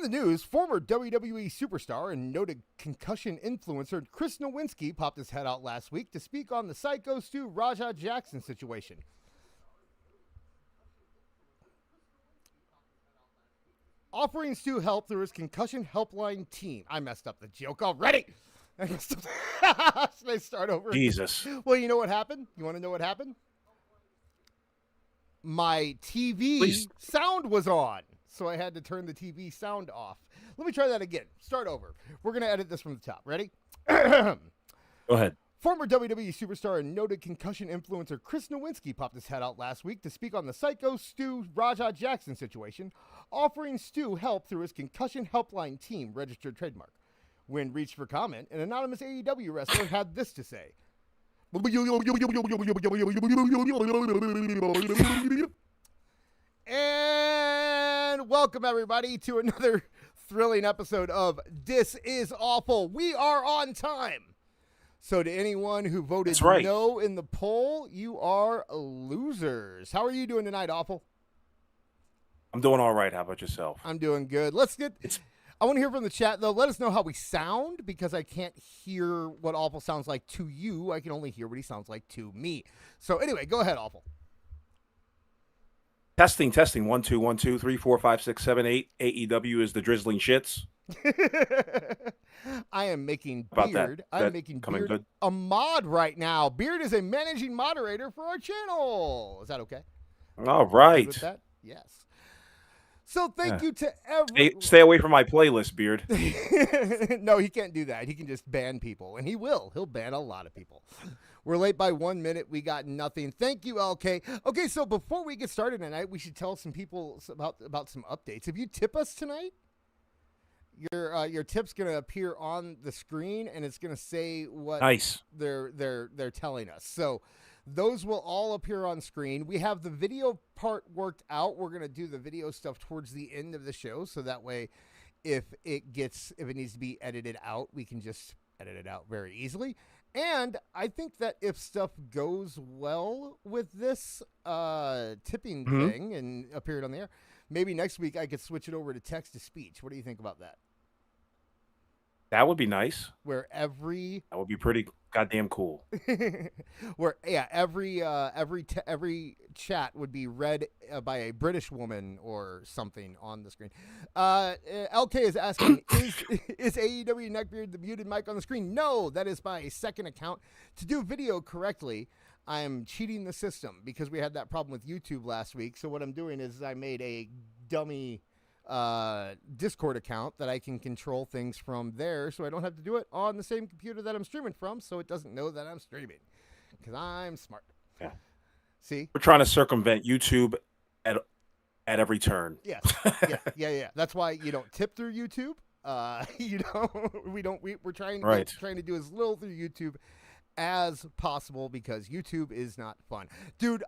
the news, former WWE superstar and noted concussion influencer Chris Nowinski popped his head out last week to speak on the Psycho Stu Raja Jackson situation. Offering Stu help through his concussion helpline team. I messed up the joke already. Should I start over? Jesus. Well, you know what happened? You want to know what happened? My TV sound was on, so I had to turn the TV sound off. Let me try that again. Start over. We're going to edit this from the top. Ready? Go ahead. Former WWE superstar and noted concussion influencer Chris Nowinski popped his head out last week to speak on the Psycho Stu Raja Jackson situation, offering Stu help through his concussion helpline team registered trademark. When reached for comment, an anonymous AEW wrestler had this to say. And welcome everybody to another thrilling episode of This Is Awful. We are on time. So to anyone who voted no in the poll, you are losers. How are you doing tonight, Awful? I'm doing all right. How about yourself? I'm doing good. I want to hear from the chat, though. Let us know how we sound, because I can't hear what Awful sounds like to you. I can only hear what he sounds like to me. So anyway, go ahead, Awful. Testing. 1, 2, 1, 2, 3, 4, 5, 6, 7, 8. AEW is the drizzling shits. I am making About Beard. I'm making Beard good? a mod right now. Beard is a managing moderator for our channel. Is that okay? All right. With that? Yes. So thank you to everyone. Stay away from my playlist, Beard. No, he can't do that. He can just ban people, and he will. He'll ban a lot of people. We're late by 1 minute. We got nothing. Thank you, LK. Okay, so before we get started tonight, we should tell some people about some updates. If you tip us tonight, your tip's going to appear on the screen, and it's going to say what they're telling us. So those will all appear on screen. We have the video part worked out. We're going to do the video stuff towards the end of the show, so that way if it needs to be edited out, we can just edit it out very easily. And I think that if stuff goes well with this tipping thing and appeared on the air, maybe next week I could switch it over to text to speech. What do you think about that? That would be nice. That would be pretty goddamn cool. Every chat would be read by a British woman or something on the screen. LK is asking, is AEW Neckbeard the muted mic on the screen? No, that is my second account. To do video correctly, I'm cheating the system because we had that problem with YouTube last week. So what I'm doing is I made a dummy Discord account that I can control things from there, so I don't have to do it on the same computer that I'm streaming from, so it doesn't know that I'm streaming, because I'm smart. Yeah. See? We're trying to circumvent YouTube at every turn. Yes. Yeah. That's why you don't tip through YouTube. We're trying to do as little through YouTube as possible, because YouTube is not fun. Dude,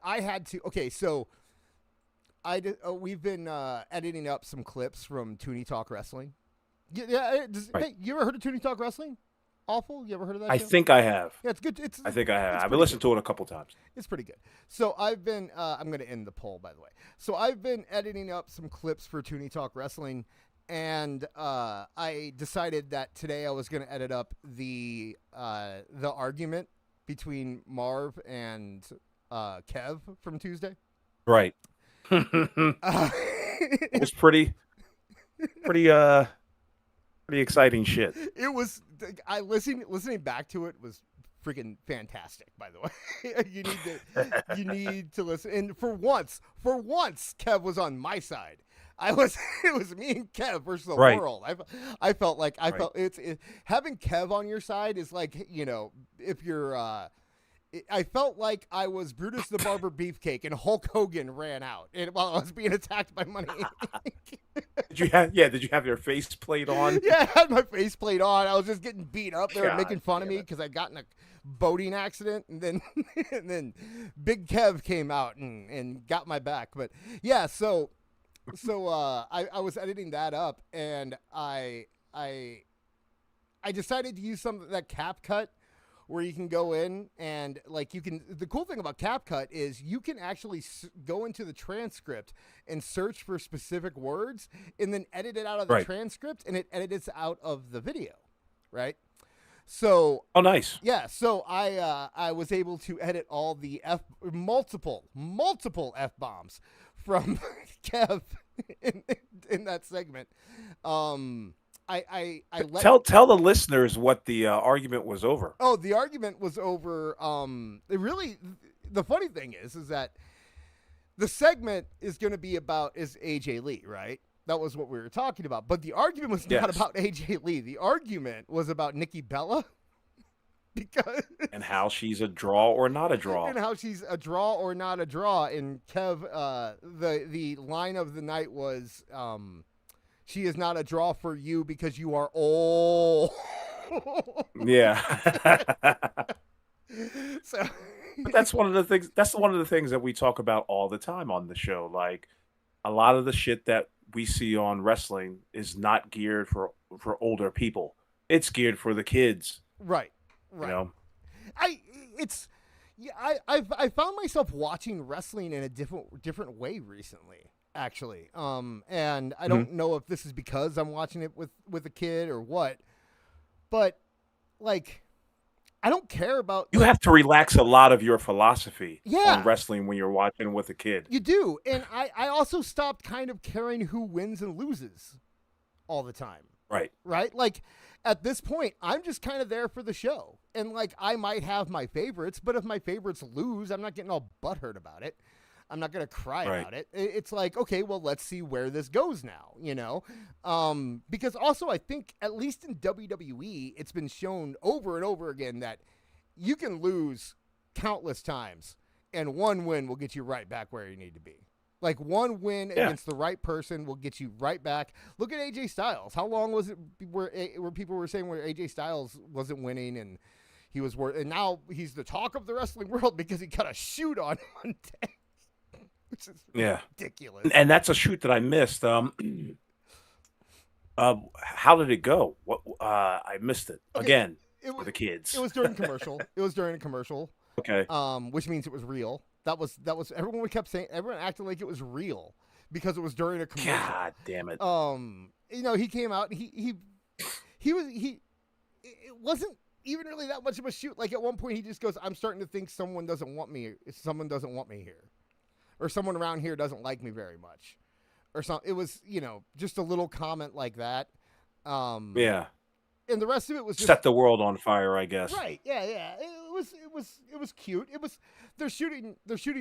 we've been editing up some clips from Toonie Talk Wrestling. Hey, you ever heard of Toonie Talk Wrestling? Awful? You ever heard of that? I think I have. Yeah, it's good. I think I have. I've listened to it a couple times. It's pretty good. So I've been, I'm going to end the poll, by the way. So I've been editing up some clips for Toonie Talk Wrestling, and I decided that today I was going to edit up the argument between Marv and Kev from Tuesday. Right. It was pretty exciting shit. It was. Listening back to it was freaking fantastic. By the way, you need to listen. And for once, Kev was on my side. It was me and Kev versus the world. I felt like having Kev on your side is like, if you're. I felt like I was Brutus the Barber Beefcake and Hulk Hogan ran out while I was being attacked by Money Inc. Did you have your face plate on? Yeah, I had my face plate on. I was just getting beat up. They were making fun of me because I got in a boating accident, and then Big Kev came out and got my back. But yeah, so I was editing that up, and I decided to use some of that cap cut where you can go in and like the cool thing about CapCut is you can actually go into the transcript and search for specific words and then edit it out of the transcript, and it edits out of the video, right? So, oh, nice. Yeah, so I was able to edit all the multiple F-bombs from Kev in that segment. I tell the listeners what the argument was over. Oh, the argument was over. The funny thing is that the segment is going to be about AJ Lee, right? That was what we were talking about. But the argument was not about AJ Lee. The argument was about Nikki Bella. And how she's a draw or not a draw. And how she's a draw or not a draw. And Kev, the line of the night was, she is not a draw for you because you are old. Yeah. So but that's one of the things. That's one of the things that we talk about all the time on the show. Like a lot of the shit that we see on wrestling is not geared for older people. It's geared for the kids. Right. You know? I found myself watching wrestling in a different way recently, actually. And I don't know if this is because I'm watching it with a kid or what, but like, I don't care about. You have to relax a lot of your philosophy Yeah. on wrestling when you're watching with a kid. You do. And I also stopped kind of caring who wins and loses all the time. Right. Right? Like, at this point, I'm just kind of there for the show. And, like, I might have my favorites, but if my favorites lose, I'm not getting all butthurt about it. I'm not going to cry about it. It's like, okay, well, let's see where this goes now, you know? Because also, I think, at least in WWE, it's been shown over and over again that you can lose countless times, and one win will get you right back where you need to be. Like, one win against the right person will get you right back. Look at AJ Styles. How long was it where people were saying where AJ Styles wasn't winning and he was and now he's the talk of the wrestling world because he got a shoot on one day, which is ridiculous. And that's a shoot that I missed. How did it go? What I missed it again for the kids. It was during commercial. Okay. Which means it was real. That was everyone kept saying, everyone acted like it was real because it was during a commercial. God damn it. You know, he came out, it wasn't even really that much of a shoot. Like at one point he just goes, I'm starting to think someone doesn't want me here. Or someone around here doesn't like me very much. Or something. It was, you know, just a little comment like that. Yeah. And the rest of it was just set the world on fire, I guess. Right. Yeah. It was cute. They're shooting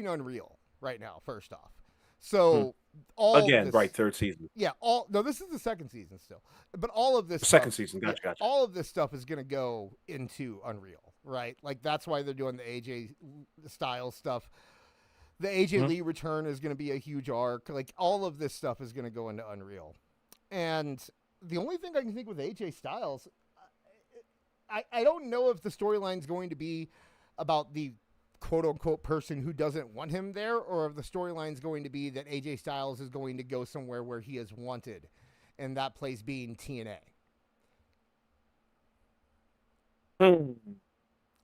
Unreal right now, first off. So third season. Yeah, this is the second season still. But all of this second season, gotcha. All of this stuff is gonna go into Unreal, right? Like that's why they're doing the AJ Styles stuff. The AJ Lee return is gonna be a huge arc. Like all of this stuff is gonna go into Unreal. And the only thing I can think with AJ Styles, I don't know if the storyline's going to be about the quote-unquote person who doesn't want him there, or if the storyline's going to be that AJ Styles is going to go somewhere where he is wanted, and that place being TNA.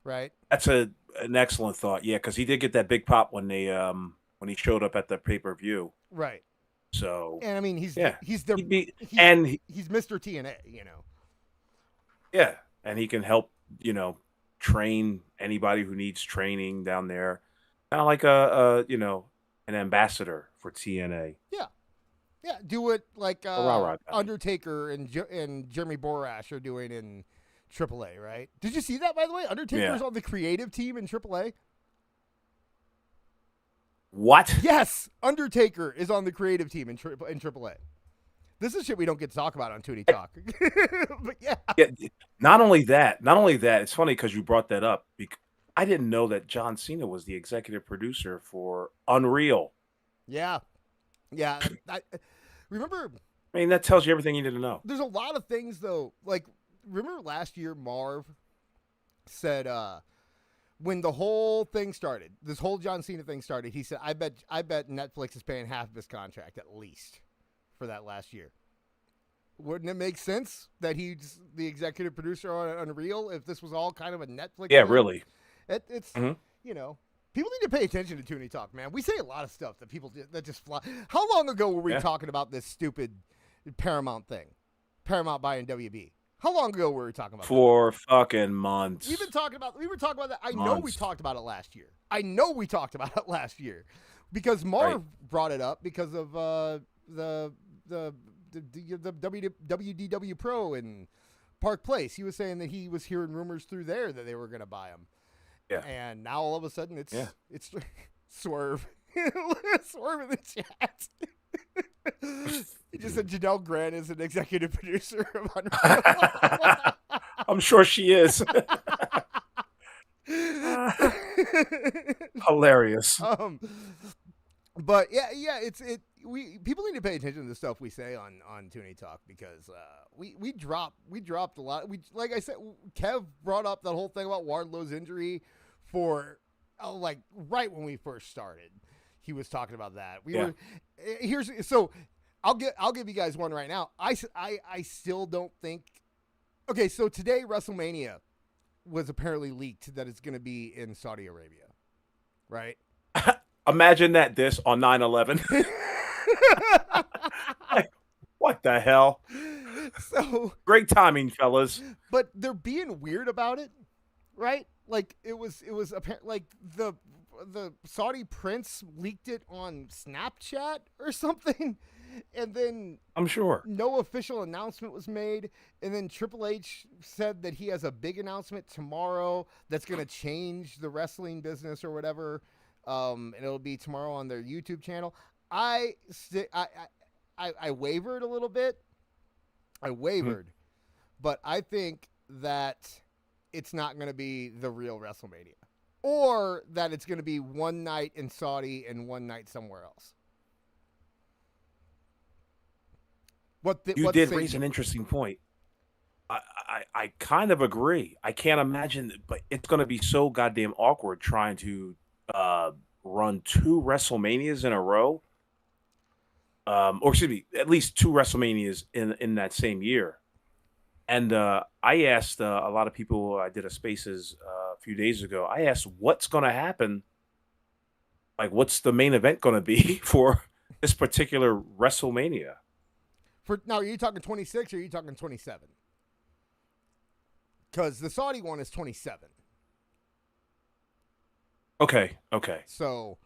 Right? That's an excellent thought. Yeah, because he did get that big pop when they when he showed up at the pay-per-view. Right. So, and I mean, he's Mr. TNA, you know. Yeah, and he can help, you know, train anybody who needs training down there, kind of like an ambassador for TNA. Yeah, do it like Undertaker and Jeremy Borash are doing in AAA, right? Did you see that, by the way? Undertaker's on the creative team in AAA. What? Yes, Undertaker is on the creative team in AAA. This is shit we don't get to talk about on Tootie Talk. But yeah. Not only that, it's funny because you brought that up. I didn't know that John Cena was the executive producer for Unreal. Yeah. I remember. I mean, that tells you everything you need to know. There's a lot of things, though. Like, remember last year, Marv said, when the whole thing started, this whole John Cena thing started, he said, I bet Netflix is paying half of his contract at least for that last year. Wouldn't it make sense that he's the executive producer on Unreal if this was all kind of a Netflix? Yeah, thing? really. It's you know, people need to pay attention to Toonie Talk, man. We say a lot of stuff that people that just fly. How long ago were we talking about this stupid Paramount thing? Paramount buying WB. How long ago were we talking about? For that? Fucking months. We were talking about that. I know we talked about it last year. Because Marv brought it up because of the WDW Pro in Park Place. He was saying that he was hearing rumors through there that they were going to buy him. Yeah. And now all of a sudden it's Swerve. Swerve in the chat. He just said Janelle Grant is an executive producer of Unreal. I'm sure she is. Hilarious. But people need to pay attention to the stuff we say on Toonie Talk because we dropped a lot. Like I said, Kev brought up that whole thing about Wardlow's injury for like right when we first started. He was talking about that. I'll give you guys one right now. I still don't think. Okay, so today WrestleMania was apparently leaked that it's going to be in Saudi Arabia, right? Imagine this on 9/11. Like, what the hell? So great timing, fellas. But they're being weird about it, right? Like it was apparent. Like the Saudi prince leaked it on Snapchat or something, and then I'm sure no official announcement was made. And then Triple H said that he has a big announcement tomorrow that's going to change the wrestling business or whatever. And it'll be tomorrow on their YouTube channel. I wavered a little bit. But I think that it's not going to be the real WrestleMania, or that it's going to be one night in Saudi and one night somewhere else. You did raise an interesting point. I kind of agree. I can't imagine, but it's going to be so goddamn awkward trying to run 2 WrestleManias in a row. Or excuse me, at least 2 WrestleManias in that same year. And I asked a lot of people, I did a Spaces a few days ago, I asked what's going to happen, like what's the main event going to be for this particular WrestleMania? Now, are you talking 26 or are you talking 27? Because the Saudi one is 27. Okay. So...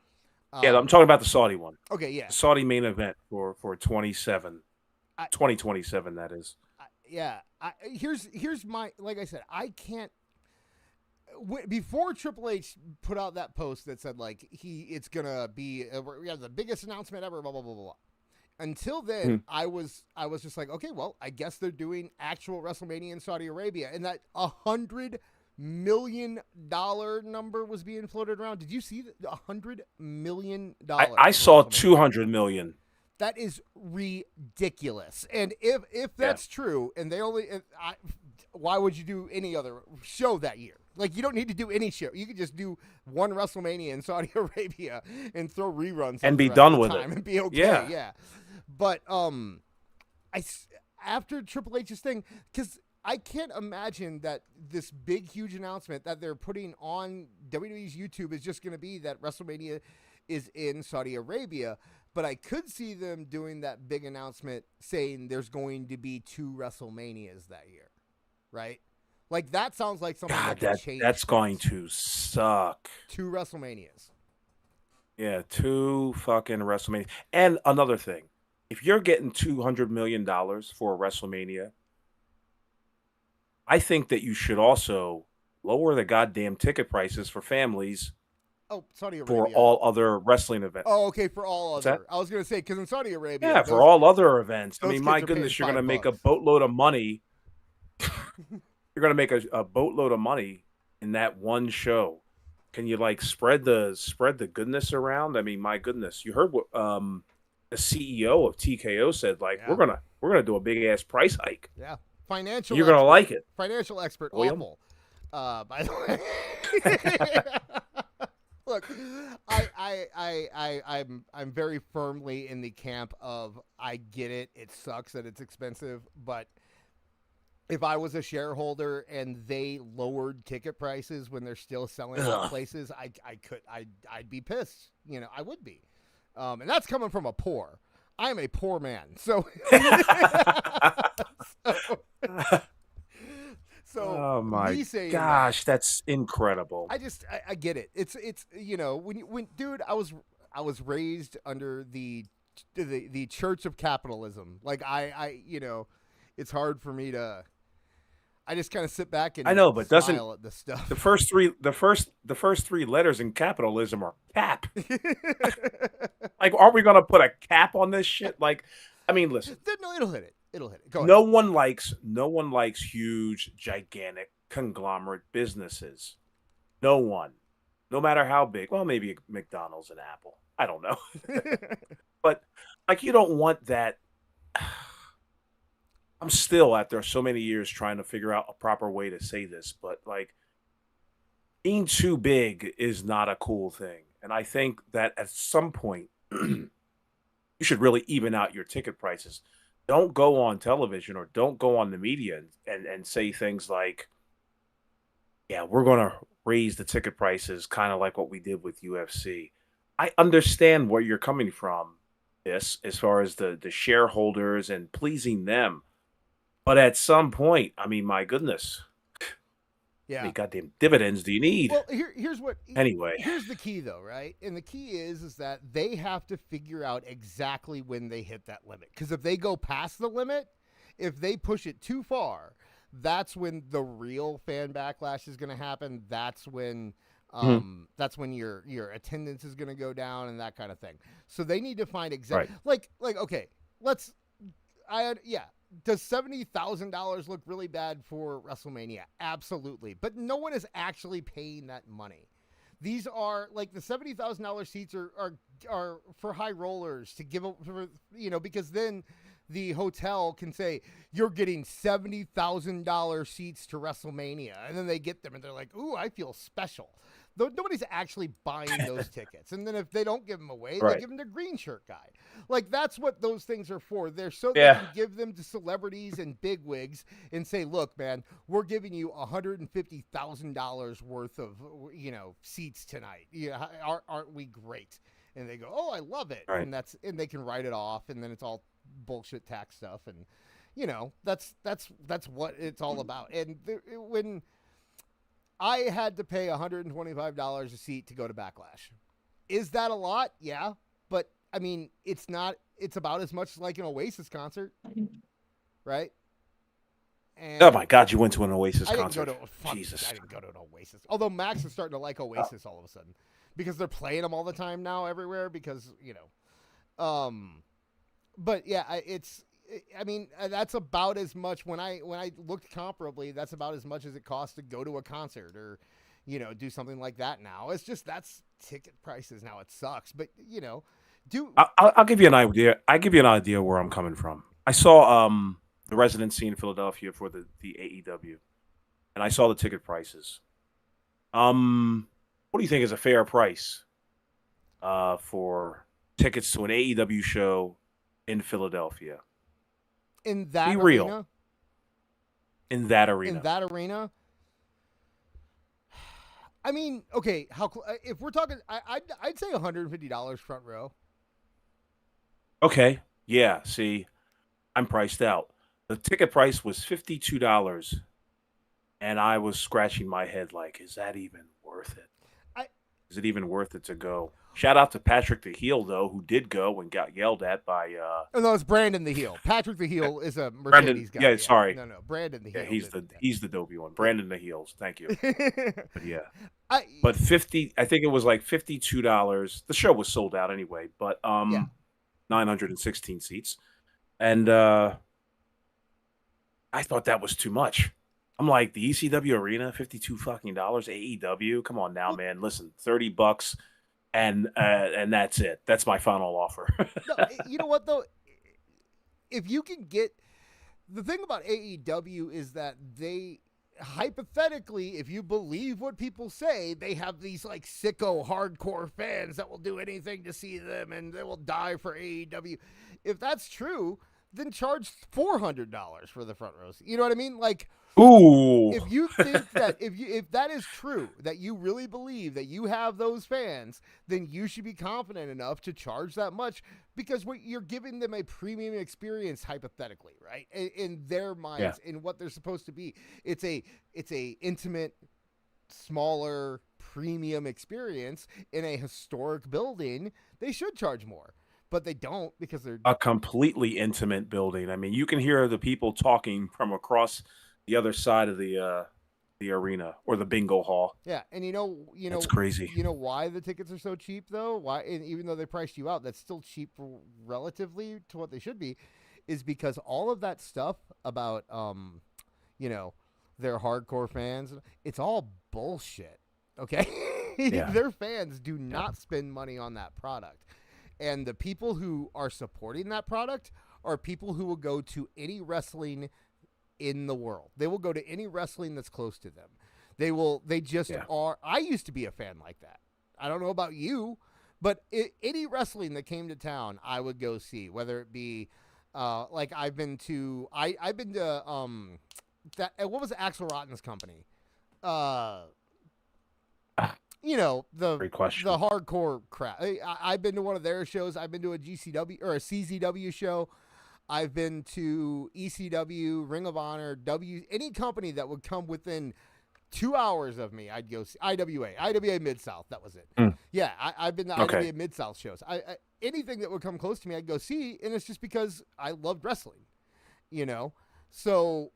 yeah, I'm talking about the Saudi one. Okay, yeah. The Saudi main event for 2027, that is. Here's my, like I said, I can't. Before Triple H put out that post that said like it's gonna be we have the biggest announcement ever, blah blah blah blah. Until then, I was just like, okay, well, I guess they're doing actual WrestleMania in Saudi Arabia, and that $100 million number was being floated around. Did you see the $100 million? I saw 200 million. That is ridiculous. And if that's true, and they only, why would you do any other show that year? Like, you don't need to do any show. You could just do one WrestleMania in Saudi Arabia and throw reruns and be done with it and be okay. Yeah. But after Triple H's thing, because I can't imagine that this big, huge announcement that they're putting on WWE's YouTube is just going to be that WrestleMania is in Saudi Arabia. But I could see them doing that big announcement saying there's going to be 2 WrestleManias that year, right? Like, that sounds like something that could change. That's going to suck. 2 WrestleManias. Yeah, 2 fucking WrestleMania. And another thing, if you're getting $200 million for a WrestleMania, I think that you should also lower the goddamn ticket prices for families. Oh, Saudi Arabia. For all other wrestling events. Oh, okay, for all other. I was going to say, because in Saudi Arabia. Yeah, for all other events. I mean, my goodness, you're going to make a boatload of money. You're going to make a boatload of money in that one show. Can you, like, spread the goodness around? I mean, my goodness. You heard what the CEO of TKO said, like, we're gonna do a big-ass price hike. Yeah. Financial. You're going to like it. Financial expert, awful. By the way. Look, I'm very firmly in the camp of I get it. It sucks that it's expensive, but if I was a shareholder and they lowered ticket prices when they're still selling out places, I'd be pissed. You know, I would be, and that's coming from a poor. I am a poor man, so. So oh my gosh, that's incredible. I get it. It's you know when dude, I was raised under the church of capitalism. Like I you know, it's hard for me to. I just kind of sit back and I know, but smile at the stuff. The first three letters in capitalism are cap. Like, aren't we gonna put a cap on this shit? Like, I mean, listen. No, it'll hit it. It'll hit it. Go ahead. No one likes huge, gigantic conglomerate businesses. No one, no matter how big. Well, maybe McDonald's and Apple. I don't know, but like, you don't want that. I'm still, after so many years, trying to figure out a proper way to say this, but like, being too big is not a cool thing, and I think that at some point you should really even out your ticket prices. Don't go on television or don't go on the media and say things like, yeah, we're going to raise the ticket prices, kind of like what we did with UFC. I understand where you're coming from, this, as far as the shareholders and pleasing them. But at some point, I mean, my goodness. Yeah. How many goddamn dividends do you need? Well, here's what. Anyway. Here's the key, though, right? And the key is that they have to figure out exactly when they hit that limit. Because if they go past the limit, if they push it too far, that's when the real fan backlash is going to happen. That's when your attendance is going to go down and that kind of thing. So they need to find exactly like okay, does $70,000 look really bad for WrestleMania? Absolutely. But no one is actually paying that money. These are like the $70,000 seats are for high rollers to give up for, you know, because then the hotel can say you're getting $70,000 seats to WrestleMania, and then they get them and they're like, "Ooh, I feel special." Though nobody's actually buying those tickets. And then if they don't give them away, they give them to green shirt guy. Like, that's what those things are for. They're so they can give them to celebrities and bigwigs and say, look, man, we're giving you $150,000 worth of, you know, seats tonight. Yeah, aren't we great? And they go, oh, I love it. Right. And they can write it off, and then it's all bullshit tax stuff. And, you know, that's what it's all about. And when I had to pay $125 a seat to go to Backlash. Is that a lot? Yeah. But, I mean, it's not. It's about as much like an Oasis concert, right? And oh, my God, you went to an Oasis concert. Jesus. I didn't go to an Oasis. Although Max is starting to like Oasis all of a sudden because they're playing them all the time now everywhere because, you know. But, yeah, I mean, that's about as much when I looked comparably, that's about as much as it costs to go to a concert or, you know, do something like that now. It's just that's ticket prices now. It sucks. But, you know, I'll give you an idea. I give you an idea where I'm coming from. I saw the residency in Philadelphia for the AEW, and I saw the ticket prices. What do you think is a fair price for tickets to an AEW show in Philadelphia? In that arena? Real. In that arena. In that arena? I mean, okay, if we're talking, I'd say $150 front row. Okay, yeah, see, I'm priced out. The ticket price was $52, and I was scratching my head like, is that even worth it? Is it even worth it to go? Shout out to Patrick the Heel, though, who did go and got yelled at by... Oh, no, it's Brandon the Heel. Patrick the Heel is a Mercedes guy. Yeah, sorry. No, Brandon the Heel. Yeah, he's the dopey one. Brandon the Heels. Thank you. But yeah. But I think it was like $52. The show was sold out anyway, but 916 seats. And I thought that was too much. I'm like, the ECW arena, $52 fucking AEW. Come on now, man. Listen, $30, and that's it. That's my final offer. No, you know what though? If you can get the thing about AEW is that they hypothetically, if you believe what people say, they have these like sicko hardcore fans that will do anything to see them and they will die for AEW. If that's true, then charge $400 for the front rows. You know what I mean? Like, ooh, if you think that if that is true, that you really believe that you have those fans, then you should be confident enough to charge that much, because you're giving them a premium experience, hypothetically, right? In their minds, in what they're supposed to be. It's a intimate, smaller, premium experience in a historic building. They should charge more, but they don't, because they're a completely intimate building. I mean, you can hear the people talking from across the other side of the arena or the bingo hall. Yeah, and That's crazy. You know why the tickets are so cheap though? Why, and even though they priced you out, that's still cheap relatively to what they should be, is because all of that stuff about their hardcore fans, it's all bullshit. Okay, their fans do not spend money on that product, and the people who are supporting that product are people who will go to any wrestling in the world. They will go to any wrestling that's close to them. They just are. I used to be a fan like that. I don't know about you, but any wrestling that came to town, I would go see, whether it be like I've been to that, what was Axl Rotten's company? Great question. The hardcore crap. I've been to one of their shows. I've been to a GCW or a CZW show. I've been to ECW, Ring of Honor, any company that would come within 2 hours of me, I'd go see. IWA Mid-South, that was it. Yeah, I've been to IWA Mid-South shows. Anything that would come close to me, I'd go see, and it's just because I loved wrestling, So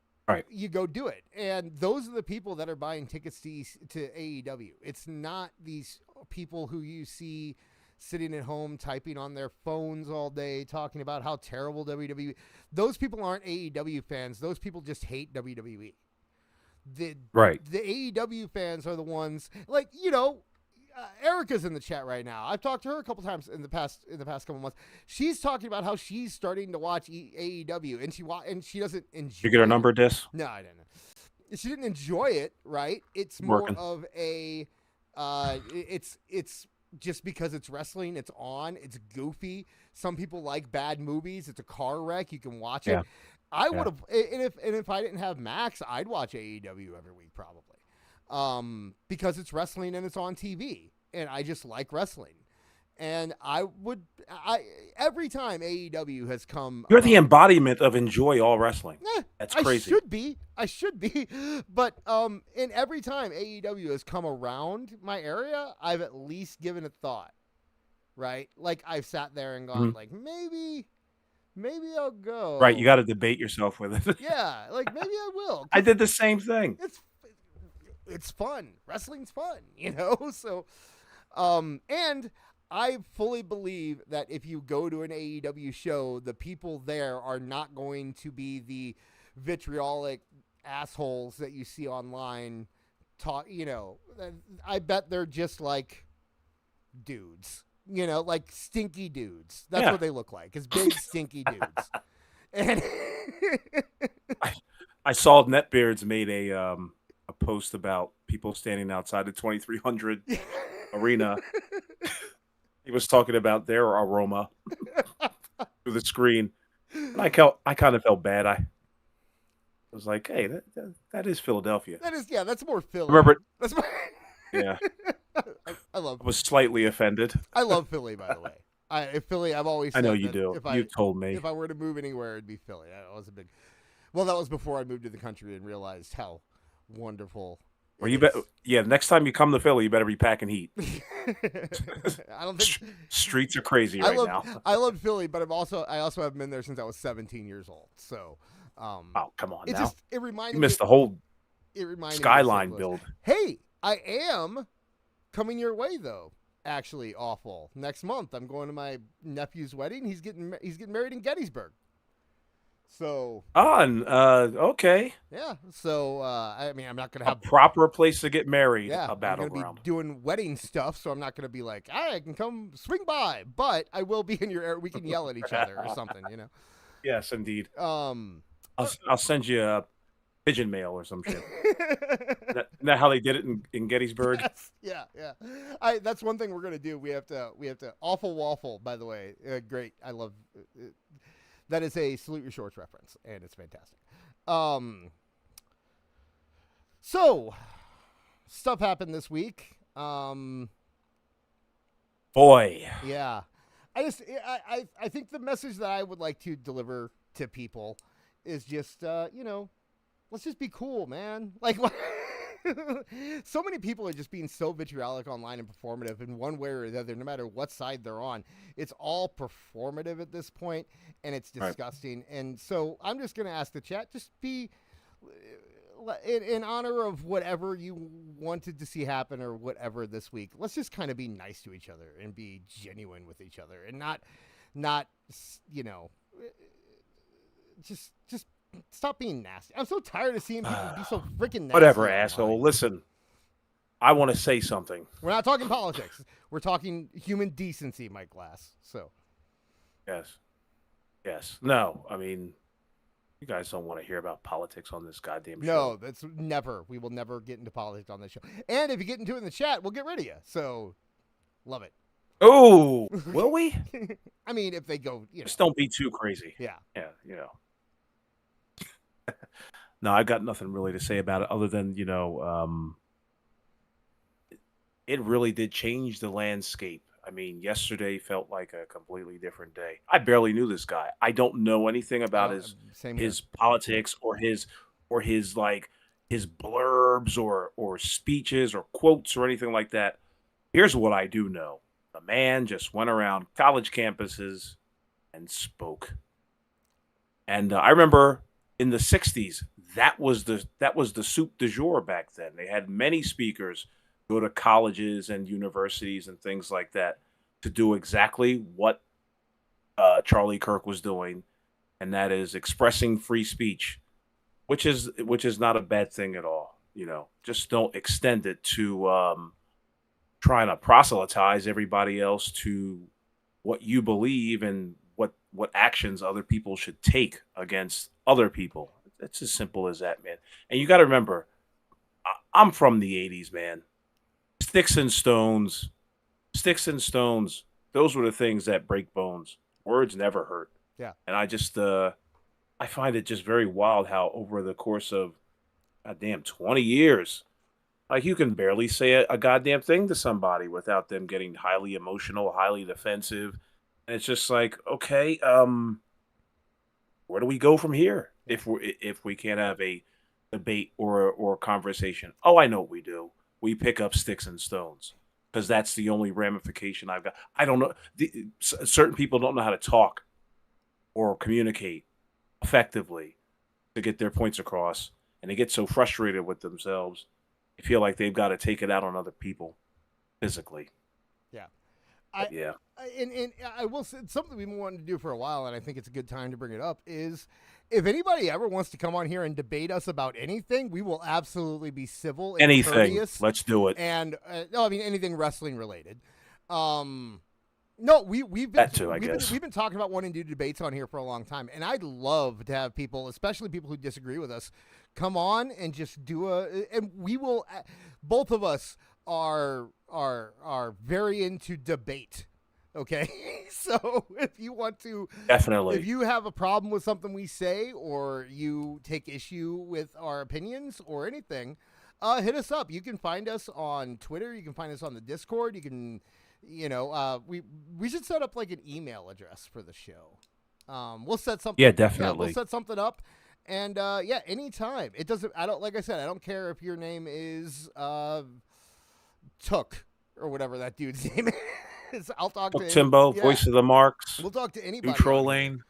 you go do it. And those are the people that are buying tickets to AEW. It's not these people who you see sitting at home typing on their phones all day talking about how terrible WWE. Those people aren't AEW fans. Those people just hate WWE. The AEW fans are the ones, like, Erica's in the chat right now. I've talked to her a couple times in the past couple months. She's talking about how she's starting to watch AEW, and she doesn't enjoy. You get her number, Dis? No, I didn't. She didn't enjoy it, right? It's more of a it's just because it's wrestling, it's on, it's goofy. Some people like bad movies. It's a car wreck. You can watch it. I would have, and if I didn't have Max, I'd watch AEW every week probably, because it's wrestling and it's on TV, and I just like wrestling. And every time AEW has come, you're the embodiment of enjoy all wrestling. That's crazy. I should be, but and every time AEW has come around my area, I've at least given it thought, right? Like, I've sat there and gone, like, maybe I'll go. Right, you got to debate yourself with it. Yeah, like, maybe I will. I did the same thing. It's fun. Wrestling's fun, So, and I fully believe that if you go to an AEW show, the people there are not going to be the vitriolic assholes that you see online. I bet they're just like dudes, like stinky dudes. That's what they look like, is big stinky dudes. And I saw Netbeards made a post about people standing outside the 2300 arena. He was talking about their aroma through the screen. And I kind of felt bad. I was like, hey, that is Philadelphia. That's more Philly. Remember? That's more... Yeah. I love I was slightly offended. I love Philly, by the way. Philly, I've always said I know you do. You told me. If I were to move anywhere, it'd be Philly. I was well, that was before I moved to the country and realized how wonderful. Next time you come to Philly, you better be packing heat. I don't think streets are crazy now. I love Philly, but I also have been there since I was 17 years old. So, oh, come on, it reminded you missed the whole skyline me build. Hey, I am coming your way though. Actually, awful. Next month, I'm going to my nephew's wedding. He's getting married in Gettysburg. So. Okay. Yeah. So, I'm not going to have a proper place to get married. Yeah. A battleground. I'm going to be doing wedding stuff, so I'm not going to be like, I can come swing by, but I will be in your area. We can yell at each other or something, Yes, indeed. I'll send you pigeon mail or some shit. Isn't that how they did it in Gettysburg? Yes. Yeah. That's one thing we're gonna do. We have to awful waffle. By the way, great. I love. That is a Salute Your Shorts reference, and it's fantastic. So stuff happened this week. Boy. Yeah. I think the message that I would like to deliver to people is just, let's just be cool, man. Like, so many people are just being so vitriolic online and performative in one way or the other, no matter what side they're on. It's all performative at this point, and it's disgusting. Right. And so I'm just going to ask the chat, just be in honor of whatever you wanted to see happen or whatever this week. Let's just kind of be nice to each other and be genuine with each other and not, just stop being nasty. I'm so tired of seeing people be so freaking nasty. Whatever, asshole. Listen, I want to say something. We're not talking politics. We're talking human decency, Mike Glass. So. Yes. No, I mean, you guys don't want to hear about politics on this goddamn show. No, that's never. We will never get into politics on this show. And if you get into it in the chat, we'll get rid of you. So, love it. Oh, will we? I mean, if they go, just don't be too crazy. Yeah. Yeah, No, I got nothing really to say about it other than, it really did change the landscape. I mean, yesterday felt like a completely different day. I barely knew this guy. I don't know anything about his politics or his blurbs or speeches or quotes or anything like that. Here's what I do know. The man just went around college campuses and spoke. And I remember in the 60s, that was the soup du jour back then. They had many speakers go to colleges and universities and things like that to do exactly what Charlie Kirk was doing, and that is expressing free speech, which is not a bad thing at all. Just don't extend it to trying to proselytize everybody else to what you believe and what actions other people should take against other people. It's as simple as that, man. And you got to remember, I'm from the 80s, man. Sticks and stones. Those were the things that break bones. Words never hurt. Yeah. And I just, I find it just very wild how over the course of, goddamn, 20 years, like you can barely say a goddamn thing to somebody without them getting highly emotional, highly defensive. And it's just like, okay, where do we go from here if we can't have a debate or a conversation? Oh, I know what we do. We pick up sticks and stones because that's the only ramification I've got. I don't know. Certain people don't know how to talk or communicate effectively to get their points across, and they get so frustrated with themselves, they feel like they've got to take it out on other people physically. Yeah. And I will say something we've been wanting to do for a while, and I think it's a good time to bring it up, is if anybody ever wants to come on here and debate us about anything, we will absolutely be civil and anything. Courteous. Let's do it. And no, I mean anything wrestling related. No, we've been we've been talking about wanting to do debates on here for a long time, and I'd love to have people, especially people who disagree with us, come on and just do and we will. Both of us are very into debate. Okay, so if you want to, definitely, if you have a problem with something we say or you take issue with our opinions or anything, hit us up. You can find us on Twitter. You can find us on the Discord. You can, we should set up like an email address for the show. We'll set something. Yeah, definitely. Yeah, we'll set something up, and anytime. It doesn't. I don't. Like I said, I don't care if your name is Took or whatever that dude's name is. I'll talk to Timbo, yeah. Voice of the Marks. We'll talk to anybody. Neutral Lane.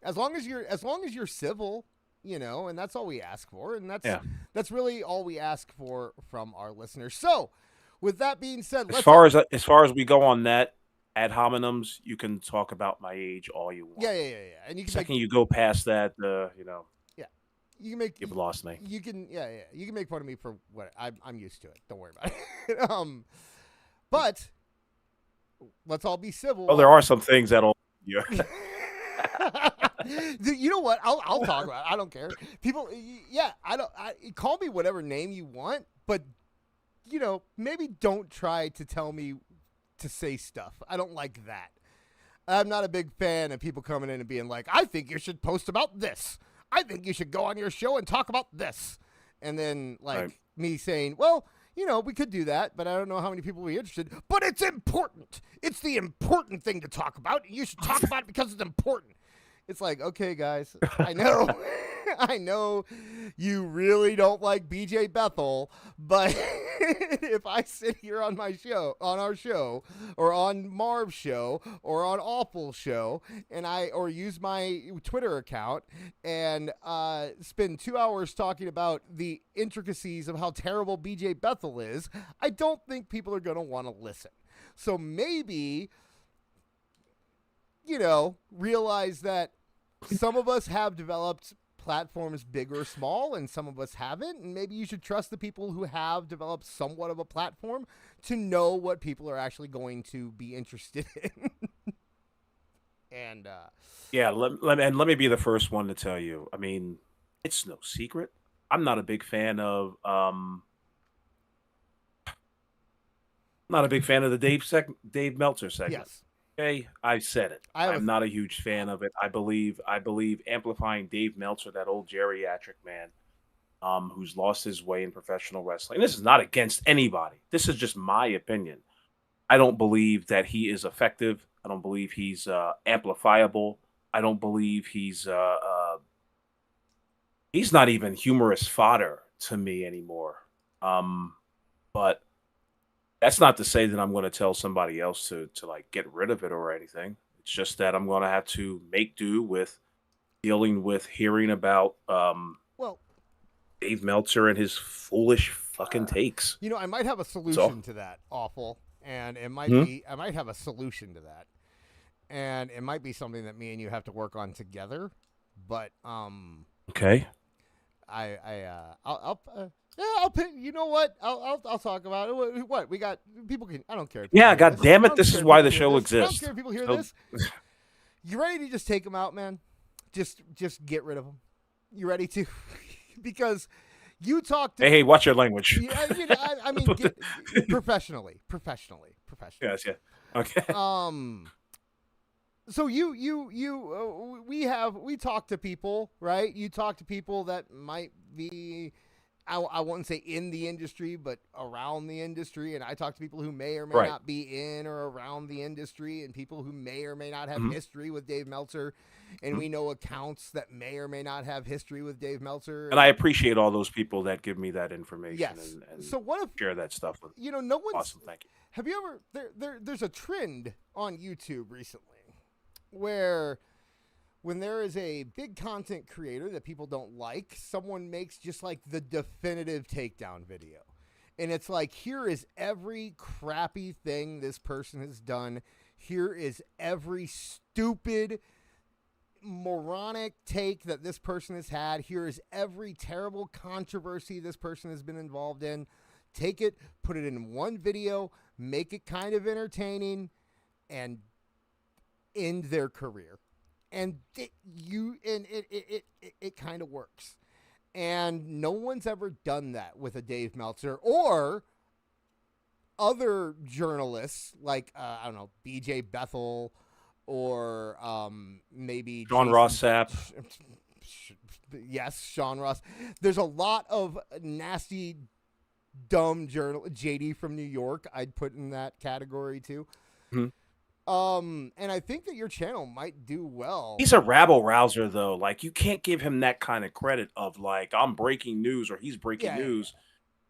As long as you're civil, and that's all we ask for, and that's really all we ask for from our listeners. So, with that being said, as far as we go on that ad hominems, you can talk about my age all you want. Yeah. And you can you go past that, Yeah. You can make. You've lost me. You can, You can make fun of me for what I'm used to it. Don't worry about it. But let's all be civil. Well, there are some things that'll. Yeah. You know what? I'll talk about it. I don't care. People, yeah, call me whatever name you want, but maybe don't try to tell me to say stuff. I don't like that. I'm not a big fan of people coming in and being like, I think you should post about this. I think you should go on your show and talk about this. And then me saying, well, we could do that, but I don't know how many people will be interested. But it's important. It's the important thing to talk about. You should talk about it because it's important. It's like, okay, guys, I know. I know you really don't like BJ Bethel, but if I sit here on our show, or on Marv's show, or on Awful show, or use my Twitter account and spend 2 hours talking about the intricacies of how terrible BJ Bethel is, I don't think people are going to want to listen. So maybe, realize that some of us have developed platforms big or small, and some of us haven't, and maybe you should trust the people who have developed somewhat of a platform to know what people are actually going to be interested in. And let me be the first one to tell you. I mean, it's no secret. I'm not a big fan of the Dave Meltzer segment. yes, Okay, I said it. I'm not a huge fan of it. I believe amplifying Dave Meltzer, that old geriatric man, who's lost his way in professional wrestling. This is not against anybody. This is just my opinion. I don't believe that he is effective. I don't believe he's amplifiable. I don't believe he's not even humorous fodder to me anymore. But that's not to say that I'm going to tell somebody else to like get rid of it or anything. It's just that I'm going to have to make do with dealing with hearing about Dave Meltzer and his foolish fucking takes. I might have a solution to that, Awful, and it might be I might have a solution to that, and it might be something that me and you have to work on together. But okay, I'll pick. You know what? I'll talk about it. What we got? People can. I don't care. Yeah, God damn it! This is why the show exists. I don't care if people hear this. You ready to just take them out, man? Just get rid of them. You ready to? Because you talked. Hey, watch your language. Yeah, I mean, professionally. Yes, yeah. Okay. So we talk to people, right? You talk to people that might be, I wouldn't say in the industry, but around the industry. And I talk to people who may or may not be in or around the industry, and people who may or may not have history with Dave Meltzer. And we know accounts that may or may not have history with Dave Meltzer. And I appreciate all those people that give me that information. Yes. And so what if share that stuff with? No one's awesome. Thank you. Have you ever? There's a trend on YouTube recently where when there is a big content creator that people don't like, someone makes just like the definitive takedown video. And it's like, here is every crappy thing this person has done. Here is every stupid, moronic take that this person has had. Here is every terrible controversy this person has been involved in. Take it, put it in one video, make it kind of entertaining, and end their career. And it kind of works. And no one's ever done that with a Dave Meltzer or other journalists like, I don't know, BJ Bethel or maybe Sean Ross Sapp. Yes, Sean Ross. There's a lot of nasty, dumb JD from New York I'd put in that category too. Mm-hmm. And I think that your channel might do well. He's a rabble rouser, though. Like, you can't give him that kind of credit of like, I'm breaking news or he's breaking news,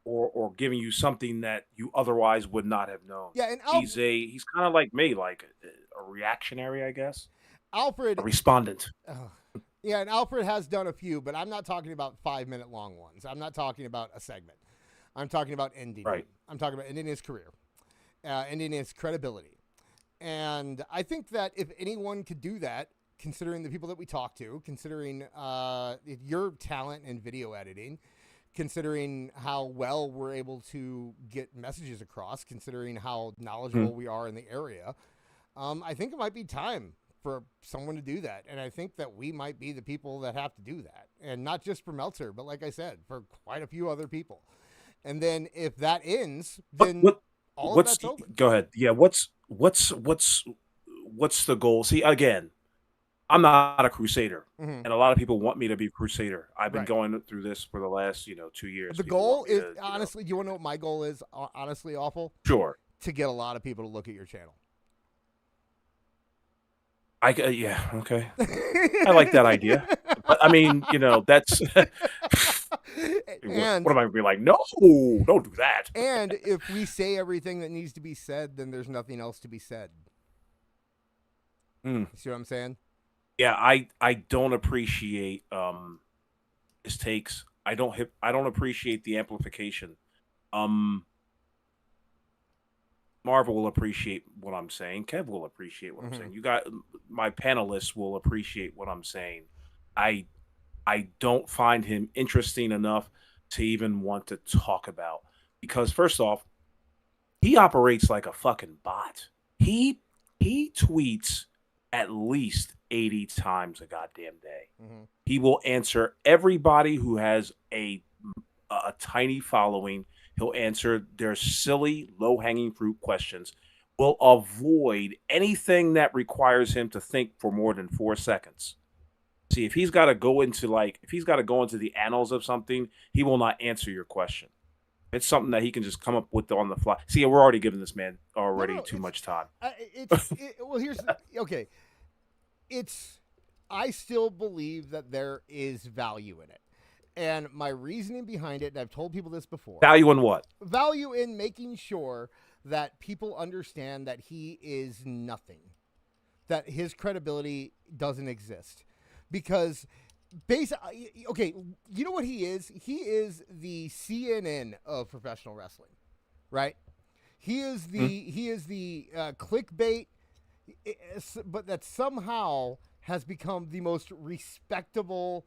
or giving you something that you otherwise would not have known. Yeah, and he's kind of like me, like a reactionary, I guess. Alfred, a respondent. Yeah, and Alfred has done a few, but I'm not talking about 5-minute long ones. I'm not talking about a segment. I'm talking about ending. Right. I'm talking about ending his career, ending his credibility. And I think that if anyone could do that, considering the people that we talk to, considering your talent in video editing, considering how well we're able to get messages across, considering how knowledgeable we are in the area, I think it might be time for someone to do that. And I think that we might be the people that have to do that. And not just for Meltzer, but like I said, for quite a few other people. And then if that ends, then all of that's over. Go ahead. Yeah, what's the goal? See, again, I'm not a crusader, and a lot of people want me to be a crusader. I've been going through this for the last 2 years. The goal is honestly, you want to know what my goal is? Honestly, awful. Sure. To get a lot of people to look at your channel. Yeah, okay. I like that idea. But I mean, that's. And what am I going to be like? No, don't do that. And if we say everything that needs to be said, then there's nothing else to be said. You see what I'm saying? Yeah, I don't appreciate his takes. I don't appreciate the amplification. Marvel will appreciate what I'm saying. Kev will appreciate what I'm saying. You got my panelists will appreciate what I'm saying. I don't find him interesting enough to even want to talk about, because first off, he operates like a fucking bot. He tweets at least 80 times a goddamn day. He will answer everybody who has a tiny following. He'll answer their silly, low-hanging fruit questions. Will avoid anything that requires him to think for more than 4 seconds. See, if he's got to go into the annals of something, he will not answer your question. It's something that he can just come up with on the fly. See, we're already giving this man too much time. Well, here's okay. I still believe that there is value in it. And my reasoning behind it, and I've told people this before. Value in what? Value in making sure that people understand that he is nothing, that his credibility doesn't exist. Because, okay, you know what he is? He is the CNN of professional wrestling, right? He is the clickbait, but that somehow has become the most respectable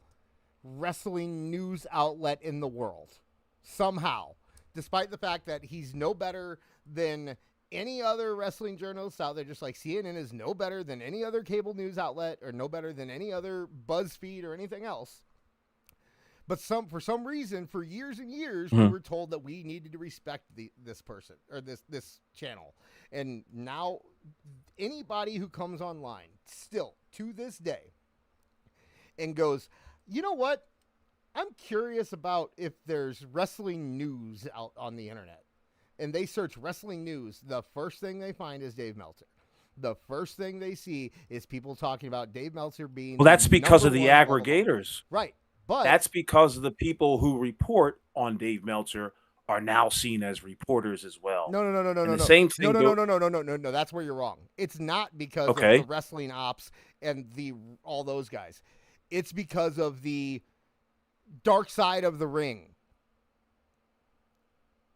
wrestling news outlet in the world. Somehow. Despite the fact that he's no better than any other wrestling journalist out there, just like CNN is no better than any other cable news outlet or no better than any other BuzzFeed or anything else. But for some reason, for years and years, we were told that we needed to respect this person or this channel. And now anybody who comes online still to this day and goes, you know what? I'm curious about if there's wrestling news out on the internet. And they search wrestling news. The first thing they find is Dave Meltzer. The first thing they see is people talking about Dave Meltzer being. Well, that's because of the aggregators. Right. But that's because of the people who report on Dave Meltzer are now seen as reporters as well. No. The same thing. No. That's where you're wrong. It's not because of the wrestling ops and all those guys. It's because of the dark side of the ring.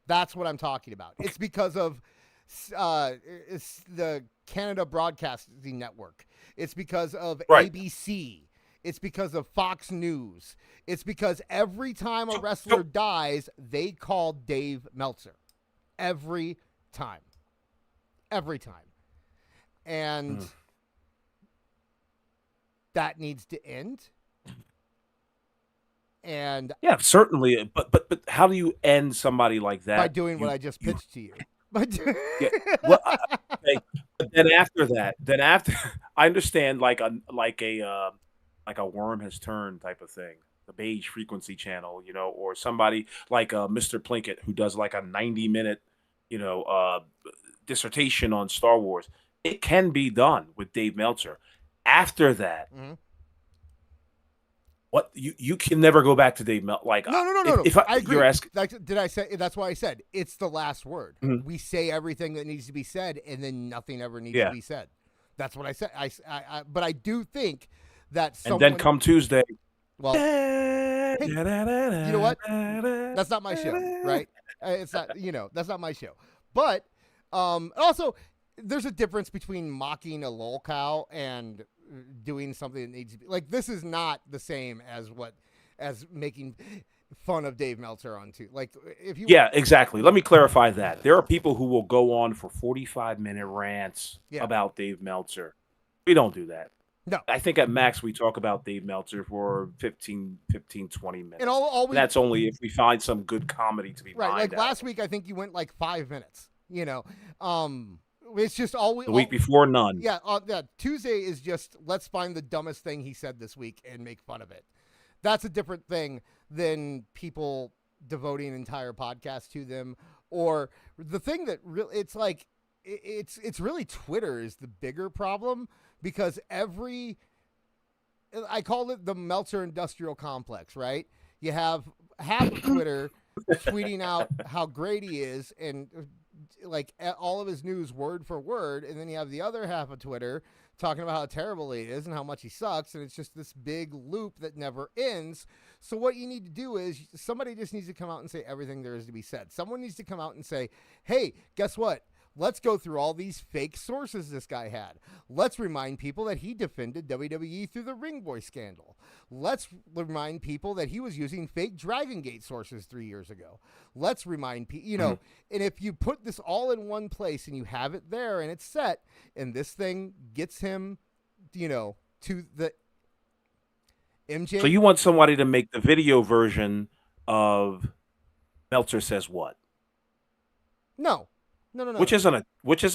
That's what I'm talking about. It's because of it's the Canada Broadcasting Network. It's because of ABC. It's because of Fox News. It's because every time a wrestler dies, they call Dave Meltzer. Every time. And that needs to end. And yeah, certainly. But how do you end somebody like that? By doing what I just pitched to you. Yeah, well, okay. But then after I understand like a worm has turned type of thing, the beige frequency channel, or somebody like Mr. Plinkett who does like a 90-minute, dissertation on Star Wars. It can be done with Dave Meltzer. After that. What you can never go back to Dave Meltzer. Like no. If I agree. You're asking, did I say? That's why I said it's the last word. We say everything that needs to be said, and then nothing ever needs to be said. That's what I said. But I do think that and then come Tuesday. Well, hey, you know what? That's not my show, right? It's not. That's not my show. But also, there's a difference between mocking a lolcow and doing something that needs to be like. This is not the same as making fun of Dave Meltzer on too. Like if you exactly. Let me clarify that. There are people who will go on for 45-minute rants about Dave Meltzer. We don't do that. No. I think at max we talk about Dave Meltzer for 15, 20 minutes. And all And that's only if we find some good comedy to be right. mined Like out. last week, I think you went like 5 minutes. You know, it's just all we. The week before, none. Yeah, Tuesday is just let's find the dumbest thing he said this week and make fun of it. That's a different thing than people devoting an entire podcast to them, or the thing that really it's like it's really Twitter is the bigger problem, because I call it the Meltzer industrial complex, right? You have half of Twitter tweeting out how great he is and like all of his news word for word, and then you have the other half of Twitter talking about how terrible he is and how much he sucks, and it's just this big loop that never ends. So what you need to do is somebody just needs to come out and say everything there is to be said. Someone needs to come out and say, hey, guess what? Let's go through all these fake sources this guy had. Let's remind people that he defended WWE through the Ring Boy scandal. Let's remind people that he was using fake Dragon Gate sources 3 years ago. Let's remind people, and if you put this all in one place and you have it there and it's set, and this thing gets him, to the MJ. So you want somebody to make the video version of Meltzer Says What? No. Which isn't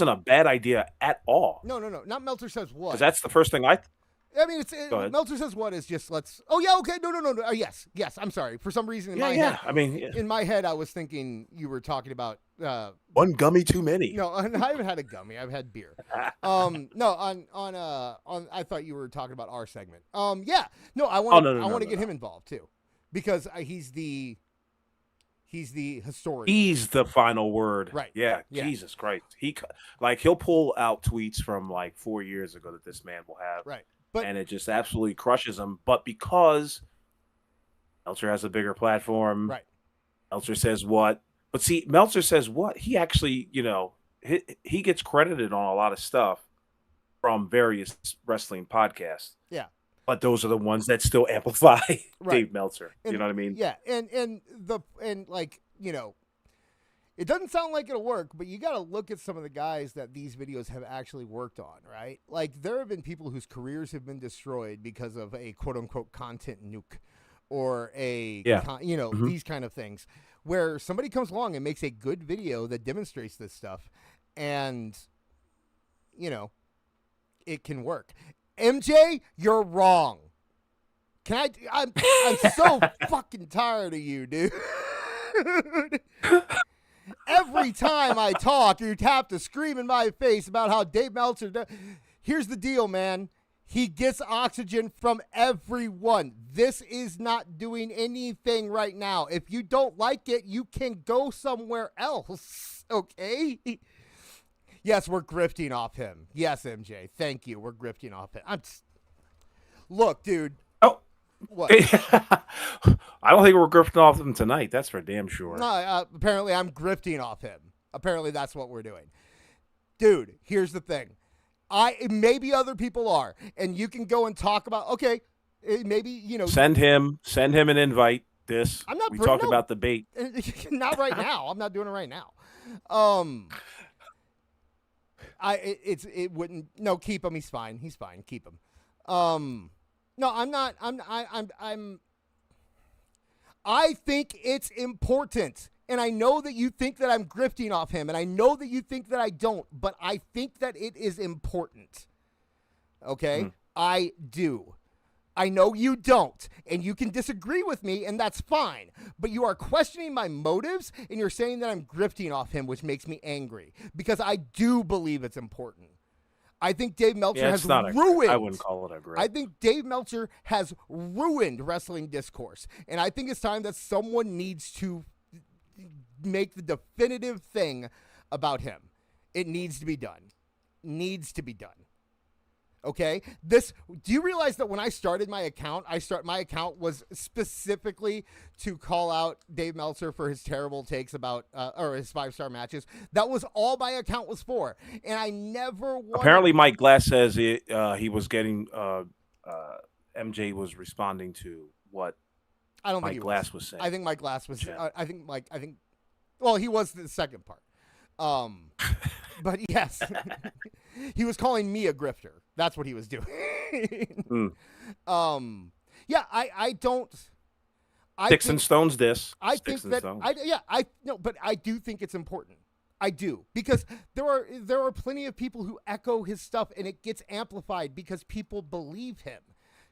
a bad idea at all. No. Not Meltzer Says What. Because that's the first thing I mean, Go ahead. Meltzer Says What is just let's. Oh yeah, okay. No. Yes. I'm sorry. For some reason in my head. I mean, in my head, I was thinking you were talking about one gummy too many. No, I haven't had a gummy. I've had beer. No, on. I thought you were talking about our segment. Yeah. No, I want. I want to get him involved too, because he's the historian. He's the final word. Right. Yeah. Jesus Christ. He'll pull out tweets from like 4 years ago that this man will have. Right. And it just absolutely crushes him. But because Meltzer has a bigger platform, right? Meltzer Says What. But see, Meltzer Says What. He actually, he gets credited on a lot of stuff from various wrestling podcasts. Yeah. But those are the ones that still amplify Dave Meltzer. You know what I mean? Yeah, and it doesn't sound like it'll work, but you got to look at some of the guys that these videos have actually worked on, right? Like there have been people whose careers have been destroyed because of a quote unquote content nuke, or these kind of things, where somebody comes along and makes a good video that demonstrates this stuff, and it can work. MJ, you're wrong. I'm so fucking tired of you, dude. Every time I talk, you have to scream in my face about how Dave Meltzer Here's the deal, man. He gets oxygen from everyone. This is not doing anything right now. If you don't like it, you can go somewhere else, okay? Yes, we're grifting off him. Yes, MJ. Thank you. We're grifting off him. Look, dude. Oh. What? I don't think we're grifting off him tonight. That's for damn sure. No, apparently I'm grifting off him. Apparently that's what we're doing. Dude, here's the thing. Maybe other people are. And you can go and talk about, okay, maybe, Send him an invite. We talked about the bait. Not right now. I'm not doing it right now. It wouldn't. No, keep him. He's fine. Keep him. No, I'm not. I think it's important, and I know that you think that I'm grifting off him, and I know that you think that I don't, but I think that it is important. Okay, I do. I know you don't, and you can disagree with me, and that's fine. But you are questioning my motives, and you're saying that I'm grifting off him, which makes me angry, because I do believe it's important. I think Dave Meltzer has ruined. I wouldn't call it a grift. I think Dave Meltzer has ruined wrestling discourse, and I think it's time that someone needs to make the definitive thing about him. It needs to be done. Okay? Do you realize that when I started my account, my account was specifically to call out Dave Meltzer for his terrible takes about or his 5-star matches. That was all my account was for. And I never wanted... Apparently Mike Glass says he was getting MJ was responding to what I don't Mike think Glass was saying. I think Mike Glass was well, he was the second part. But yes. He was calling me a grifter. That's what he was doing. Mm. Yeah, I don't. Sticks and stones. This. I Sticks think that stones. but I do think it's important. I do, because there are plenty of people who echo his stuff, and it gets amplified because people believe him.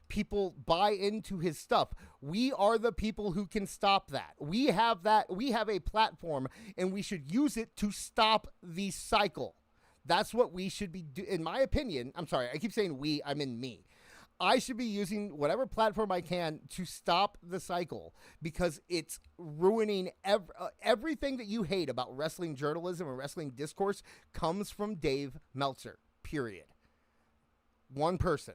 People buy into his stuff. We are the people who can stop that. We have a platform, and we should use it to stop the cycle. That's what we should be doing, in my opinion. I'm sorry, I keep saying we, I'm in me. I should be using whatever platform I can to stop the cycle, because it's ruining everything that you hate about wrestling journalism and wrestling discourse comes from Dave Meltzer, period. One person.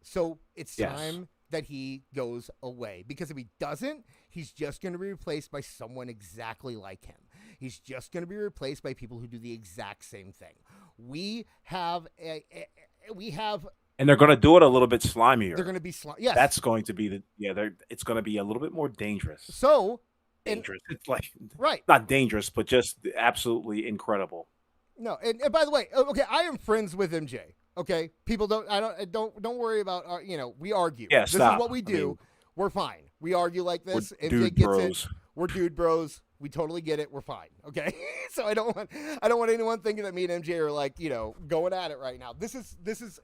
So it's time that he goes away, because if he doesn't, he's just going to be replaced by someone exactly like him. He's just going to be replaced by people who do the exact same thing. We have and they're going to do it a little bit slimier. They're going to be yes. That's going to be it's going to be a little bit more dangerous. So dangerous. It's like right. Not dangerous, but just absolutely incredible. No, and by the way, okay, I am friends with MJ. Okay, people don't worry about we argue. Yeah, this is what we do. We're fine. We argue like this. We're dude bros. We're dude bros. We totally get it. We're fine. Okay, so I don't want anyone thinking that me and MJ are like going at it right now. This is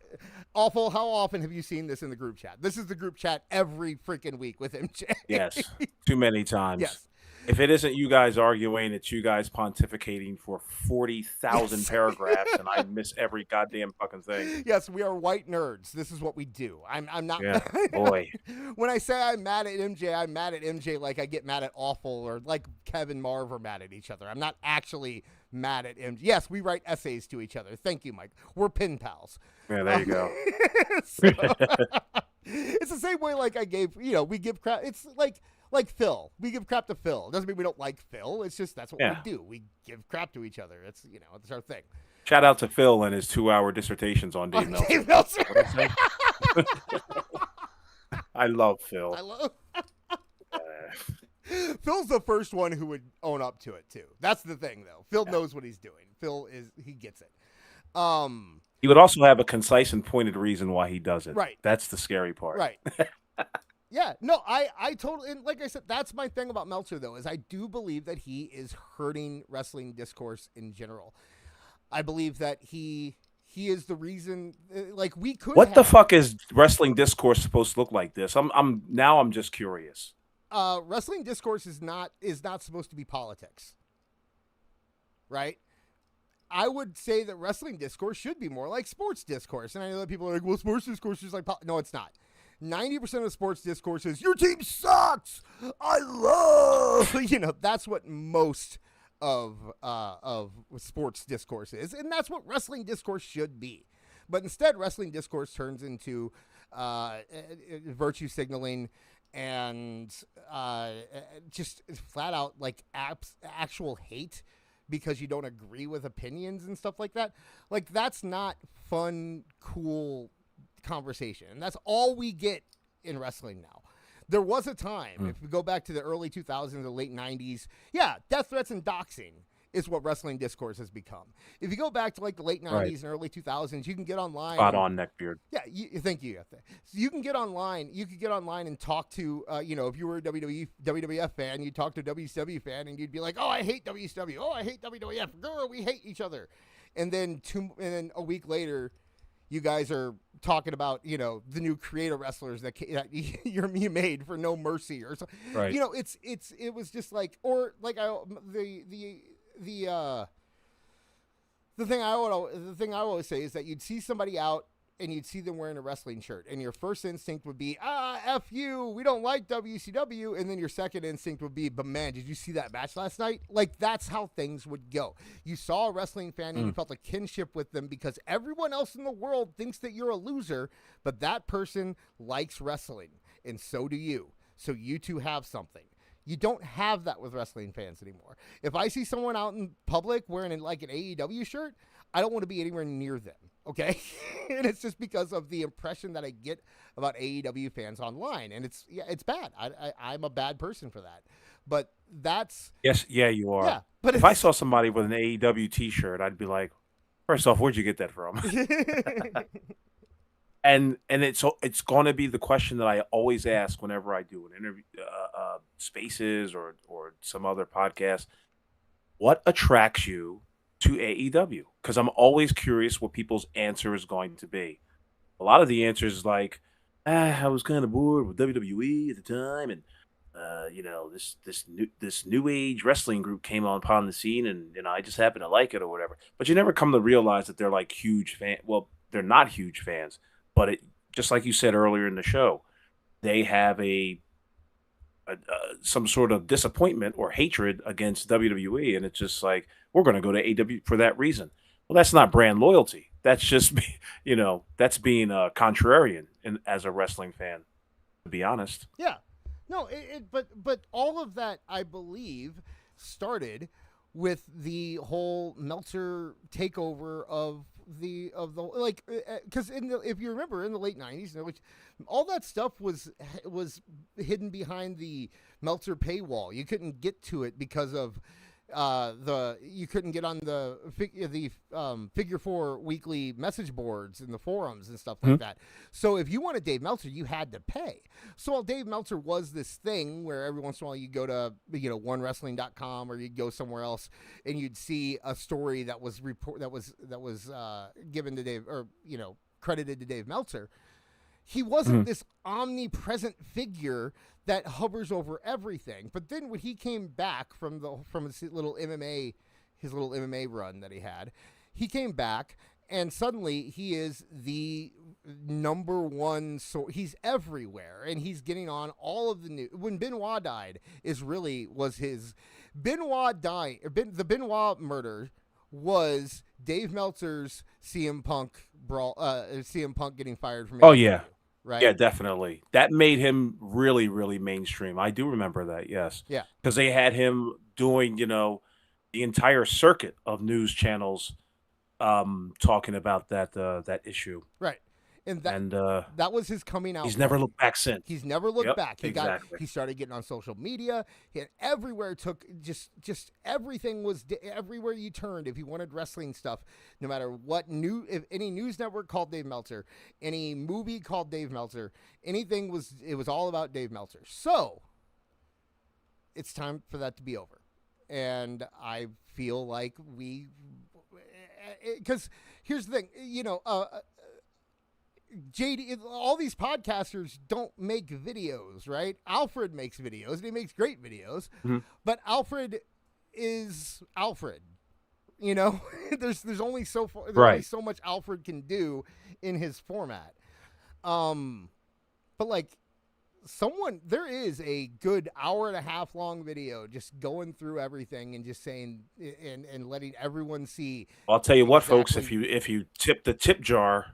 awful. How often have you seen this in the group chat? This is the group chat every freaking week with MJ. Yes, too many times. Yes. If it isn't you guys arguing, it's you guys pontificating for 40,000 paragraphs, and I miss every goddamn fucking thing. Yes, we are white nerds. This is what we do. I'm not. Yeah, boy. When I say I'm mad at MJ, I'm mad at MJ like I get mad at Awful, or like Kevin Marv are mad at each other. I'm not actually mad at MJ. Yes, we write essays to each other. Thank you, Mike. We're pen pals. Yeah, there you go. It's the same way like I gave, we give crap. It's like Phil. We give crap to Phil. It doesn't mean we don't like Phil. It's just that's what we do. We give crap to each other. It's, it's our thing. Shout out to Phil and his 2-hour dissertations on Dave Meltzer. Dave Meltzer. I love Phil. Phil's the first one who would own up to it, too. That's the thing, though. Phil knows what he's doing. He gets it. He would also have a concise and pointed reason why he does it. Right. That's the scary part. Right. Yeah, no, I totally, and like I said, that's my thing about Meltzer, though, is I do believe that he is hurting wrestling discourse in general. I believe that he is the reason, like, we could the fuck is wrestling discourse supposed to look like this? I'm just curious. Wrestling discourse is not supposed to be politics. Right? I would say that wrestling discourse should be more like sports discourse. And I know that people are like, well, sports discourse is like no, it's not. 90% of sports discourse is, your team sucks. I love, that's what most of sports discourse is. And that's what wrestling discourse should be. But instead, wrestling discourse turns into virtue signaling and just flat out like actual hate because you don't agree with opinions and stuff like that. Like, that's not fun, cool conversation. And that's all we get in wrestling now. There was a time, if we go back to the early 2000s or late 90s, death threats and doxing is what wrestling discourse has become. If you go back to like the late 90s and early 2000s, you can get online. Spot on, neckbeard. Yeah, thank you. So you can get online. You could get online and talk to, if you were a WWF fan, you'd talk to a WCW fan, and you'd be like, oh, I hate WCW. Oh, I hate WWF. Girl, we hate each other. And then a week later, you guys are talking about, the new creator wrestlers that you made for No Mercy or something. Right. It was just like, or like the thing I always say is that you'd see somebody out and you'd see them wearing a wrestling shirt, and your first instinct would be, F you, we don't like WCW, and then your second instinct would be, but man, did you see that match last night? Like, that's how things would go. You saw a wrestling fan and you felt a kinship with them because everyone else in the world thinks that you're a loser, but that person likes wrestling, and so do you. So you two have something. You don't have that with wrestling fans anymore. If I see someone out in public wearing like an AEW shirt, I don't want to be anywhere near them, okay? And it's just because of the impression that I get about AEW fans online. And it's bad. I'm a bad person for that. But that's... Yes, yeah, you are. Yeah, but if I saw somebody with an AEW t-shirt, I'd be like, First off, where'd you get that from? And it's going to be the question that I always ask whenever I do an interview, Spaces or some other podcast. What attracts you to AEW? Because I'm always curious what people's answer is going to be. A lot of the answers is like, I was kind of bored with WWE at the time, and this new age wrestling group came upon the scene, and I just happened to like it or whatever. But you never come to realize that they're like huge fan. Well, they're not huge fans, but it just like you said earlier in the show, they have some sort of disappointment or hatred against WWE, and it's just like, we're going to go to AEW for that reason. Well, that's not brand loyalty. That's just that's being contrarian as a wrestling fan, to be honest. Yeah. No, but all of that, I believe, started with the whole Meltzer takeover of the like, because if you remember in the late 90s, all that stuff was hidden behind the Meltzer paywall. You couldn't get to it because of you couldn't get on the Figure 4 weekly message boards and the forums and stuff like that. So if you wanted Dave Meltzer, you had to pay. So while Dave Meltzer was this thing where every once in a while you go to onewrestling.com or you'd go somewhere else and you'd see a story that was given to Dave, or credited to Dave Meltzer. He wasn't this omnipresent figure that hovers over everything. But then when he came back from his little MMA run that he had, he came back and suddenly he is the number one. So he's everywhere and he's getting on all of the news. When Benoit died the Benoit murder was Dave Meltzer's CM Punk brawl, CM Punk getting fired from AEW. Oh yeah. Right. Yeah, definitely. That made him really, really mainstream. I do remember that. Yes. Yeah. Because they had him doing, the entire circuit of news channels, talking about that issue. Right. And that was his coming out. He's never looked back since. He's never looked back. Exactly. He started getting on social media. He had everywhere. Just everything was everywhere you turned. If you wanted wrestling stuff, no matter what if any news network called Dave Meltzer, any movie called Dave Meltzer, it was all about Dave Meltzer. So it's time for that to be over. And I feel like because here's the thing, JD, all these podcasters don't make videos, right? Alfred makes videos, and he makes great videos, but Alfred is Alfred. There's only so far, only so much Alfred can do in his format. But like there is a good hour and a half long video just going through everything and just saying and letting everyone see. I'll tell you what, folks, if you tip the tip jar,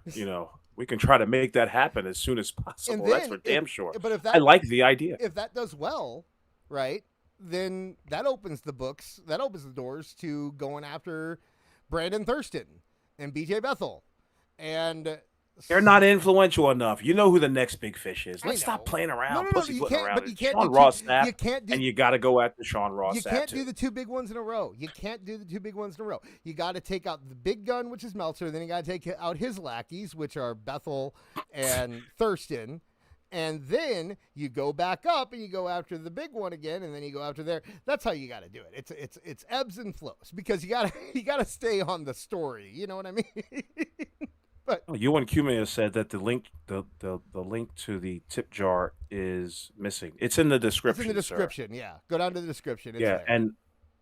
we can try to make that happen as soon as possible. That's for damn sure. But I like the idea. If that does well, right, then that opens the doors to going after Brandon Thurston and BJ Bethel. And they're not influential enough. You know who the next big fish is. Let's stop playing around, pussyfooting around. But you can't Sean Ross Sapp, and you got to go after Sean Ross Sapp. You can't do the two big ones in a row. You got to take out the big gun, which is Meltzer. Then you got to take out his lackeys, which are Bethel and Thurston. And then you go back up and you go after the big one again, and then you go after there. That's how you got to do it. It's ebbs and flows because you gotta stay on the story. You know what I mean? But Ewan Cumia said that the link to the tip jar is missing. It's in the description. It's in the description, yeah. Go down to the description. It's there. And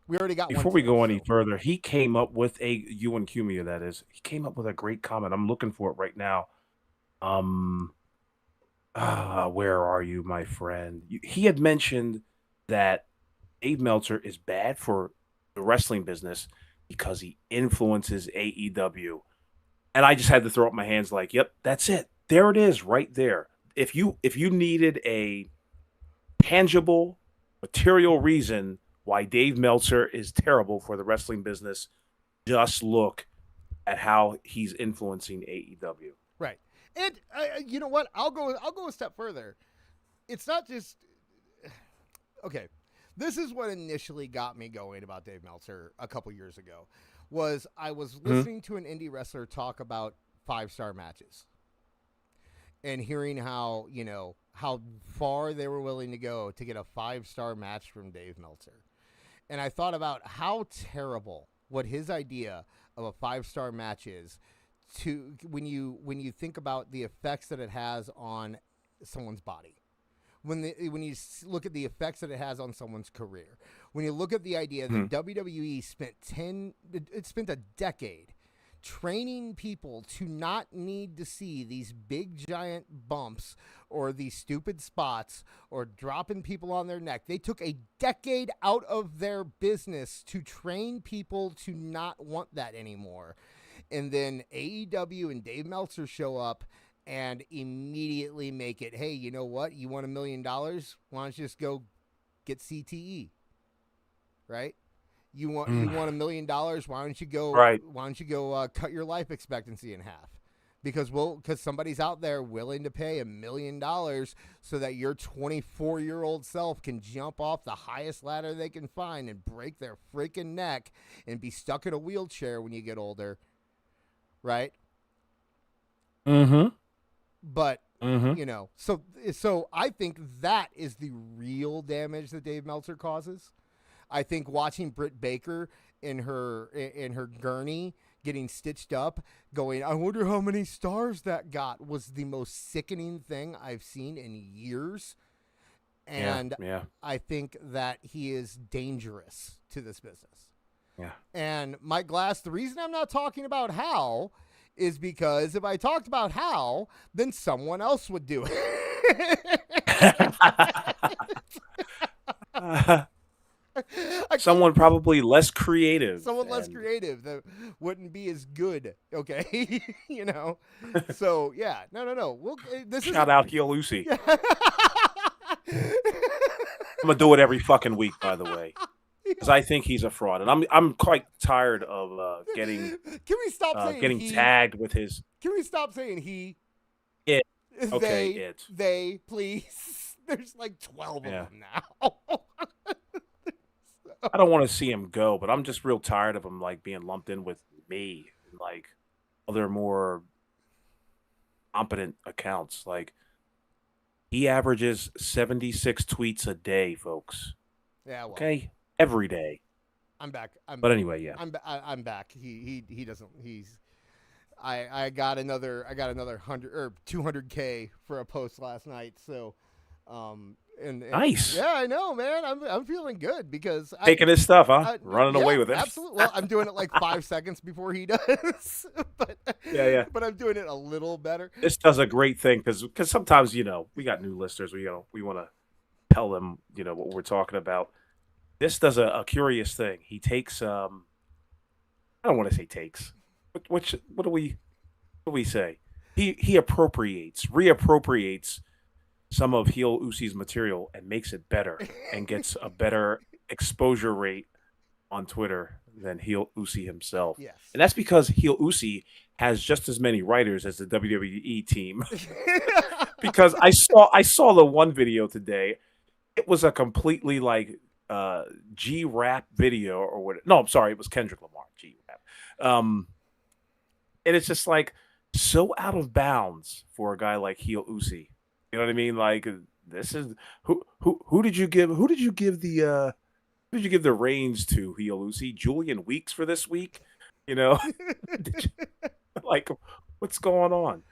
we already got before we go any further, he came up with Ewan Cumia, that is. He came up with a great comment. I'm looking for it right now. Where are you, my friend? He had mentioned that Dave Meltzer is bad for the wrestling business because he influences AEW. And I just had to throw up my hands like, yep, that's it. There it is right there. If you needed a tangible, material reason why Dave Meltzer is terrible for the wrestling business, just look at how he's influencing AEW. Right. And you know what? I'll go a step further. It's not just okay. This is what initially got me going about Dave Meltzer a couple years ago. was I was listening to an indie wrestler talk about 5-star matches and hearing how, how far they were willing to go to get a 5-star match from Dave Meltzer. And I thought about how terrible what his idea of a 5-star match is to when you think about the effects that it has on someone's body. When you look at the effects that it has on someone's career, when you look at the idea that WWE spent a decade training people to not need to see these big giant bumps or these stupid spots or dropping people on their neck. They took a decade out of their business to train people to not want that anymore. And then AEW and Dave Meltzer show up and immediately make it, hey, you know what? You want $1 million? Why don't you just go get CTE? Right? You want $1 million? Why don't you go? Right. Why don't you go cut your life expectancy in half? Because somebody's out there willing to pay $1 million so that your 24-year-old self can jump off the highest ladder they can find and break their freaking neck and be stuck in a wheelchair when you get older. Right? Mm-hmm. But, so I think that is the real damage that Dave Meltzer causes. I think watching Britt Baker in her gurney getting stitched up, going, I wonder how many stars that got, was the most sickening thing I've seen in years. And I think that he is dangerous to this business. Yeah. And Mike Glass, the reason I'm not talking about Hal is because if I talked about Hal, then someone else would do it. Someone probably less creative. Someone less creative that wouldn't be as good. Okay. So yeah, no. Shout out Heel Lucy. I'm gonna do it every fucking week, by the way, because I think he's a fraud, and I'm quite tired of getting. Can we stop saying getting he? Tagged with his? Can we stop saying he? It. Okay, it. They, please. There's like 12 of them now. I don't want to see him go, but I'm just real tired of him like being lumped in with me and like other more competent accounts. Like he averages 76 tweets a day, folks. Yeah. Well, okay, every day. I'm back. But anyway, yeah. I'm back. He doesn't. He's. I got another 100 or 200K for a post last night. So, and nice. Yeah, I know, man. I'm feeling good because taking his stuff, huh? Running away with it. Absolutely. Well, I'm doing it like 5 seconds before he does. But yeah. But I'm doing it a little better. This does a great thing because sometimes we got new listeners. We want to tell them what we're talking about. This does a curious thing. He takes I don't want to say takes. What do we say? He reappropriates some of Heel Usi's material and makes it better and gets a better exposure rate on Twitter than Heel Usi himself. Yes. And that's because Heel Usi has just as many writers as the WWE team. Because I saw the one video today. It was a completely like G-rap video or what? No, I'm sorry, it was Kendrick Lamar G-rap. And it's just like so out of bounds for a guy like Heel Usi. You know what I mean? Like this is who did you give the reins to, Heel Usi? Julian Weeks for this week? Like what's going on?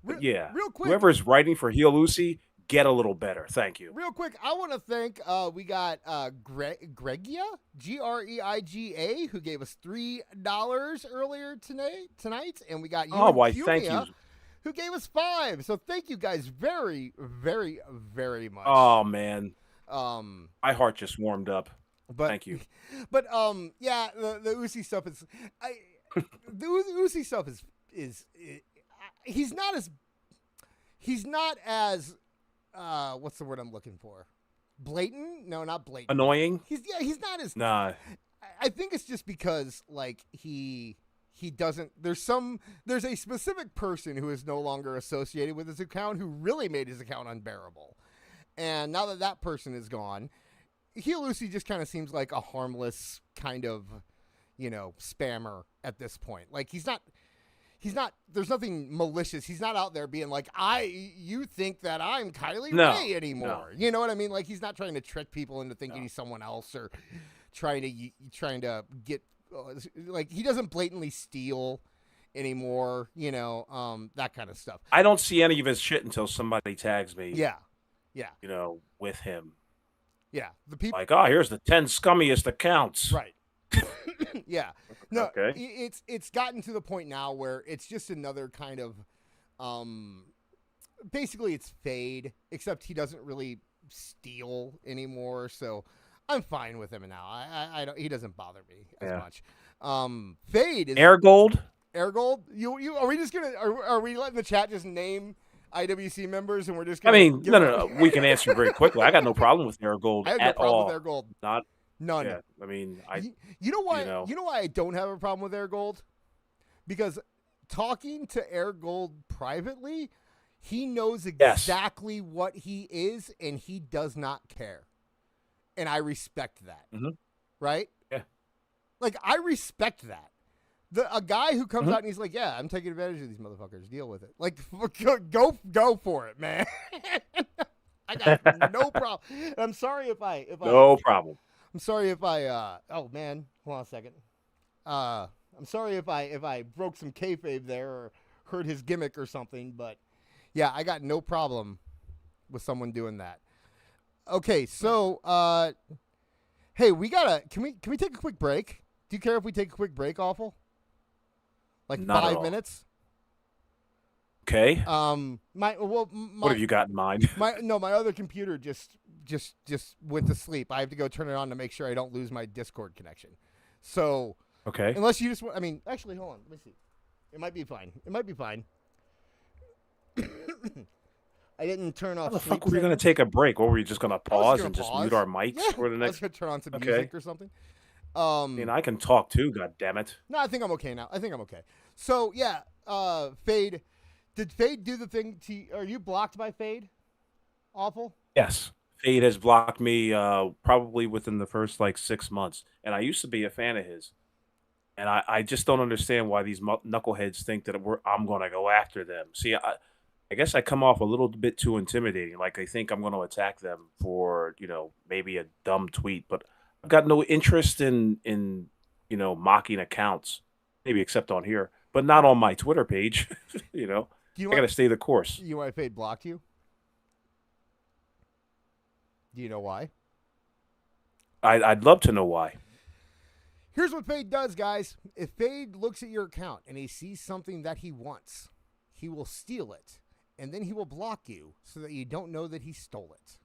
But yeah, real quick, whoever's writing for Heel Usi, get a little better. Thank you. Real quick, I want to thank we got Greiga, Greiga, who gave us $3 earlier tonight, and we got thank you, who gave us $5. So thank you guys very, very, very much. Oh man, my heart just warmed up. But, thank you. But yeah, the Usi stuff is the Usi stuff is he's not as what's the word I'm looking for? Blatant? No, not blatant. Annoying? He's not as. Nah. I think it's just because like he doesn't. There's a specific person who is no longer associated with his account who really made his account unbearable, and now that person is gone, Heel Lucy just kind of seems like a harmless kind of, spammer at this point. Like he's not, there's nothing malicious. He's not out there being like, you think that I'm Kylie Ray anymore. No. You know what I mean? Like he's not trying to trick people into thinking he's someone else or trying to get, like he doesn't blatantly steal anymore, that kind of stuff. I don't see any of his shit until somebody tags me. Yeah. With him. Yeah. The people like, here's the 10 scummiest accounts. Right. Yeah. No, okay. It's gotten to the point now where it's just another kind of, basically it's Fade, except he doesn't really steal anymore. So I'm fine with him now. I don't, he doesn't bother me as much. Fade is Air Gold. Are we just gonna, are we letting the chat just name IWC members and we're just gonna, no. We can answer very quickly. I got no problem with Air Gold I have no at problem all. with Air Gold. None. Yeah, you know why I don't have a problem with Air Gold? Because talking to Air Gold privately, he knows exactly what he is and he does not care. And I respect that. Mm-hmm. Right? Yeah. Like I respect that. A guy who comes out and he's like, yeah, I'm taking advantage of these motherfuckers. Deal with it. Like, go for it, man. I got no problem. I'm sorry if I no problem. I'm sorry if I oh man, hold on a second. I'm sorry if I broke some kayfabe there or hurt his gimmick or something, but yeah, I got no problem with someone doing that. Okay, so hey, can we take a quick break? Do you care if we take a quick break, Awful? Like Not 5 minutes? Okay. What have you got in mind? My other computer just went to sleep. I have to go turn it on to make sure I don't lose my Discord connection. So, okay. Unless you just actually, hold on. Let me see. It might be fine. I didn't turn off. How the fuck were we going to take a break? What were you just going to pause and just mute our mics for the next? I was going to turn on some music or something. I can talk too, God damn it. No, I think I'm okay now. So yeah, Fade. Did Fade do the thing are you blocked by Fade? Awful? Yes. Fade has blocked me probably within the first 6 months. And I used to be a fan of his. And I just don't understand why these knuckleheads think that I'm going to go after them. See, I guess I come off a little bit too intimidating. Like they think I'm going to attack them for, maybe a dumb tweet. But I've got no interest in mocking accounts, maybe except on here, but not on my Twitter page. I got to stay the course. You know why Fade blocked you? Do you know why? I'd love to know why. Here's what Fade does, guys. If Fade looks at your account and he sees something that he wants, he will steal it, and then he will block you so that you don't know that he stole it.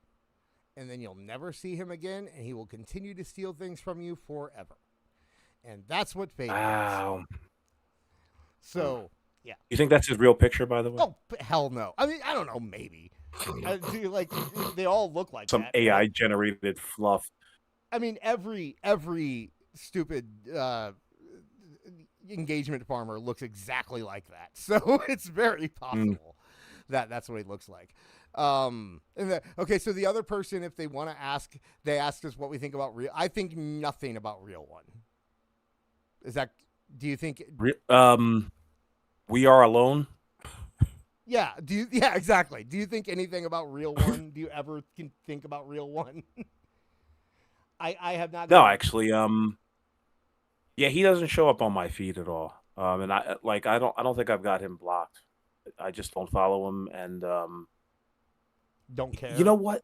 And then you'll never see him again, and he will continue to steal things from you forever. And that's what Fade does. So, yeah. You think that's his real picture, by the way? Oh, hell no. I mean, I don't know, maybe. They all look like some that. Some AI-generated fluff. I mean, every stupid engagement farmer looks exactly like that. So it's very possible that that's what he looks like. Okay, so the other person, if they want to ask, they ask us what we think about Real. I think nothing about Real One. Is that? Do you think? We Are Alone. Yeah. Yeah, exactly. Do you think anything about Real One? Do you ever think about Real One? I have not. No, actually. Yeah, he doesn't show up on my feed at all. And I don't think I've got him blocked. I just don't follow him and don't care. You know what?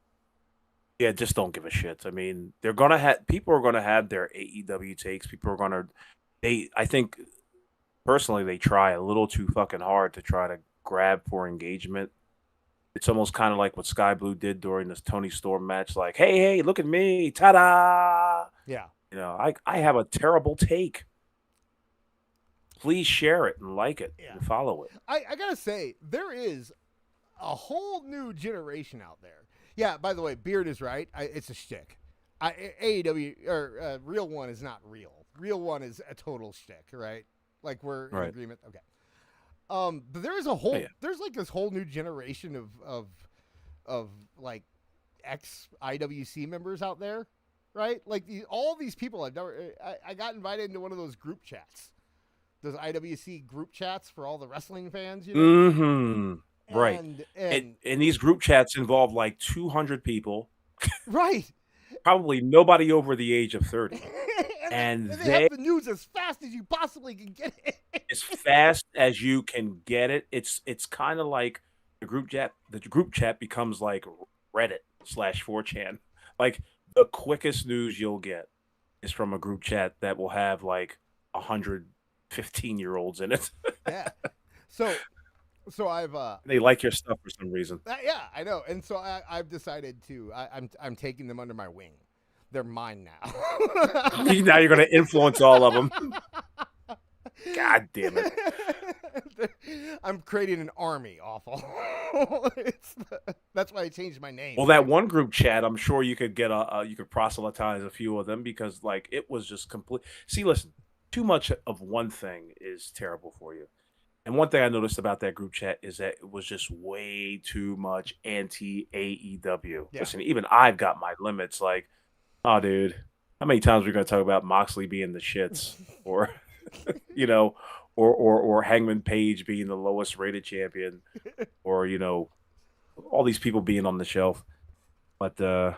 Yeah, just don't give a shit. I mean, people are gonna have their AEW takes. People are gonna I think personally they try a little too fucking hard to try to grab for engagement. It's almost kind of like what Sky Blue did during this Tony Storm match, like, hey, look at me, ta-da! Yeah. I have a terrible take. Please share it and like it and follow it. I gotta say, there is a whole new generation out there. Yeah, by the way, Beard is right. It's a shtick. AEW or Real One is not real. Real One is a total shtick, right? Like we're in agreement. Okay. But there is a whole there's like this whole new generation of like ex IWC members out there, right? Like all these people I've never. I got invited into one of those group chats, those IWC group chats for all the wrestling fans, you know. Mm-hmm. Right. And And these group chats involve like 200 people, right. probably nobody over the age of 30. and And they have the news as fast as you possibly can get it. as fast as you can get it. It's kind of like the group chat. The group chat becomes like Reddit /4chan. Like the quickest news you'll get is from a group chat that will have like 115-year-olds in it. Yeah. So I've They like your stuff for some reason. yeah, I know. And so I've decided to I'm taking them under my wing. They're mine now. Now you're going to influence all of them. God damn it. I'm creating an army, awful. That's why I changed my name. Well, that one group chat, I'm sure you could get you could proselytize a few of them because like it was just complete. See, listen, too much of one thing is terrible for you. And one thing I noticed about that group chat is that it was just way too much anti-AEW. Yeah. Listen, even I've got my limits. Like, oh, dude, how many times are we going to talk about Moxley being the shits, or you know, or Hangman Page being the lowest rated champion, or you know, all these people being on the shelf. But no,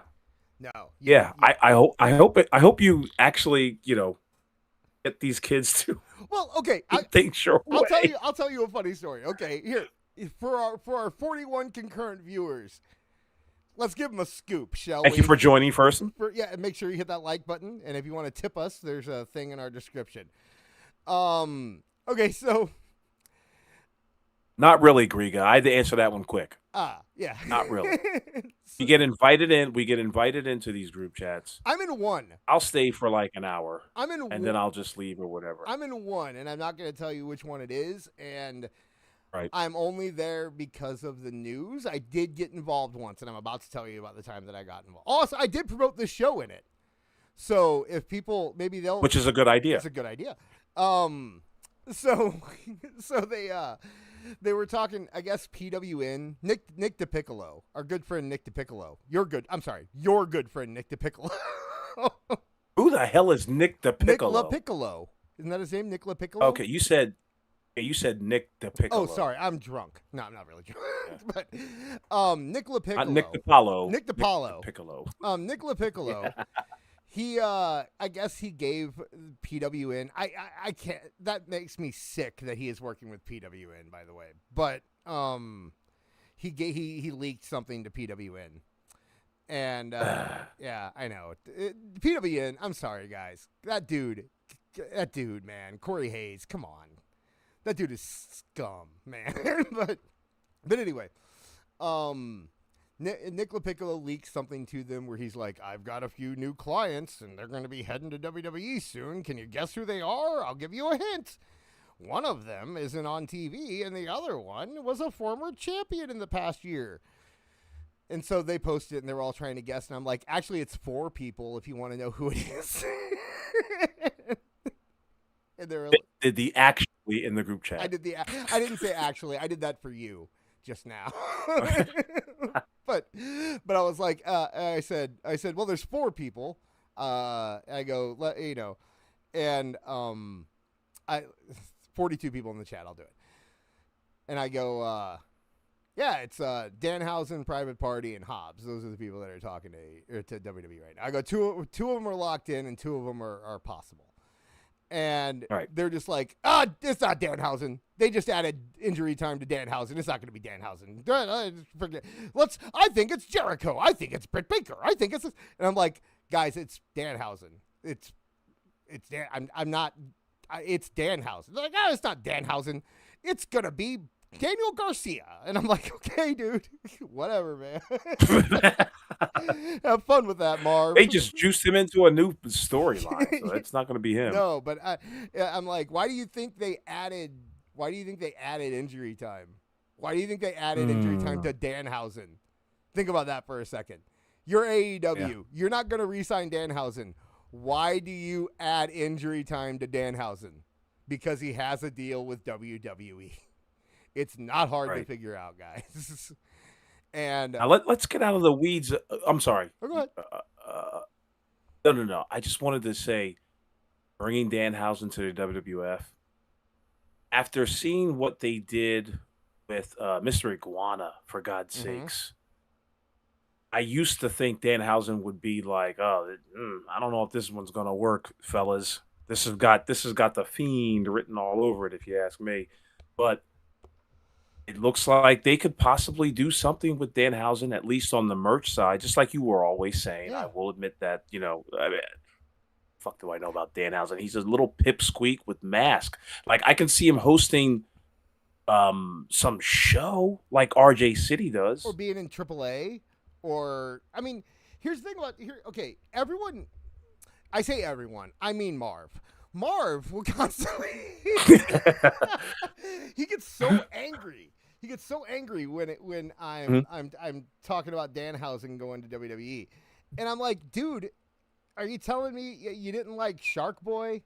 yeah, I hope you actually, you know, get these kids to well, okay, think your way. I'll tell you a funny story. Okay, here for our 41 concurrent viewers, let's give them a scoop, shall we? Thank you for joining first. Yeah, and make sure you hit that like button, and if you want to tip us, there's a thing in our description. Okay, so not really, Griga. I had to answer that one quick. Yeah, not really. You get invited in. We get invited into these group chats. I'm in one. I'll stay for like an hour. And then I'll just leave or whatever. I'm in one, and I'm not going to tell you which one it is. And right. I'm only there because of the news. I did get involved once, and I'm about to tell you about the time that I got involved. Also, I did promote this show in it. So if people maybe they'll, which is a good idea. It's a good idea. So they were talking, I guess, PWN, Nick DiPiccolo, our good friend Nick DiPiccolo. Your good friend Nick DiPiccolo. Who the hell is Nick DiPiccolo? Nick LaPiccolo. Isn't that his name, Nick LaPiccolo? Okay, you said Nick DiPiccolo. Oh, sorry, I'm drunk. No, I'm not really drunk. Yeah. But Nick LaPiccolo. Nick DiPaolo. Nick DiPaolo. Nick DiPiccolo. Nick LaPiccolo. Yeah. He, I guess he gave PWN. I can't. That makes me sick that he is working with PWN. By the way, but he leaked something to PWN, and yeah, I know PWN. I'm sorry, guys. That dude, man, Corey Hayes. Come on, that dude is scum, man. but anyway, Nick LaPiccolo leaks something to them where he's like, I've got a few new clients and they're going to be heading to WWE soon. Can you guess who they are? I'll give you a hint. One of them isn't on TV and the other one was a former champion in the past year. And so they posted it and they're all trying to guess. And I'm like, actually, it's 4 people if you want to know who it is. And they're like, did the actually in the group chat? I didn't say actually. I did that for you just now. But I was like, I said, well, there's 4 people. I go, you know, and 42 people in the chat. I'll do it. And I go, yeah, it's Danhausen, Private Party, and Hobbs. Those are the people that are talking to WWE right now. I go, two of them are locked in, and 2 of them are possible. And they're just like, it's not Danhausen. They just added injury time to Danhausen. It's not going to be Danhausen. Forget. I think it's Jericho. I think it's Britt Baker. I think it's, and I'm like, guys, it's Danhausen. It's Dan. I'm not. It's Danhausen. They're like, it's not Danhausen. It's gonna be Daniel Garcia. And I'm like, okay, dude, whatever, man. Have fun with that, Marv. They just juiced him into a new storyline, so it's not going to be him. No, but I'm like, why do you think they added injury time? Why do you think they added injury time to Danhausen? Think about that for a second. You're AEW. Yeah. You're not going to re-sign Danhausen. Why do you add injury time to Danhausen? Because he has a deal with WWE. It's not hard to figure out, guys. And now let's get out of the weeds. I'm sorry. Go ahead. No. I just wanted to say, bringing Danhausen to the WWF, after seeing what they did with Mr. Iguana, for God's Mm-hmm. sakes, I used to think Danhausen would be like, oh, I don't know if this one's gonna work, fellas. This has got the Fiend written all over it, if you ask me. But it looks like they could possibly do something with Danhausen, at least on the merch side, just like you were always saying. I Yeah. will admit that, I mean, fuck do I know about Danhausen? He's a little pipsqueak with mask. Like I can see him hosting some show like RJ City does. Or being in AAA, or I mean, here's the thing about here. Okay, everyone. I say everyone. I mean Marv. Marv will constantly. He gets so angry. He gets so angry when I'm talking about Danhausen going to WWE, and I'm like, dude, are you telling me you didn't like Shark Boy?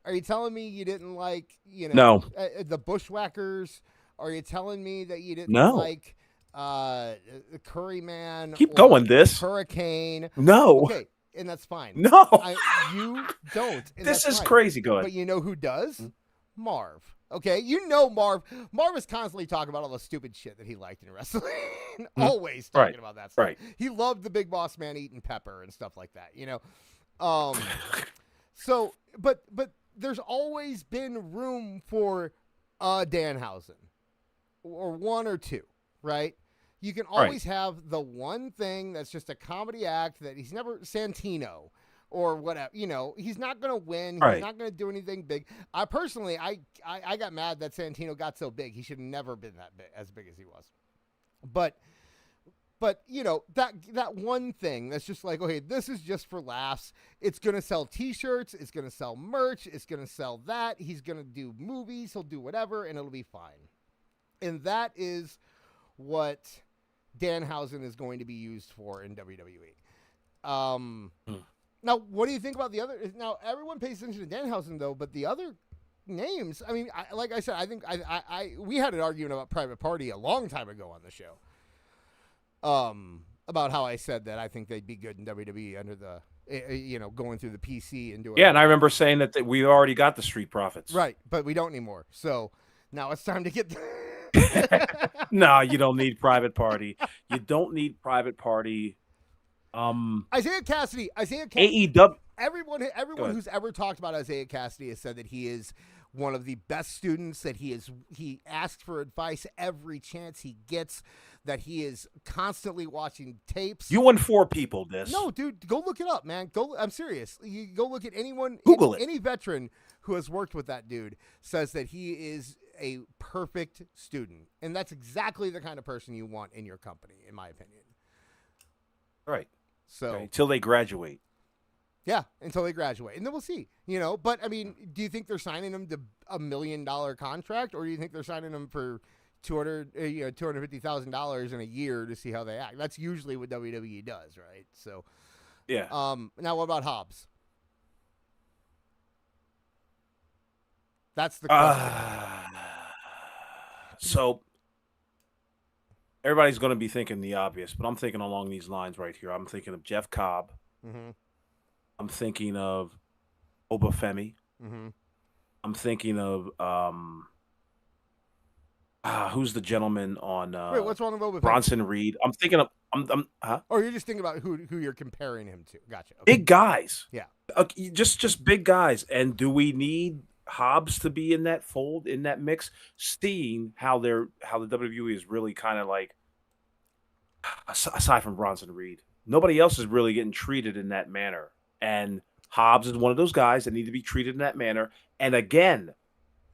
Are you telling me you didn't like No. The Bushwhackers? Are you telling me that you didn't No. like the Curry Man? Keep or going, this. Hurricane. No. Okay, and that's fine. No. You don't. And This that's is fine. crazy good. But you know who does? Marv. Okay, you know Marv. Marv is constantly talking about all the stupid shit that he liked in wrestling. Always talking Right. about that stuff. Right. He loved the Big Boss Man eating pepper and stuff like that. So, but there's always been room for Danhausen or one or two, right? You can always have the one thing that's just a comedy act that he's never Santino or whatever. He's not going to win. Right. He's not going to do anything big. I personally, I got mad that Santino got so big. He should have never been that big, as big as he was. But that one thing that's just like, okay, this is just for laughs. It's going to sell T-shirts. It's going to sell merch. It's going to sell that. He's going to do movies. He'll do whatever, and it'll be fine. And that is what Danhausen is going to be used for in WWE. Now, what do you think about the other? Now, everyone pays attention to Danhausen, though, but the other names, I mean, like I said, I think we had an argument about Private Party a long time ago on the show. About how I said that I think they'd be good in WWE under the, going through the PC and doing. Yeah, and I remember saying that we already got the Street Profits. Right, but we don't anymore. So now it's time to get. No, you don't need Private Party. You don't need Private Party. Isaiah Cassidy. AEW. Everyone who's ever talked about Isaiah Cassidy has said that he is one of the best students, that he asks for advice every chance he gets, that he is constantly watching tapes. You and 4 people, this. No, dude, go look it up, man. I'm serious. You go look at anyone, Google it. Any veteran who has worked with that dude says that he is a perfect student. And that's exactly the kind of person you want in your company, in my opinion. Right. So until they graduate. Yeah, until they graduate. And then we'll see, But, I mean, do you think they're signing him to $1 million contract, or do you think they're signing him for $250,000 in a year to see how they act? That's usually what WWE does, right? So, yeah. Now what about Hobbs? That's the question. So everybody's going to be thinking the obvious, but I'm thinking along these lines right here. I'm thinking of Jeff Cobb. Mm-hmm. I'm thinking of Obafemi. Mm-hmm. I'm thinking of who's the gentleman on Wait, what's wrong with Obafemi? Bronson Reed. I'm thinking of Oh, you're just thinking about who you're comparing him to. Gotcha. Okay. Big guys. Yeah. Just big guys. And do we need Hobbs to be in that fold, in that mix, seeing how the WWE is really kind of like, aside from Bronson Reed, nobody else is really getting treated in that manner. And Hobbs is one of those guys that need to be treated in that manner. And again,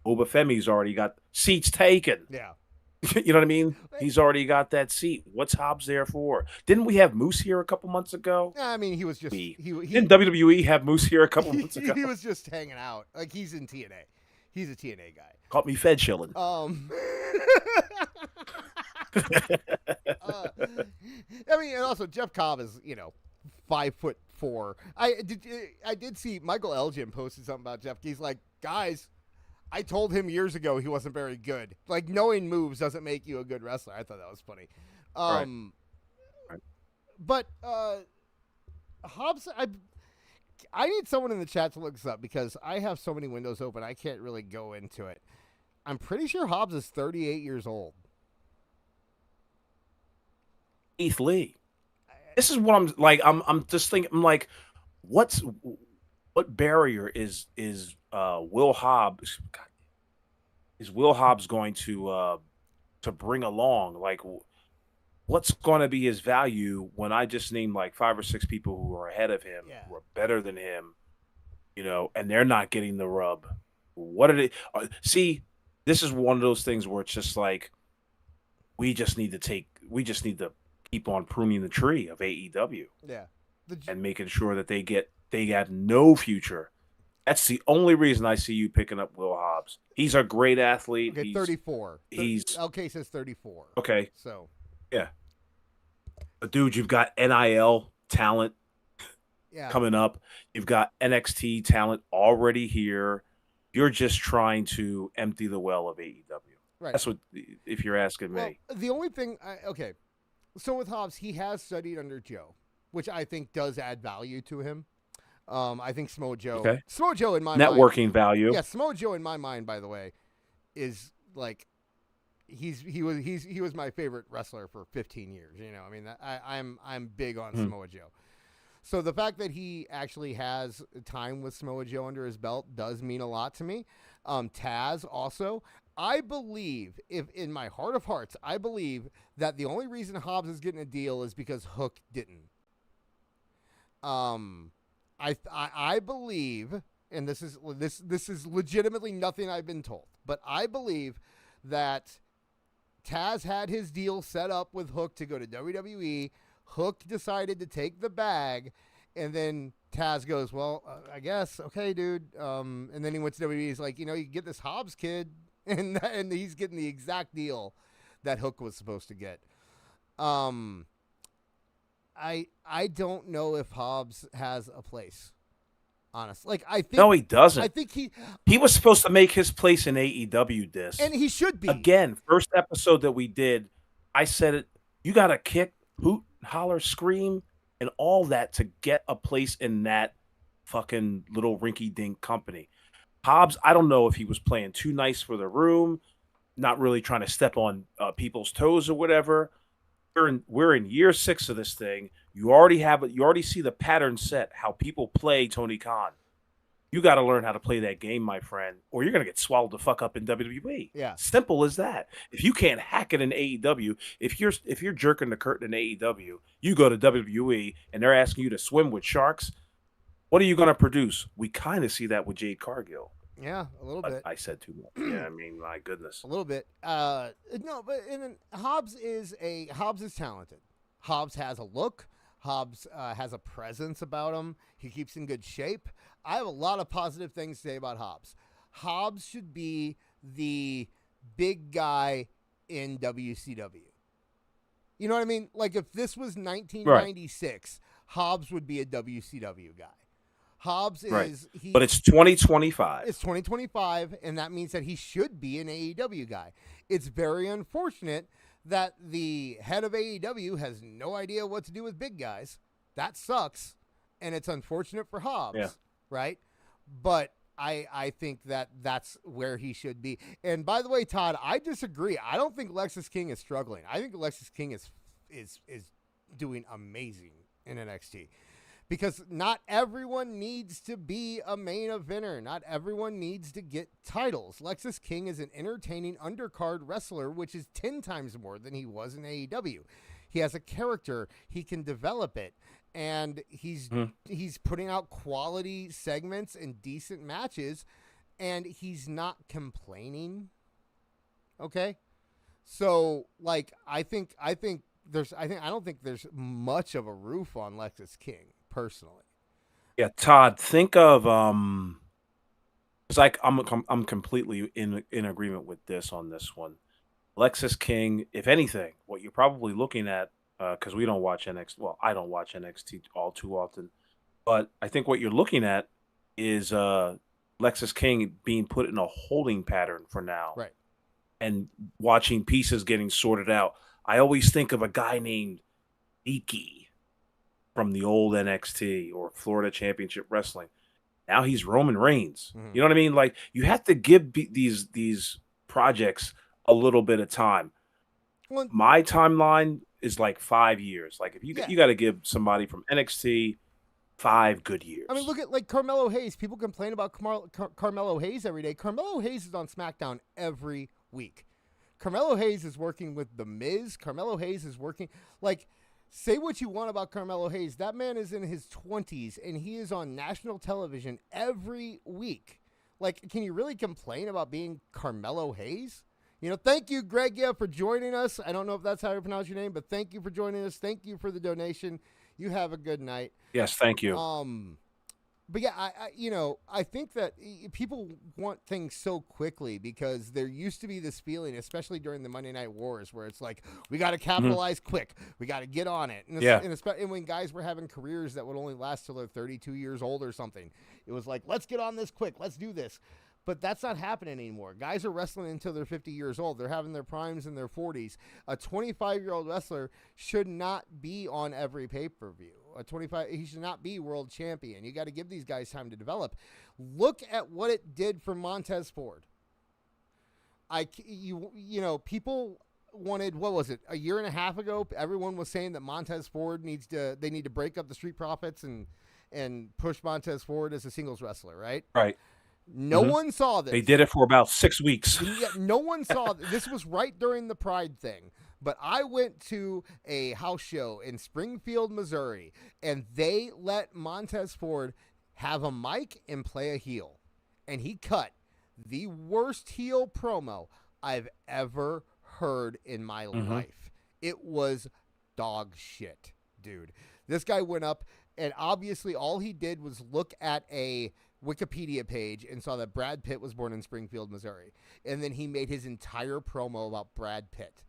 Obafemi's already got seats taken. Yeah. You know what I mean? He's already got that seat. What's Hobbs there for? Didn't we have Moose here a couple months ago? I mean, he was just didn't WWE have Moose here a couple months ago? He was just hanging out. Like, he's in TNA. He's a TNA guy. Caught me fed chilling. I mean, and also Jeff Cobb is 5'4". I did see Michael Elgin posted something about Jeff. He's like, guys, I told him years ago he wasn't very good. Like, knowing moves doesn't make you a good wrestler. I thought that was funny. Right. But Hobbs, I need someone in the chat to look this up because I have so many windows open. I can't really go into it. I'm pretty sure Hobbs is 38 years old. Keith Lee. This is what I'm like. I'm just thinking. I'm like, what barrier is Will Hobbs? God, is Will Hobbs going to bring along? Like, what's going to be his value when I just named like 5 or 6 people who are ahead of him, who are better than him, and they're not getting the rub? What are they? See, this is one of those things where it's just like we just need to keep on pruning the tree of AEW. Yeah. And making sure that they have no future. That's the only reason I see you picking up Will Hobbs. He's a great athlete. Okay, 34. He's LK says 34. Okay. So yeah. But dude, you've got NIL talent coming up. You've got NXT talent already here. You're just trying to empty the well of AEW. Right. That's what, if you're asking me. The only thing, okay. So with Hobbs, he has studied under Joe, which I think does add value to him. I think Samoa Joe in my networking mind, value. Yeah, Samoa Joe in my mind, by the way, is like he was my favorite wrestler for 15 years. I mean, I'm big on Samoa Joe. So the fact that he actually has time with Samoa Joe under his belt does mean a lot to me. Taz also. I believe, if in my heart of hearts, I believe that the only reason Hobbs is getting a deal is because Hook didn't. I believe, and this is legitimately nothing I've been told, but I believe that Taz had his deal set up with Hook to go to WWE. Hook decided to take the bag, and then Taz goes, well, I guess, okay, dude. And then he went to WWE. He's like, you get this Hobbs kid, and he's getting the exact deal that Hook was supposed to get. I don't know if Hobbs has a place. Honestly, like I think no, he doesn't. I think he was supposed to make his place in AEW. And he should be. Again, first episode that we did, I said it. You got to kick, hoot, holler, scream, and all that to get a place in that fucking little rinky-dink company. Hobbs, I don't know if he was playing too nice for the room, not really trying to step on people's toes or whatever. We're in year 6 of this thing. You already see the pattern set, how people play Tony Khan. You got to learn how to play that game, my friend, or you're going to get swallowed the fuck up in WWE. Yeah. Simple as that. If you can't hack it in AEW, if you're jerking the curtain in AEW, you go to WWE and they're asking you to swim with sharks, what are you going to produce? We kind of see that with Jade Cargill. Yeah, a little bit. I said too much. Yeah, I mean, my goodness. A little bit. No, but Hobbs is talented. Hobbs has a look. Hobbs has a presence about him. He keeps in good shape. I have a lot of positive things to say about Hobbs. Hobbs should be the big guy in WCW. You know what I mean? Like if this was 1996, Hobbs would be a WCW guy. Hobbs is but it's 2025. It's 2025, and that means that he should be an AEW guy. It's very unfortunate that the head of AEW has no idea what to do with big guys. That sucks, and it's unfortunate for Hobbs, right? But I think that that's where he should be. And by the way, Todd, I disagree. I don't think Lexis King is struggling. I think Lexis King is doing amazing in NXT. Because not everyone needs to be a main eventer. Not everyone needs to get titles. Lexis King is an entertaining undercard wrestler, which is 10 times more than he was in AEW. He has a character. He can develop it. And he's putting out quality segments and decent matches. And he's not complaining. Okay? So, like, I don't think there's much of a roof on Lexis King. Personally, yeah, Todd. Think of it's like I'm completely in agreement with this on this one. Lexis King, if anything, what you're probably looking at, because we don't watch NXT. Well, I don't watch NXT all too often, but I think what you're looking at is Lexis King being put in a holding pattern for now, right? And watching pieces getting sorted out. I always think of a guy named Iki. from the old NXT or Florida Championship Wrestling. Now he's Roman Reigns. Mhm. You know what I mean? Like, you have to give these projects a little bit of time. Well, My timeline is like 5 years. Like, if you Yeah. you got to give somebody from NXT 5 good years. I mean, look at like Carmelo Hayes. People complain about Carmelo Hayes every day. Carmelo Hayes is on SmackDown every week. Carmelo Hayes is working with The Miz. Carmelo Hayes is working like. Say what you want about Carmelo Hayes. That man is in his 20s, and he is on national television every week. Like, can you really complain about being Carmelo Hayes? You know, thank you, Gregia, for joining us. I don't know if that's how you pronounce your name, but thank you for joining us. Thank you for the donation. You have a good night. Yes, thank you. But yeah, I think that people want things so quickly because there used to be this feeling, especially during the Monday Night Wars, where it's like, we got to capitalize quick. We got to get on it. And when guys were having careers that would only last till they're 32 years old or something, it was like, let's get on this quick. Let's do this. But that's not happening anymore. Guys are wrestling until they're 50 years old. They're having their primes in their 40s. A 25-year-old wrestler should not be on every pay-per-view. He should not be world champion. You got to give these guys time to develop. Look at what it did for Montez Ford. People wanted, what was it, a year and a half ago? Everyone was saying that Montez Ford need to break up the Street Profits and push Montez Ford as a singles wrestler, right? Right. No one saw this. They did it for about 6 weeks. Yeah, no one saw this. This was right during the Pride thing. But I went to a house show in Springfield, Missouri, and they let Montez Ford have a mic and play a heel. And he cut the worst heel promo I've ever heard in my life. It was dog shit, dude. This guy went up, and obviously all he did was look at a Wikipedia page and saw that Brad Pitt was born in Springfield, Missouri. And then he made his entire promo about Brad Pitt.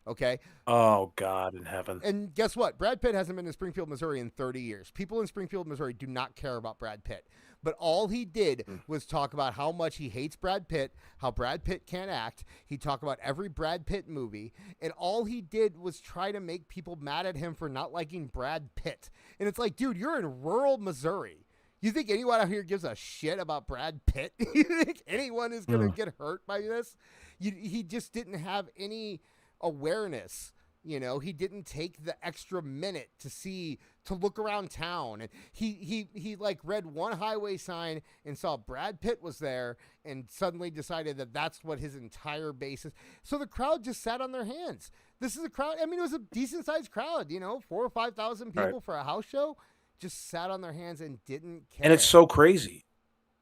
Okay? Oh, God in heaven. And guess what? Brad Pitt hasn't been in Springfield, Missouri in 30 years. People in Springfield, Missouri do not care about Brad Pitt. But all he did was talk about how much he hates Brad Pitt, how Brad Pitt can't act. He talked about every Brad Pitt movie. And all he did was try to make people mad at him for not liking Brad Pitt. And it's like, dude, you're in rural Missouri. You think anyone out here gives a shit about Brad Pitt? You think anyone is going to get hurt by this? He just didn't have any awareness. You know, he didn't take the extra minute to look around town. And he like read one highway sign and saw Brad Pitt was there and suddenly decided that that's what his entire base is. So the crowd just sat on their hands. This is a crowd. I mean, it was a decent sized crowd, 4,000 or 5,000 people for a house show. Just sat on their hands and didn't care. And it's so crazy.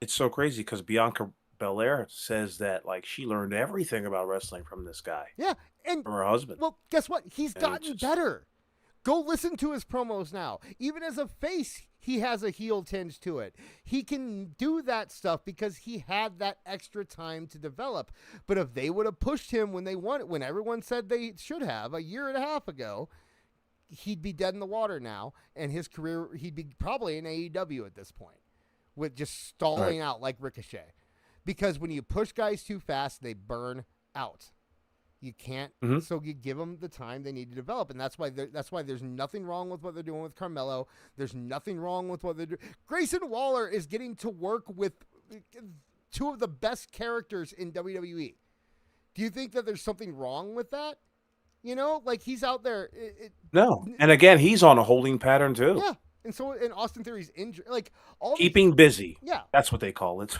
It's so crazy because Bianca Belair says that, like, she learned everything about wrestling from this guy. Yeah, and from her husband. Well, guess what? He's gotten better. Go listen to his promos now. Even as a face, he has a heel tinge to it. He can do that stuff because he had that extra time to develop. But if they would have pushed him when everyone said they should have a year and a half ago, he'd be dead in the water now, and his career, he'd be probably in AEW at this point, with just stalling out like Ricochet. Because when you push guys too fast, they burn out. You can't, so you give them the time they need to develop, and that's why there's nothing wrong with what they're doing with Carmelo. There's nothing wrong with what they're doing. Grayson Waller is getting to work with two of the best characters in WWE. Do you think that there's something wrong with that? Like he's out there. No. And again, he's on a holding pattern too. Yeah. And so in Austin Theory's injury, like keeping busy. Yeah. That's what they call it.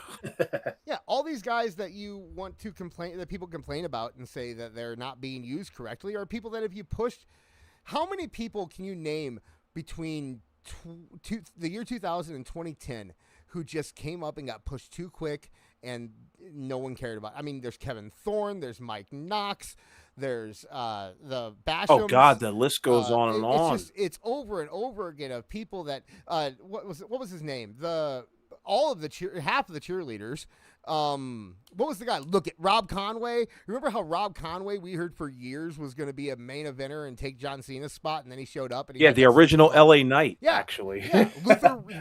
Yeah. All these guys that you want to complain, that people complain about and say that they're not being used correctly, are people that if you pushed, how many people can you name between the year 2000 and 2010 who just came up and got pushed too quick and no one cared about? I mean, there's Kevin Thorne, there's Mike Knox, there's the Bashams. Oh God, the list goes on and on. It's over and over again of people that what was his name? Half of the cheerleaders. What was the guy? Look at Rob Conway. Remember how Rob Conway, we heard for years, was going to be a main eventer and take John Cena's spot, and then he showed up. And the original LA Knight, actually. Yeah.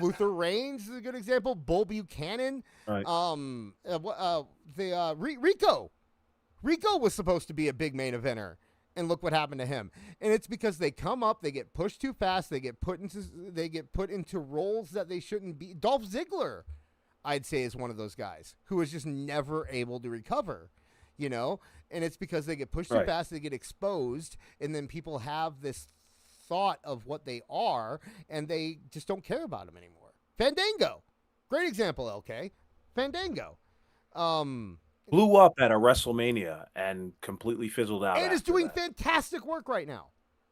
Luther Reigns is a good example. Bull Buchanan. Right. Rico. Rico was supposed to be a big main eventer, And look what happened to him. And it's because they come up, they get pushed too fast, they get put into roles that they shouldn't be. Dolph Ziggler, I'd say, is one of those guys who was just never able to recover, you know? And it's because they get pushed too fast, they get exposed, and then people have this thought of what they are, and they just don't care about them anymore. Fandango, great example, LK. Fandango. Blew up at a WrestleMania and completely fizzled out. And is doing fantastic work right now.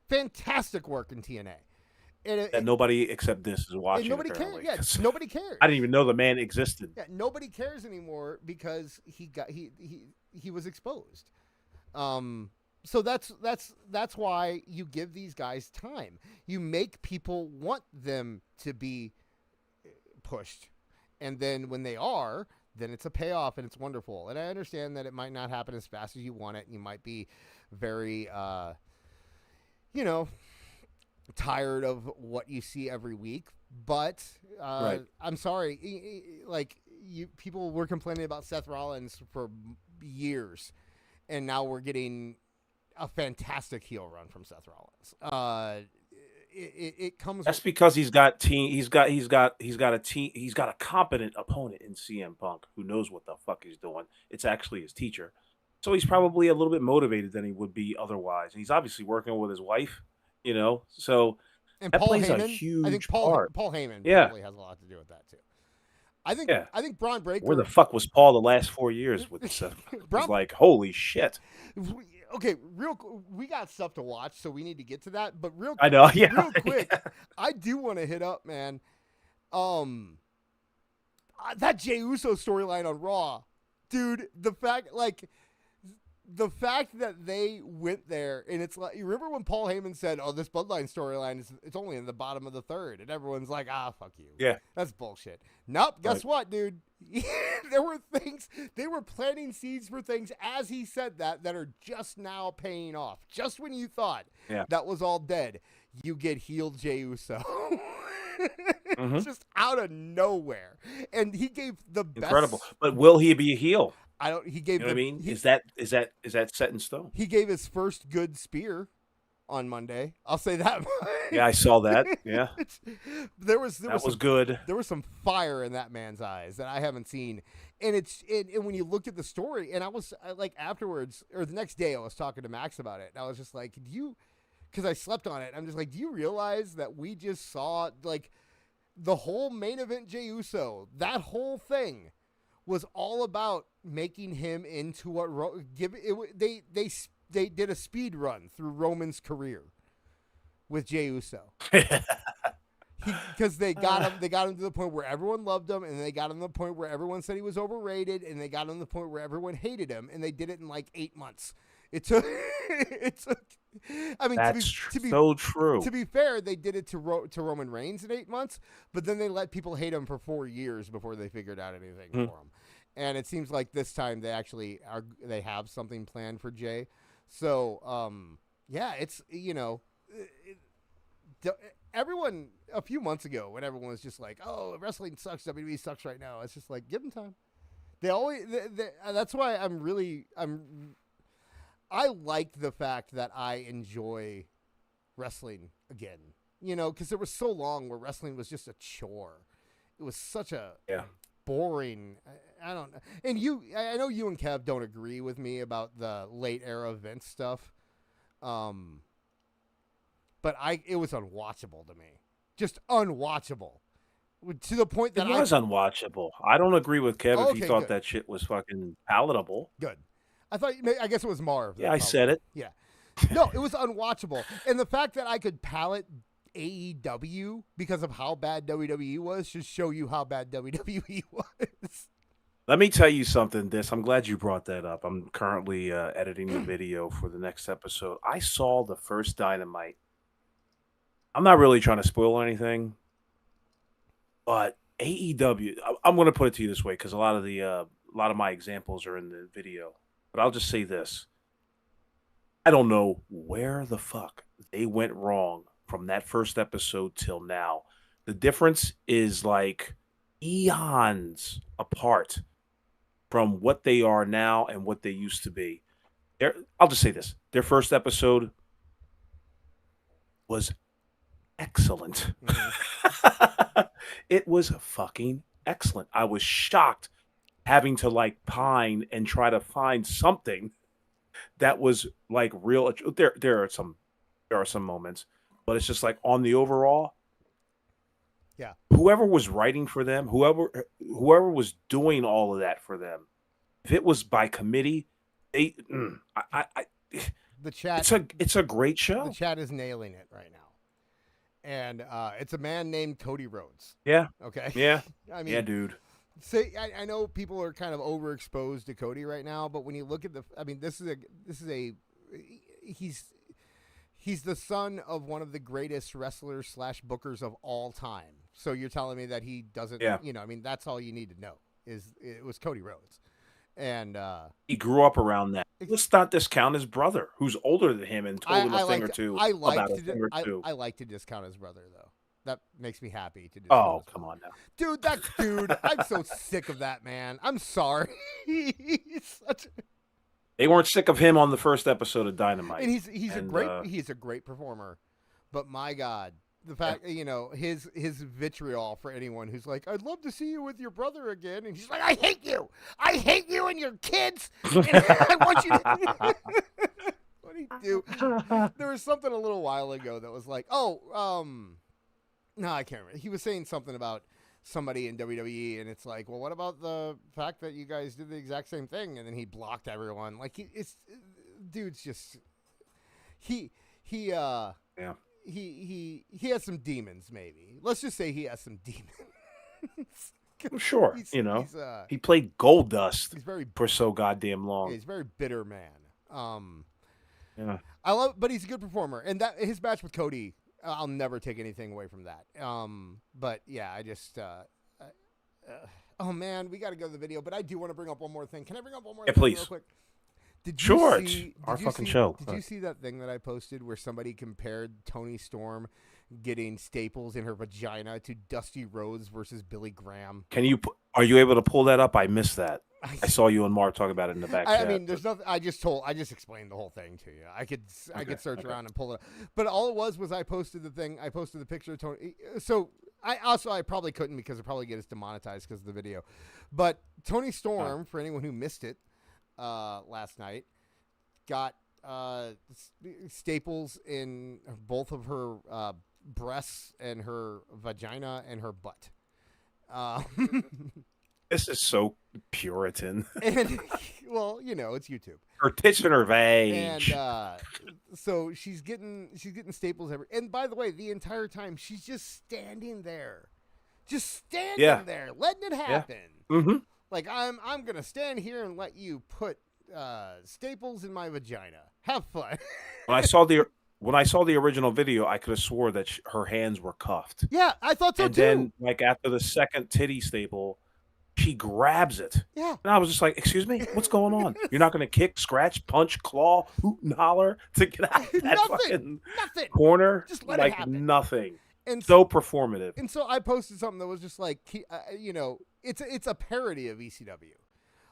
Fantastic work in TNA. And nobody except this is watching. Nobody cares. Yeah, nobody cares. I didn't even know the man existed. Yeah, nobody cares anymore because he was exposed. So that's why you give these guys time. You make people want them to be pushed, and then when they are, then it's a payoff and it's wonderful. And I understand that it might not happen as fast as you want it. And you might be very, tired of what you see every week. But I'm sorry, people were complaining about Seth Rollins for years, and now we're getting a fantastic heel run from Seth Rollins. It comes. That's because he's got team. He's got a team. He's got a competent opponent in CM Punk who knows what the fuck he's doing. It's actually his teacher, so he's probably a little bit motivated than he would be otherwise. And he's obviously working with his wife, So and that Paul plays Heyman, a huge I think part. Paul Heyman probably has a lot to do with that too. I think Braun Breaker. Where the fuck was Paul the last 4 years with Seth? It was like, holy shit. Okay, we got stuff to watch, so we need to get to that. But real quick, I do want to hit up, man. That Jey Uso storyline on Raw, dude. The fact that they went there, and it's like, you remember when Paul Heyman said, "Oh, this Bloodline storyline it's only in the bottom of the third," and everyone's like, "Ah, fuck you." Yeah, that's bullshit. Nope. Guess what, dude? There were things, they were planting seeds for things as he said that are just now paying off. Just when you thought that was all dead, you get healed Jey Uso. Just out of nowhere. And he gave the best. Incredible. But will he be a heel? I don't. He gave. You know what I mean? Is that set in stone? He gave his first good spear on Monday. I'll say that. Yeah, I saw that. Yeah, that was good. There was some fire in that man's eyes that I haven't seen, and and when you looked at the story, and I was like afterwards or the next day, I was talking to Max about it, and I was just like, because I slept on it. I'm just like, do you realize that we just saw like the whole main event Jey Uso, that whole thing was all about making him into what they did a speed run through Roman's career with Jey Uso. Because they got him to the point where everyone loved him, and they got him to the point where everyone said he was overrated, and they got him to the point where everyone hated him, and they did it in like 8 months. It took. I mean, to be so true. To be fair, they did it to Roman Reigns in 8 months, but then they let people hate him for 4 years before they figured out anything for him. And it seems like this time they actually they have something planned for Jey. So, it's everyone a few months ago when everyone was just like, "Oh, wrestling sucks, WWE sucks right now." It's just like, give them time. That's why I like the fact that I enjoy wrestling again, because there was so long where wrestling was just a chore. It was such a boring. I don't know. And I know you and Kev don't agree with me about the late era Vince stuff. But it was unwatchable to me. Just unwatchable. To the point that it was unwatchable. I don't agree with Kev if he thought that shit was fucking palatable. Good. I guess it was Marv. Yeah, I said it. Yeah. No, it was unwatchable. And the fact that I could palate AEW because of how bad WWE was should show you how bad WWE was. Let me tell you something, I'm glad you brought that up. I'm currently editing the video for the next episode. I saw the first Dynamite. I'm not really trying to spoil anything, but AEW, I'm going to put it to you this way because a lot of my examples are in the video. But I'll just say this. I don't know where the fuck they went wrong from that first episode till now. The difference is like eons apart from what they are now and what they used to be. I'll just say this. Their first episode was excellent. It was fucking excellent. I was shocked having to like pine and try to find something that was like real. There are some moments, but it's just like on the overall. Yeah. Whoever was writing for them, whoever was doing all of that for them, if it was by committee, the chat. It's a great show. The chat is nailing it right now. And it's a man named Cody Rhodes. Yeah. Okay. Yeah. I mean, yeah, dude. Say, I know people are kind of overexposed to Cody right now, but when you look at he's the son of one of the greatest wrestlers / bookers of all time. So you're telling me that he doesn't, that's all you need to know it was Cody Rhodes. And he grew up around that. Let's not discount his brother, who's older than him and told him a thing or two about a thing or two. I like to discount his brother, though. That makes me happy to do. Oh, come on now. Dude, I'm so sick of that man. I'm sorry. They weren't sick of him on the first episode of Dynamite. And he's a great performer. But my God, the fact his vitriol for anyone who's like, I'd love to see you with your brother again, and he's like, I hate you and your kids. And I want you to what do you do? There was something a little while ago that was like, no, I can't remember. He was saying something about somebody in WWE, and it's like, well, what about the fact that you guys did the exact same thing? And then he blocked everyone. Like, dude's just he has some demons. Maybe let's just say he has some demons. Sure, he played Gold Dust. He's very for so goddamn long. Yeah, he's a very bitter man. Yeah, but he's a good performer, and that his match with Cody. I'll never take anything away from that. But yeah, I just, oh man, we got to go to the video. But I do want to bring up one more thing. Can I bring up one more thing please. real quick? Our fucking show. Did you see that thing that I posted where somebody compared Toni Storm getting staples in her vagina to Dusty Rhodes versus Billy Graham? Are you able to pull that up? I missed that. I saw you and Mark talk about it in the back. I mean, there's nothing. I just explained the whole thing to you. I could search around and pull it up. But all it was I posted the thing. I posted the picture of Tony. So I probably couldn't because it probably get us demonetized because of the video. But Toni Storm, for anyone who missed it last night, got staples in both of her breasts and her vagina and her butt. This is so Puritan. And, well, it's YouTube. Her tits and her vag. And so she's getting staples and by the way, the entire time she's just standing there, there, letting it happen. Yeah. Mm-hmm. Like I'm gonna stand here and let you put staples in my vagina. Have fun. When I saw the original video, I could have swore that her hands were cuffed. Yeah, I thought so and too. And then, like after the second titty staple, she grabs it. Yeah. And I was just like, excuse me? What's going on? You're not going to kick, scratch, punch, claw, hoot, and holler to get out of that fucking corner? Just let it happen. Nothing. And so performative. And so I posted something that was just like, it's a parody of ECW.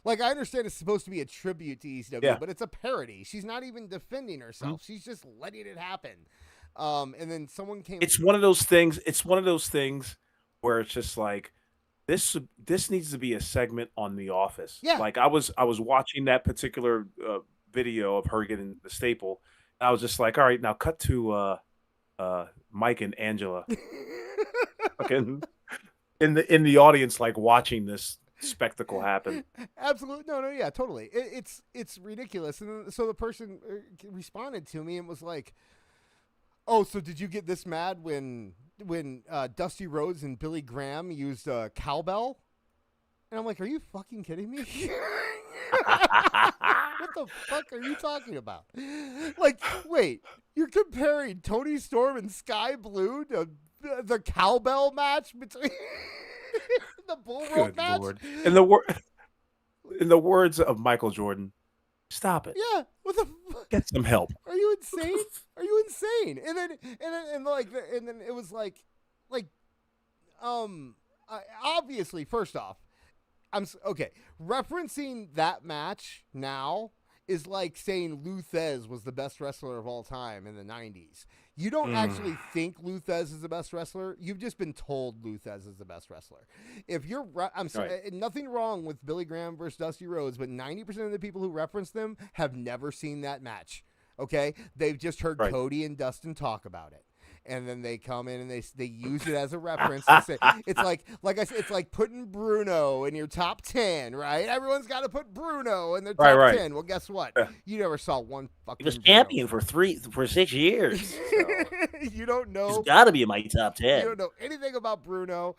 Like, I understand it's supposed to be a tribute to ECW, but it's a parody. She's not even defending herself. Mm-hmm. She's just letting it happen. And then someone came. It's one of those things. It's one of those things where it's just like, this needs to be a segment on The Office. Yeah. Like I was watching that particular video of her getting the staple. And I was just like, all right, now cut to Mike and Angela, fucking in the audience, like watching this spectacle happen. Absolutely, no, yeah, totally. It's ridiculous. And so the person responded to me and was like, "Oh, so did you get this mad when Dusty Rhodes and Billy Graham used cowbell?" And I'm like, "Are you fucking kidding me? What the fuck are you talking about? Like, wait, you're comparing Toni Storm and Sky Blue to the cowbell match between the bull rope match?" Lord. In the words of Michael Jordan, stop it. Yeah, what the fuck? Get some help. Are you insane? Are you insane? And then it was like, obviously, first off, referencing that match now is like saying Lou Thesz was the best wrestler of all time in the 90s. You don't actually think Lou Thesz is the best wrestler. You've just been told Lou Thesz is the best wrestler. If you're, I'm sorry, nothing wrong with Billy Graham versus Dusty Rhodes, but 90% of the people who reference them have never seen that match. Okay? They've just heard Cody and Dustin talk about it. And then they come in and they use it as a reference to say, it's like I said, it's like putting Bruno in your top 10, right? Everyone's got to put Bruno in their top 10. Well, guess what? You never saw one fucking He was Bruno. champion for 6 years. So. You don't know. He's got to be in my top 10. You don't know anything about Bruno.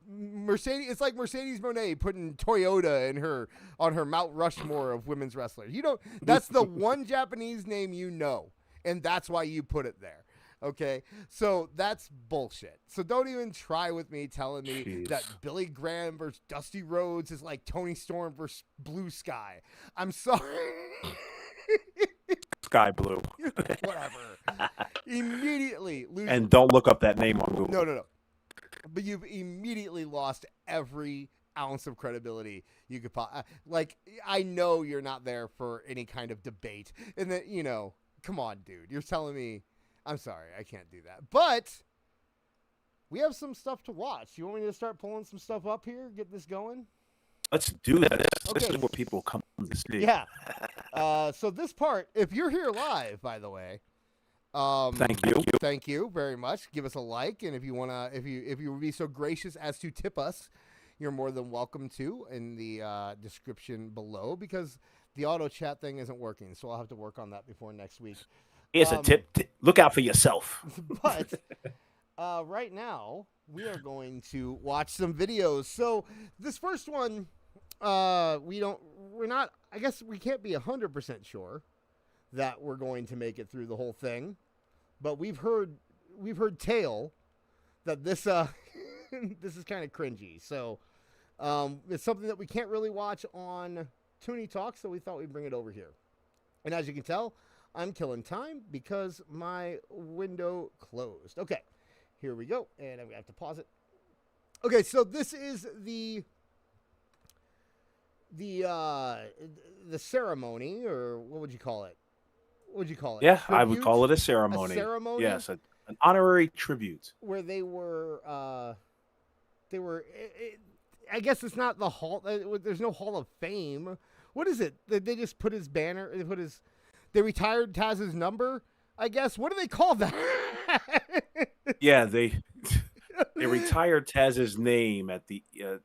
Mercedes, it's like Mercedes Moné putting Toyota on her Mount Rushmore of women's wrestlers. You don't. That's the one Japanese name you know. And that's why you put it there. Okay? So that's bullshit. So don't even try with me telling me that Billy Graham versus Dusty Rhodes is like Tony Storm versus Blue Sky. I'm sorry. Sky Blue. Whatever. Immediately lose. And don't look up that name on Google. No. But you've immediately lost every ounce of credibility you could like, I know you're not there for any kind of debate. And that, you know, come on, dude. You're telling me. I'm sorry. I can't do that. But we have some stuff to watch. You want me to start pulling some stuff up here? Get this going? Let's do that. This is where people come to see. Yeah. So this part, if you're here live, by the way, thank you very much. Give us a like, and if you wanna, if you would be so gracious as to tip us, you're more than welcome to in the description below, because the auto chat thing isn't working, so I'll have to work on that before next week. Here's a tip. Look out for yourself. But right now, we are going to watch some videos. So this first one, I guess we can't be 100% sure that we're going to make it through the whole thing. But we've heard tale that this this is kind of cringy. So it's something that we can't really watch on Toonie Talk, so we thought we'd bring it over here. And as you can tell, I'm killing time because my window closed. Okay, here we go, and I'm going to have to pause it. Okay, so this is the ceremony, or what would you call it? What would you call it? Yeah, Tribute? I would call it a ceremony. A ceremony? Yes, an honorary tribute. Where they were I guess it's not the hall. There's no Hall of Fame. What is it? They just put his banner. They retired Taz's number, I guess. What do they call that? Yeah, they retired Taz's name at the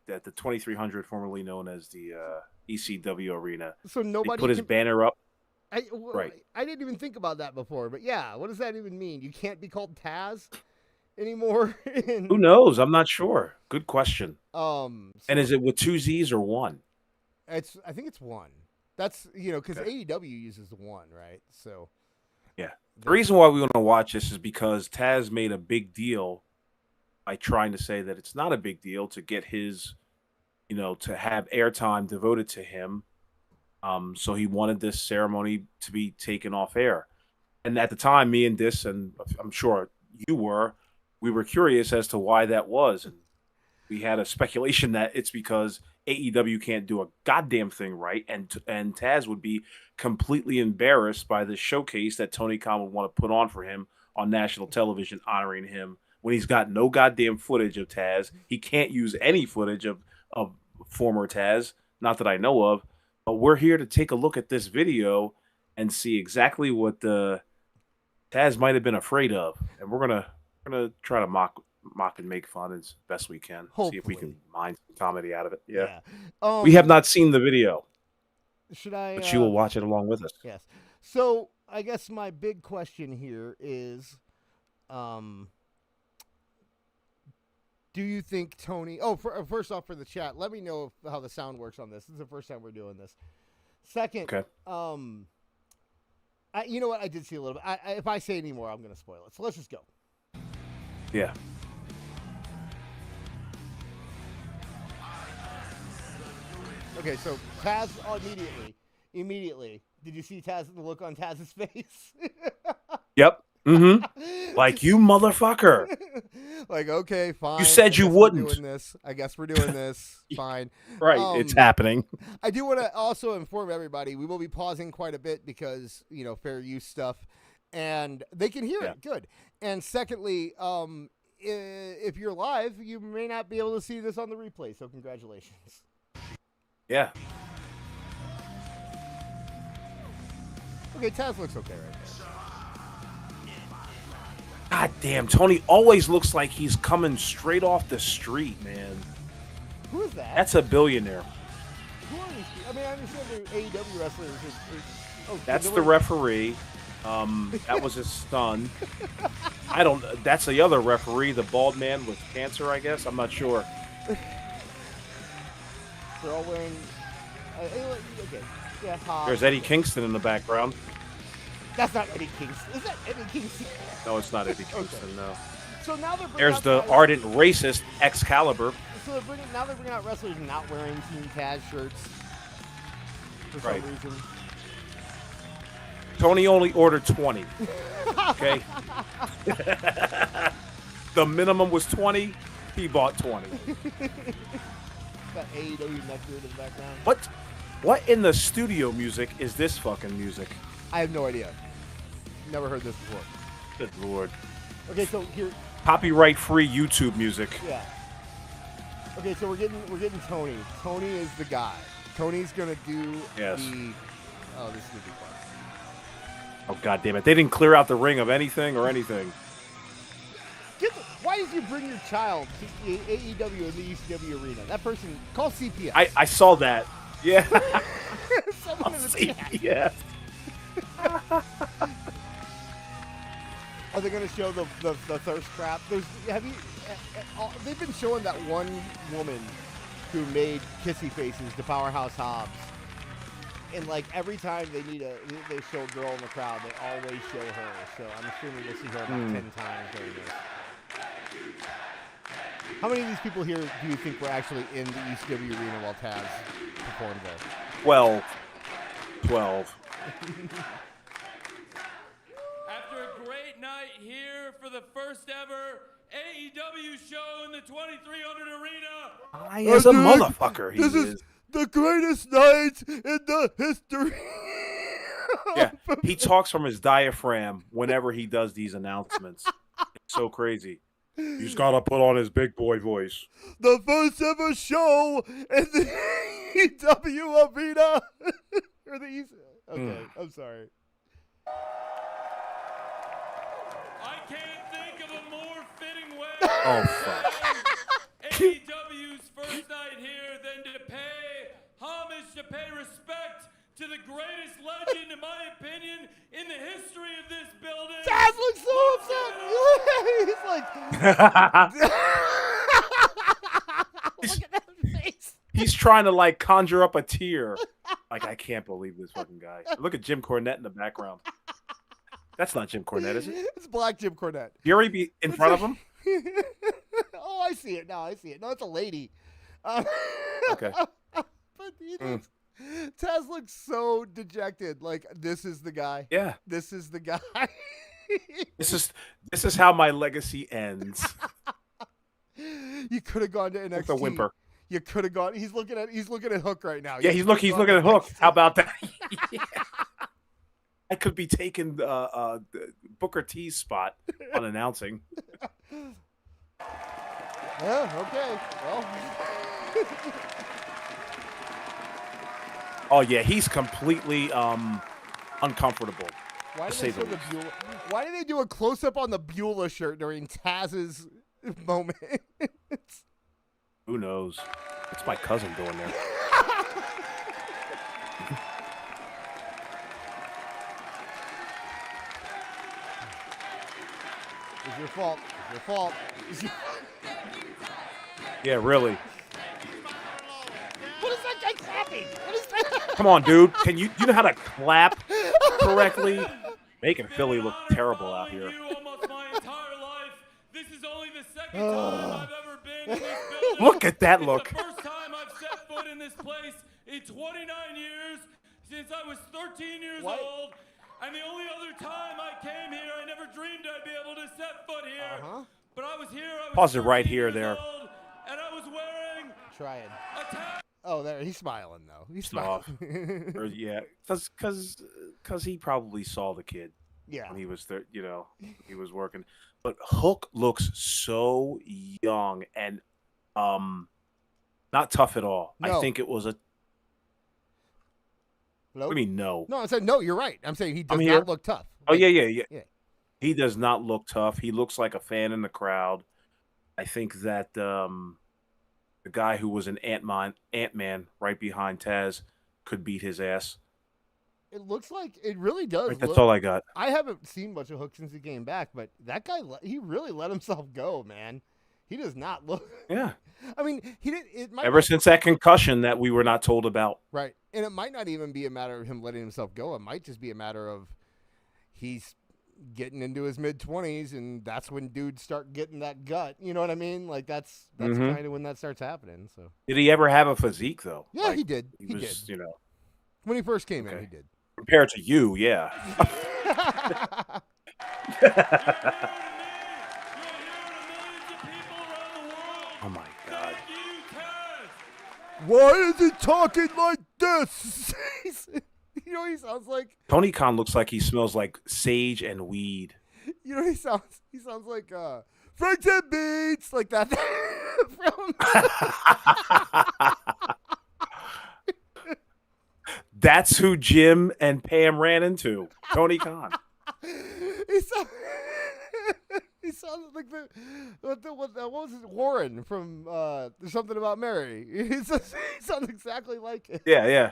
2300, formerly known as the ECW arena. So nobody they put his banner up. I didn't even think about that before, but yeah, what does that even mean? You can't be called Taz anymore? Who knows? I'm not sure. Good question. And is it with 2 Z's or 1? I think it's 1. That's, because AEW uses the 1, right? So yeah. The reason why we want to watch this is because Taz made a big deal by trying to say that it's not a big deal to get his, to have airtime devoted to him. So he wanted this ceremony to be taken off air. And at the time, me and Dis, and I'm sure we were curious as to why that was. And we had a speculation that it's because AEW can't do a goddamn thing right, and Taz would be completely embarrassed by the showcase that Tony Khan would want to put on for him on national television, honoring him when he's got no goddamn footage of Taz. He can't use any footage of former Taz, not that I know of. But we're here to take a look at this video and see exactly what Taz might have been afraid of, and we're gonna try to mock and make fun as best we can. Hopefully. See if we can mine some comedy out of it. Yeah. We have not seen the video. Should I? But you will watch it along with us. Yes. So I guess my big question here is, do you think Tony? Oh, first off, for the chat, let me know how the sound works on this. This is the first time we're doing this. Second, okay. You know what? I did see a little bit. If I say any more, I'm going to spoil it. So let's just go. Yeah. Okay, so Taz immediately. Did you see the look on Taz's face? Yep. Mm-hmm. Like, you motherfucker. Like, okay, fine. You said you wouldn't. We're doing this. I guess we're doing this. Fine. Right, it's happening. I do want to also inform everybody, we will be pausing quite a bit because, fair use stuff, and they can hear it. Good. And secondly, if you're live, you may not be able to see this on the replay, so congratulations. Yeah. Okay, Taz looks okay right now. God damn, Tony always looks like he's coming straight off the street, man. Who is that? That's a billionaire. Who are these people? I mean, I understand they're AEW wrestlers. That's the referee. That was his son. That's the other referee, the bald man with cancer, I guess. I'm not sure. They're all wearing. Okay. Yeah, Hobbs. There's Eddie Kingston in the background. That's not Eddie Kingston. Is that Eddie Kingston? No, it's not Eddie Kingston, no. So now they're There's the ardent racist Excalibur. So they're bringing out wrestlers not wearing Team Taz shirts for some reason. Tony only ordered 20. Okay? The minimum was 20. He bought 20. Got AEW nectar in the background. What in the studio music is this fucking music? I have no idea. Never heard this before. Good Lord. Okay, so here. Copyright-free YouTube music. Yeah. Okay, so we're getting Tony. Tony is the guy. Tony's gonna do the. Oh, this is gonna be fun. Oh, God damn it. They didn't clear out the ring of anything or anything. Why did you bring your child to AEW in the ECW arena? That person, call CPS. I saw that. Yeah. Someone in the chat. Yeah. Are they going to show the thirst trap? They've been showing that one woman who made kissy faces to Powerhouse Hobbs. And like every time they show a girl in the crowd, they always show her. So I'm assuming we'll see her about 10 times during this. How many of these people here do you think were actually in the ECW arena while Taz performed there? 12. After a great night here for the first ever AEW show in the 2300 arena. High as a motherfucker, he is. The greatest night in the history. Yeah, he talks from his diaphragm whenever he does these announcements. It's so crazy. He's got to put on his big boy voice. The first ever show in the AEW arena. Or the East. Okay, I'm sorry. I can't think of a more fitting way Oh, fuck. AEW's first night here than to pay homage, to pay respect to the greatest legend, in my opinion, in the history of this building. Taz looks so upset. He's like, look at that face. He's trying to like conjure up a tear. Like, I can't believe this fucking guy. Look at Jim Cornette in the background. That's not Jim Cornette, is it? It's Black Jim Cornette. Fury be in front of him? Oh, I see it now. No, it's a lady. Okay. But Taz looks so dejected. Like, this is the guy. Yeah. This is the guy. This is how my legacy ends. You could have gone to NXT. With a whimper. You could have gone. He's looking at Hook right now. Yeah, he's looking at Hook. How about that? I could be taking Booker T's spot on announcing. Yeah, okay. Well. Oh yeah, he's completely uncomfortable. Why do they do a close up on the Beulah shirt during Taz's moment? Who knows? It's my cousin doing there. It's your fault. It's your fault. Yeah, really. What is that guy clapping? What is that? Come on, dude. Can you know how to clap correctly? Making Philly look terrible out here. Almost my entire life. This is only the second time I've ever been in this building. Look at that look. It's the first time I've set foot in this place in 29 years, since I was 13 years old. And the only other time I came here, I never dreamed I'd be able to set foot here. But I was here. I was Pause it right 13 here, years there. old, and I was wearing Try it. a tag. Oh, there. He's smiling, though. He's Off. smiling. Or, yeah, because he probably saw the kid Yeah. when he was there. You know, he was working. But Hook looks so young and not tough at all. No. I think it was a. Hello? What do you mean no? No, I said, no, you're right. I'm saying he does I'm here. not look tough. Oh Like, yeah. yeah. He does not look tough. He looks like a fan in the crowd. I think that the guy who was an Ant-Man right behind Taz could beat his ass. It looks like it really does. Right, that's look, all I got. I haven't seen much of Hook since he came back, but that guy, he really let himself go, man. He does not look. Yeah. I mean, he didn't. It might Ever not, since that concussion that we were not told about. right, and it might not even be a matter of him letting himself go. It might just be a matter of he's getting into his mid-20s, and that's when dudes start getting that gut. You know what I mean? Like that's Mhm. kind of when that starts happening. So Did he ever have a physique though? yeah, Like, he did. He He was, did. you know, When he first came in, Okay. he did. compared to you, yeah. Oh my God. Why is he talking like this? You know, he sounds like. Tony Khan looks like he smells like sage and weed. You know, he sounds like Frank and Beats, like that. From That's who Jim and Pam ran into. Tony Khan. he sounds. He sounds like what was it? Warren from There's Something About Mary. He sounds exactly like it. Yeah.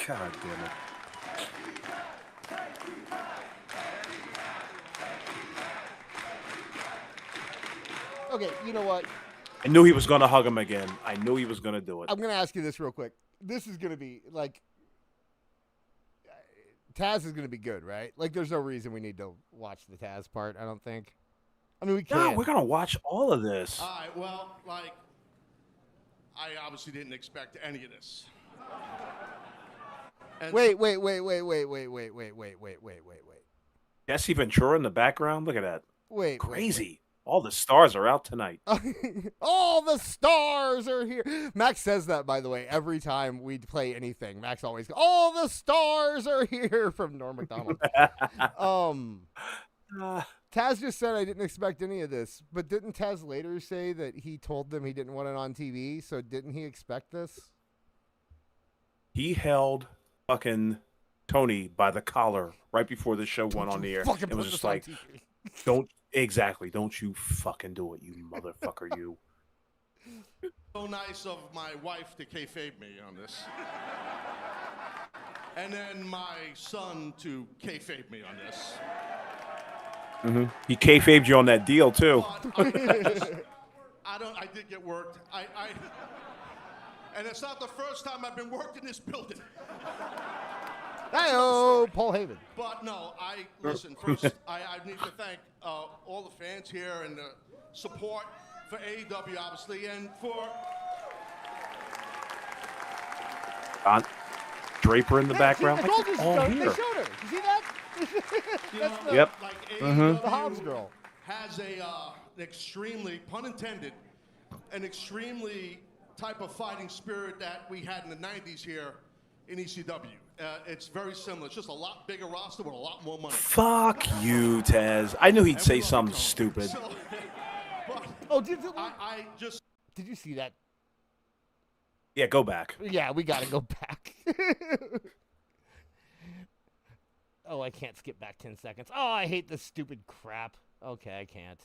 God damn it. Okay, you know what? I knew he was going to hug him again. I knew he was going to do it. I'm going to ask you this real quick. This is going to be like Taz is going to be good, right? Like, there's no reason we need to watch the Taz part, I don't think. I mean, we No, can. we're going to watch all of this. All right, well, like, I obviously didn't expect any of this. And Wait. Jesse Ventura in the background. Look at that. Wait. Crazy. All the stars are out tonight. All the stars are here. Max says that, by the way, every time we play anything. Max always goes, all the stars are here from Norm Macdonald. Taz just said I didn't expect any of this, but didn't Taz later say that he told them he didn't want it on TV? So didn't he expect this? He held fucking Tony by the collar right before the show went on the air. Fucking It was put just this on like, TV. don't you fucking do it, you motherfucker, you. so nice of my wife to kayfabe me on this. And then my son to kayfabe me on this. He kayfabed you on that deal too. But I did get worked. And it's not the first time I've been worked in this building. Hi-oh, Paul Heyman. But no, listen, first, I need to thank all the fans here and the support for AEW, obviously, and for... Draper in the background. I told you, All they here. showed her. You see that? That's the, Yep. Like the Hobbs girl. has an extremely, pun intended, an extremely type of fighting spirit that we had in the 90s here in ECW. It's very similar. It's just a lot bigger roster with a lot more money. Fuck you, Taz. I knew he'd And say we love something Tony. stupid. So, but Oh, I just... did you see that? Yeah, go back. Yeah, we got to go back. Oh, I can't skip back 10 seconds. Oh, I hate this stupid crap. Okay, I can't.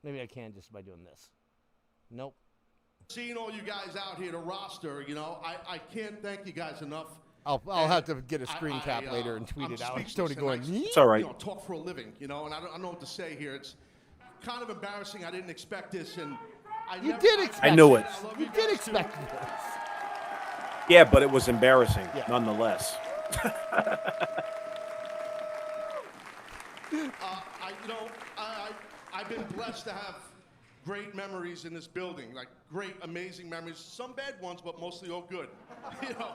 Maybe I can just by doing this. Nope. Seeing all you guys out here, the roster, you know, I can't thank you guys enough. I'll have to get a screen cap I, later and tweet I'm it out. speechless, Tony and going, I, It's all right. You know, talk for a living, you know, and I don't know what to say here. It's kind of embarrassing. I didn't expect this, and You did expect I knew it. I love You guys did too. expect this. Yeah, but it was embarrassing, Yeah. nonetheless. I've been blessed to have great memories in this building, like great, amazing memories. Some bad ones, but mostly all good. You know,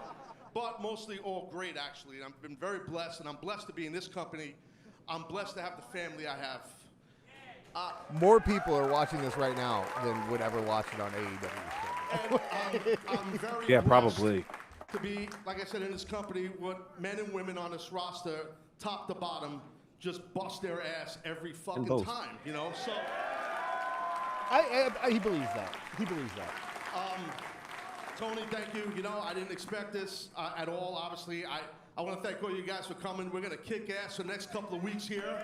but mostly all great, actually. And I've been very blessed, and I'm blessed to be in this company. I'm blessed to have the family I have. More people are watching this right now than would ever watch it on AEW. And I'm very Yeah, blessed probably. to be, like I said, in this company, what men and women on this roster, top to bottom, just bust their ass every fucking both. time, you know? So, He believes that. He believes that. Tony, thank you. You know, I didn't expect this at all, obviously. I want to thank all you guys for coming. We're going to kick ass for the next couple of weeks here.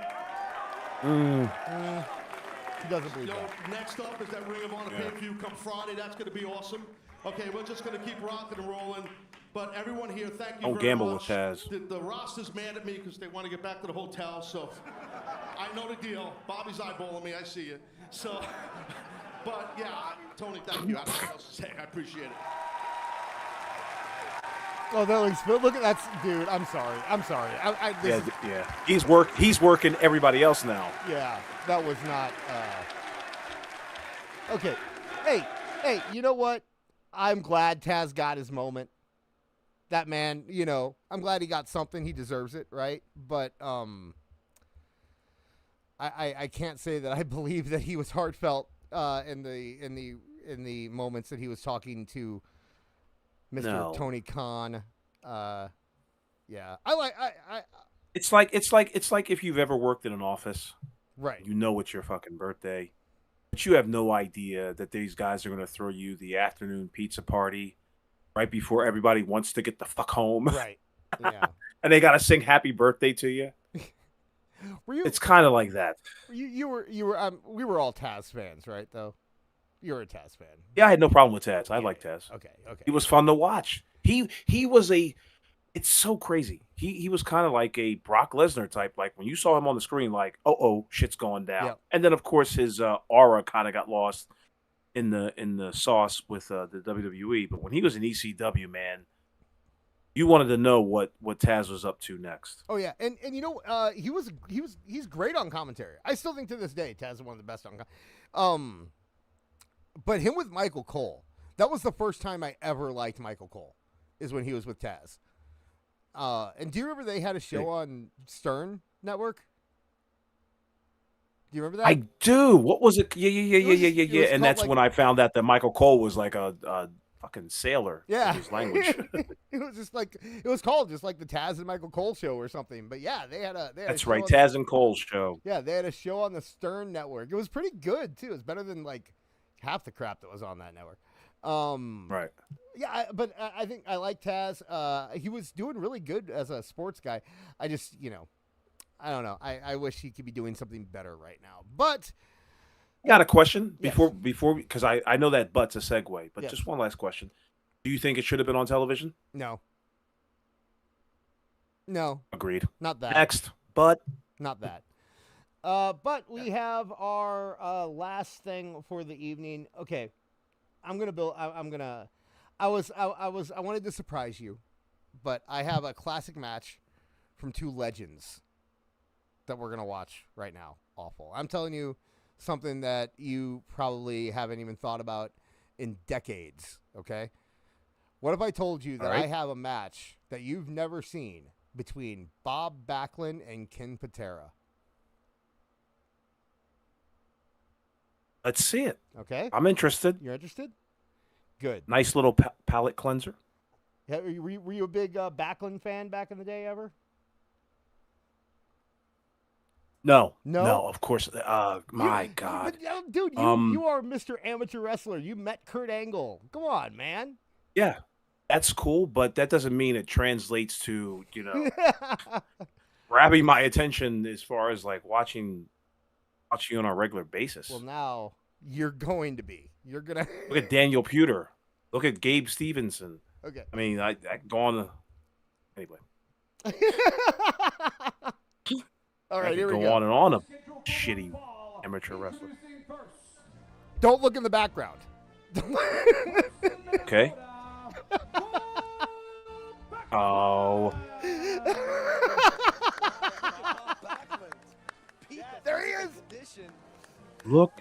He doesn't believe Yo, that. next up is that Ring of Honor pay-per-view come Friday. That's going to be awesome. Okay, we're just going to keep rocking and rolling. But everyone here, thank you Don't very gamble much. with Taz. The roster's mad at me because they want to get back to the hotel. So I know the deal. Bobby's eyeballing me. I see you. So, but yeah, Tony, thank you. I don't know what else to say. I appreciate it. Oh, look at that, dude. I'm sorry. Yeah. He's working everybody else now. Yeah, that was not. Okay, hey, you know what? I'm glad Taz got his moment. That man, you know, I'm glad he got something. He deserves it, right? But I can't say that I believe that he was heartfelt in the moments that he was talking to Mr. Tony Khan. Yeah, It's like if you've ever worked in an office, right? You know it's your fucking birthday, but you have no idea that these guys are going to throw you the afternoon pizza party right before everybody wants to get the fuck home. Right. Yeah. And they got to sing happy birthday to you. It's kind of like that. We were all Taz fans, right? Though you're a Taz fan. Yeah, I had no problem with Taz. I like Taz. Okay. He was fun to watch. He was it's so crazy. He was kind of like a Brock Lesnar type. Like when you saw him on the screen, like, oh, shit's going down. Yep. And then of course his aura kind of got lost in the sauce with the WWE. But when he was in ECW, man, you wanted to know what Taz was up to next. Oh yeah, and you know he's great on commentary. I still think to this day Taz is one of the best on. But him with Michael Cole, that was the first time I ever liked Michael Cole, is when he was with Taz. And do you remember they had a show on Stern Network? Do you remember that? I do. What was it? Yeah. And that's when I found out that Michael Cole was like a fucking sailor. Yeah. In his language. It was just like it was called just like the Taz and Michael Cole show or something. But yeah, they had a That's right, Taz and Cole's show. Yeah, they had a show on the Stern Network. It was pretty good too. It's better than like half the crap that was on that network. Right. Yeah, but I think I like Taz. He was doing really good as a sports guy. I just, I don't know. I wish he could be doing something better right now. But got a question Yes. before because I know that but's a segue, but Yes. just one last question. Do you think it should have been on television? No, Agreed. not that. Next, but Not that. But we have our last thing for the evening. Okay, I wanted to surprise you, but I have a classic match from two legends that we're gonna watch right now. Awful. I'm telling you something that you probably haven't even thought about in decades. Okay. What if I told you that I have a match that you've never seen between Bob Backlund and Ken Patera? let's see it. Okay. I'm interested. You're interested? Good. Nice little palate cleanser. Yeah, were you a big Backlund fan back in the day ever? No, No? of course. My God. But, dude, you are Mr. Amateur Wrestler. You met Kurt Angle. Come on, man. Yeah, that's cool, but that doesn't mean it translates to grabbing my attention as far as like watching on a regular basis. Well, now you're going to be. You're gonna Look at Daniel Puder. Look at Gabe Stevenson. Okay. I mean, I go on. Anyway, All right, I here could we go go. on and on. A shitty amateur wrestler. Don't look in the background. Okay. Oh. There he is. Look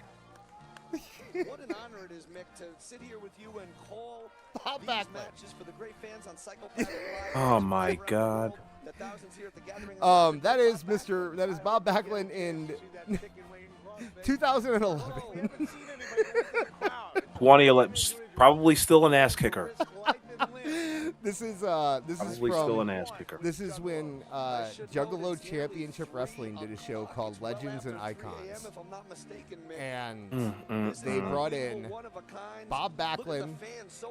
What an honor it is, Mick, to sit here with you and call Bob these Backlund. matches for the great fans on Psychopath Live. Oh my God. The thousands here at the Gathering. That is Bob Backlund in 2011. 2011, probably still an ass kicker. This is Probably still an from ass kicker. this is when Juggalo Championship Wrestling did a show called Legends and Icons, and they brought in Bob Backlund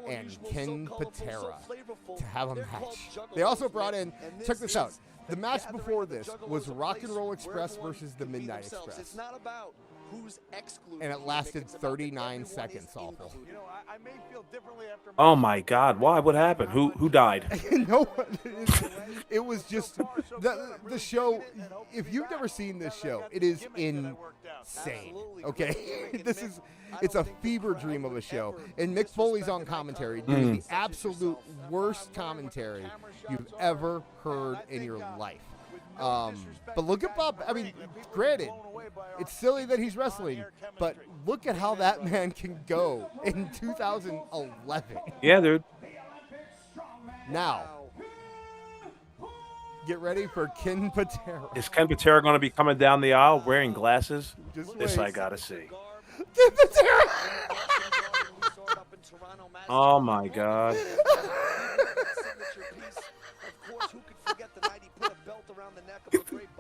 and Ken Patera to have a match. They also brought in, check this out, the match before this was Rock and Roll Express versus the Midnight Express. It's not about who's excluded. And it lasted 39 seconds, awful. You know, I may feel differently after. Oh my God! Why? What happened? Who died? No, it was just the show. If you've never seen this show, it is insane. Okay, it's a fever dream of a show, and Mick Foley's on commentary doing the absolute worst commentary you've ever heard in your life. But look at Bob. I mean, granted, it's silly that he's wrestling, but look at how that man can go in 2011. Yeah, dude. Now, get ready for Ken Patera. Is Ken Patera going to be coming down the aisle wearing glasses? Just This wait. I gotta see. Ken Patera! Oh my God.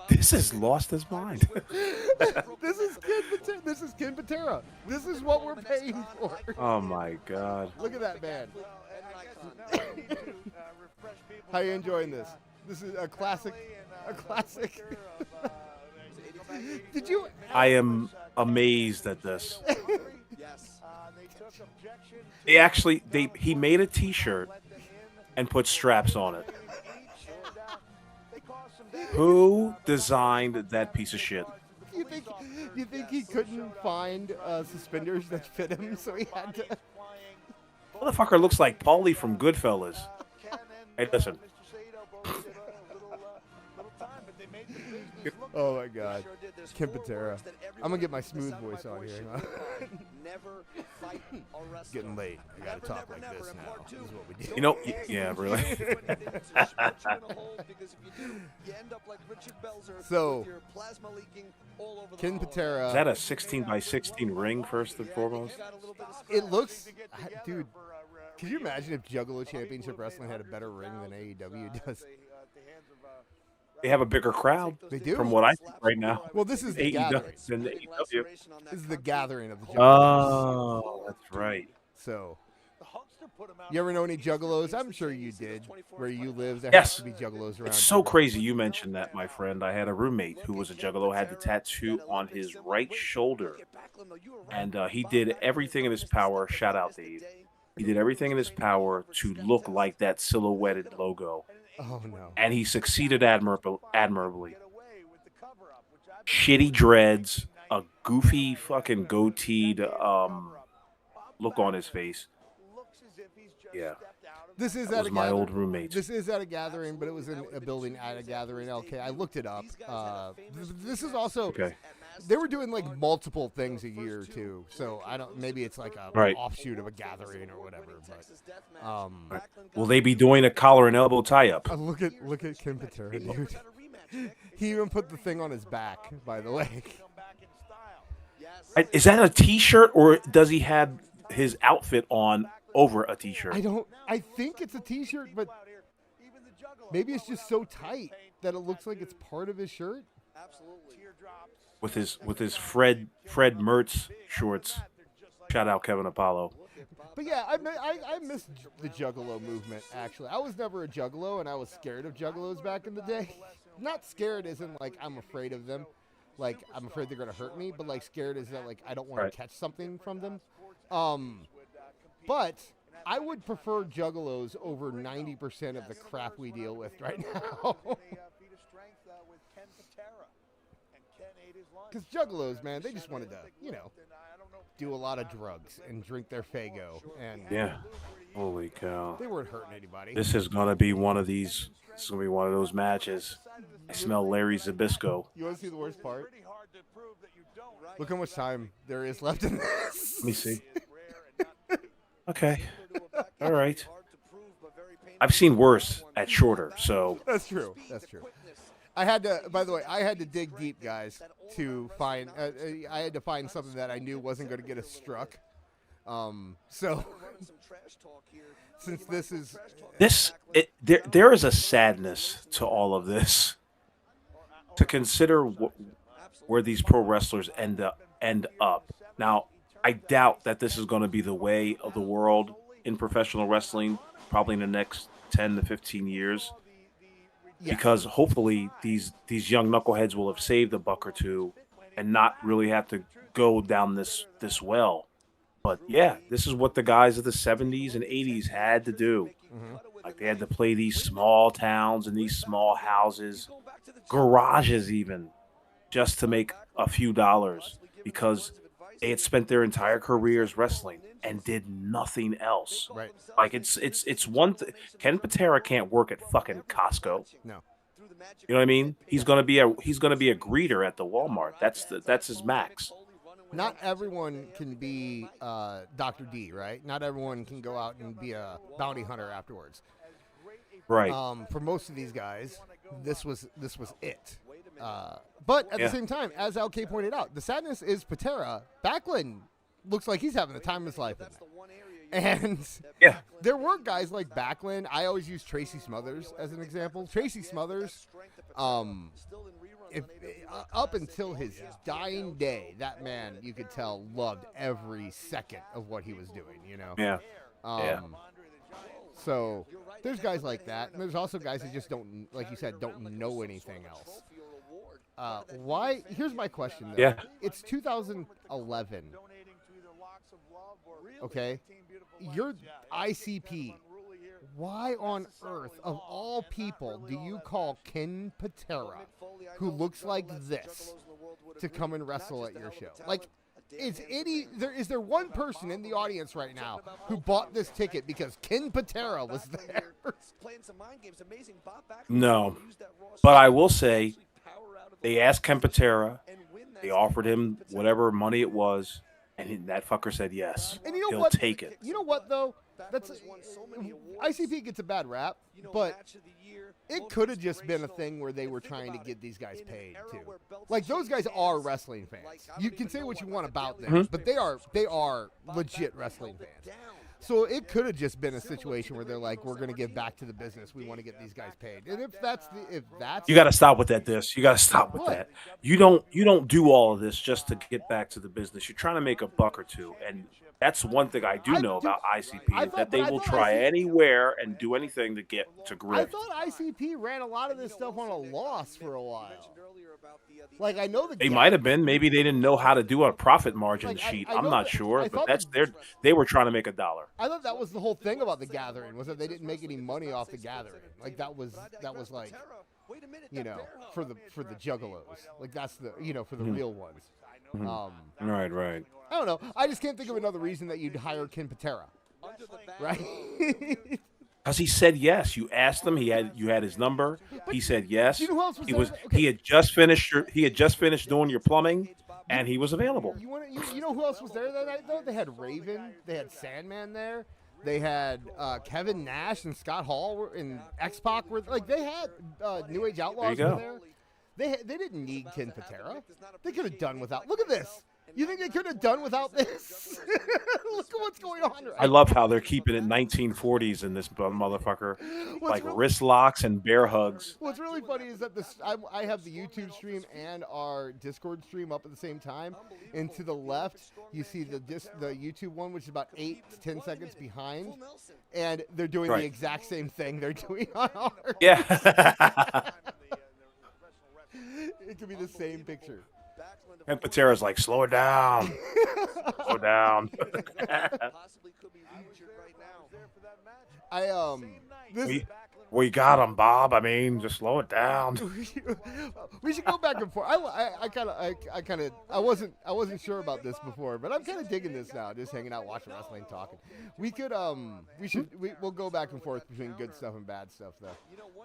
This has lost his mind. This is Ken Patera. This is what we're paying for. Oh my God. Look at that man. How you enjoying this? This is a classic. A classic. Did you? I am amazed at this. He made a T-shirt and put straps on it. Who designed that piece of shit? You think he couldn't find suspenders that fit him, so he had to? Motherfucker looks like Paulie from Goodfellas. Hey, listen. Oh my God, Ken Patera. I'm gonna get my smooth voice on here. It's getting late. I gotta talk like this now. This is what we do. You know, yeah, really. So, Ken Patera. Is that a 16 by 16 ring, first and foremost? It looks, dude. Could you imagine if Juggalo Championship Wrestling had a better ring than AEW does? They have a bigger crowd. They do. From what I think right now. Well, this is the gathering. Than the AEW. This is the gathering of the Juggalos. Oh, that's right. So, you ever know any Juggalos? I'm sure you did. Where you live, there Yes. has to be Juggalos around. It's so crazy you mentioned that, my friend. I had a roommate who was a juggalo, had the tattoo on his right shoulder, and he did everything in his power. Shout out, Dave. He did everything in his power to look like that silhouetted logo, Oh no. and he succeeded admirably. Shitty dreads, a goofy fucking goateed look on his face. Yeah. This is That at was a my gathering. old roommate. This is at a gathering, but it was in a building at a gathering. Okay, I looked it up. This is also. Okay. They were doing like multiple things a year too, so I don't. Maybe it's like a Right. offshoot of a gathering or whatever. But Will they be doing a collar and elbow tie-up? look at Ken Patera, dude. He even put the thing on his back, by the way. Is that a T-shirt, or does he have his outfit on over a T-shirt? I think it's a T-shirt, but maybe it's just so tight that it looks like it's part of his shirt. With his Fred Mertz shorts. Shout out Kevin Apollo. But yeah, I miss the Juggalo movement, actually. I was never a Juggalo, and I was scared of Juggalos back in the day. Not scared as in, like, I'm afraid of them. Like, I'm afraid they're going to hurt me, but, like, scared is that, like, I don't want Right. to catch something from them. But I would prefer Juggalos over 90% of the crap we deal with right now. Because Juggalos, man, they just wanted to, do a lot of drugs and drink their Faygo. And Yeah. Holy cow. they weren't hurting anybody. This is gonna be one of these. This is gonna be one of those matches. I smell Larry Zbyszko. You want to see the worst part? Look how much time there is left in this. Let me see. Okay. All right. I've seen worse at shorter, so. That's true. That's true. I had to, by the way, I had to dig deep, guys, to find. I had to find something that I knew wasn't going to get us struck. So, since this is there is a sadness to all of this. To consider where these pro wrestlers end up. Now, I doubt that this is going to be the way of the world in professional wrestling, probably in the next 10 to 15 years. Because hopefully these young knuckleheads will have saved a buck or two and not really have to go down this well. But yeah, this is what the guys of the 70s and 80s had to do. Mm-hmm. Like they had to play these small towns and these small houses, garages even, just to make a few dollars because they had spent their entire careers wrestling and did nothing else. Right. Like it's one thing. Ken Patera can't work at fucking Costco. No. You know what I mean? He's gonna be a greeter at the Walmart. That's his max. Not everyone can be Dr. D, right? Not everyone can go out and be a bounty hunter afterwards. Right. For most of these guys, this was it. But at the same time, as LK pointed out, the sadness is Patera. Backlund looks like he's having the time of his life in it. And there were guys like Backlund. I always use Tracy Smothers as an example. Tracy Smothers, up until his dying day, that man, you could tell, loved every second of what he was doing, you know? Yeah. So there's guys like that. And there's also guys that just don't, like you said, don't know anything else. Why? Here's my question, though. Yeah. It's 2011. Okay? You're ICP. Why on earth, of all people, do you call Ken Patera, who looks like this, to come and wrestle at your show? Like, is there one person in the audience right now who bought this ticket because Ken Patera was there? No. But I will say, they asked Ken Patera, they offered him whatever money it was, and that fucker said yes. And you know He'll what? take it. You know what, though? That's ICP gets a bad rap, but it could have just been a thing where they were trying to get these guys paid too. Like, those guys are wrestling fans. You can say what you want about them, but they are legit wrestling fans. So it could have just been a situation where they're like, we're going to give back to the business. We want to get these guys paid. And if that's you got to stop with that. You got to stop with that. You don't do all of this just to get back to the business. You're trying to make a buck or two, and that's one thing I do know about ICP, is that they will try anywhere and do anything to get to grip. I thought ICP ran a lot of this stuff on a loss for a while. Like, I know they might have been. Maybe they didn't know how to do a profit margin sheet. I'm not sure, but they were trying to make a dollar. I thought that was the whole thing about the gathering, was that they didn't make any money off the gathering. Like, that was like, you know, for the Juggalos. Like, that's the, you know, for the real ones. Right. I don't know. I just can't think of another reason that you'd hire Ken Patera. Right? Because he said yes. You asked him. You had his number. He said yes. You know who else was there? Okay. He had just finished doing your plumbing, and he was available. You know who else was there that night, though? They had Raven. They had Sandman there. They had Kevin Nash and Scott Hall and X-Pac. They had New Age Outlaws were there. They didn't need Ken Patera. They could have done without. Look at this. You think they could have done without this? Look at what's going on right I love how they're keeping it 1940s in this motherfucker. Wrist locks and bear hugs. What's really funny is that I have the YouTube stream and our Discord stream up at the same time. And to the left, you see the YouTube one, which is about 8 to 10 seconds behind. And they're doing the exact same thing they're doing on ours. Yeah. It could be the same picture. And Patera's like, slow it down. Slow down. We got him, Bob. I mean, just slow it down. We should go back and forth. I wasn't sure about this before, but I'm kind of digging this now. Just hanging out, watching wrestling, talking. We'll go back and forth between good stuff and bad stuff, though.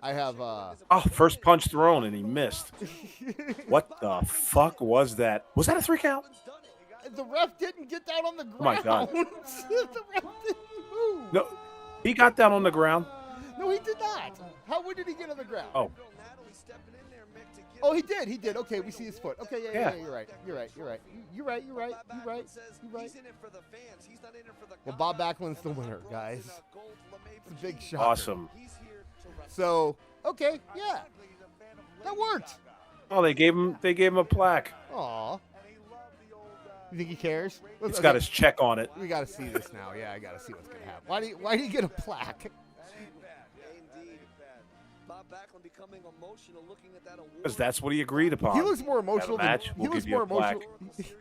I have. First punch thrown and he missed. What the fuck was that? Was that a 3 count? The ref didn't get down on the ground. Oh my God. The ref didn't move. No, he got down on the ground. No, he did not. When did he get on the ground? Oh, he did. He did. Okay, we see his foot. Okay, yeah. You're right. Well, Bob Backlund's the winner, guys. It's a big shot. Awesome. So, okay, yeah, that worked. Oh, they gave him a plaque. Aw. You think he cares? It's got his check on it. We got to see this now. Yeah, I got to see what's gonna happen. Why do you get a plaque? Because that's what he agreed upon. He looks more emotional than We'll give you a plaque.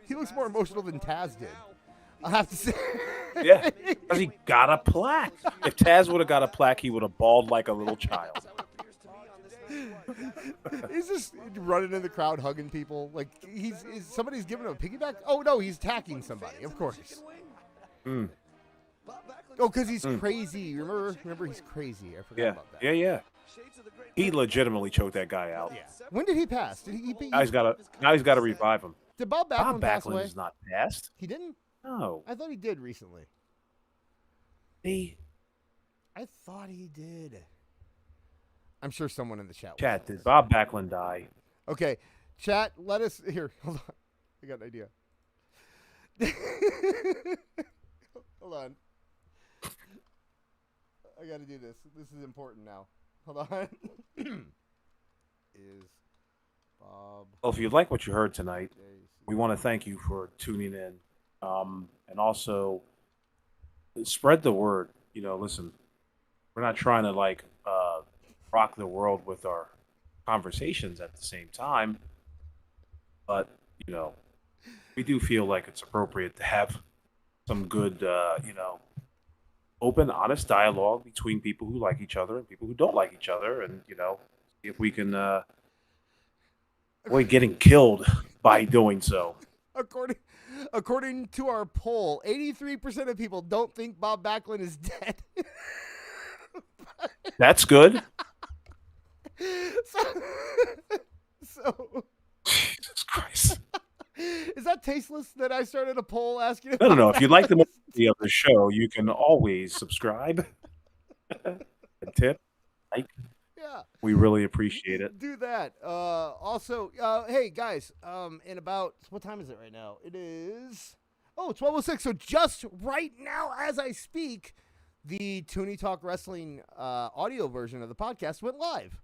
He looks more emotional than Taz did. I have to say. Yeah, because he got a plaque. If Taz would have got a plaque, he would have bawled like a little child. He's just running in the crowd, hugging people. Like somebody's giving him a piggyback. Oh no, he's attacking somebody. Of course. Mm. Oh, because he's crazy. Remember, he's crazy. I forgot about that. Yeah. He legitimately choked that guy out. Yeah. When did he pass? Did he? Now he's got to revive him. Did Bob Backlund pass away? is not passed. He didn't? No. I thought he did recently. I thought he did. I'm sure someone in the chat. Chat, did Bob Backlund die? Okay, chat. Let us here. Hold on. I got an idea. Hold on. I got to do this. This is important now. Hold on. Is Bob? Well, if you like what you heard tonight, we want to thank you for tuning in, and also spread the word. Listen, we're not trying to rock the world with our conversations at the same time, but we do feel like it's appropriate to have some good, open, honest dialogue between people who like each other and people who don't like each other, and see if we can avoid getting killed by doing so. According to our poll, 83% of people don't think Bob Backlund is dead. That's good. So Jesus Christ. Is that tasteless that I started a poll asking? No. If you like the movie of the show, you can always subscribe and tip. Yeah. We really appreciate it. Do that. Also, hey guys, in about what time is it right now? It is 12:06. So just right now, as I speak, the Toonie Talk Wrestling audio version of the podcast went live.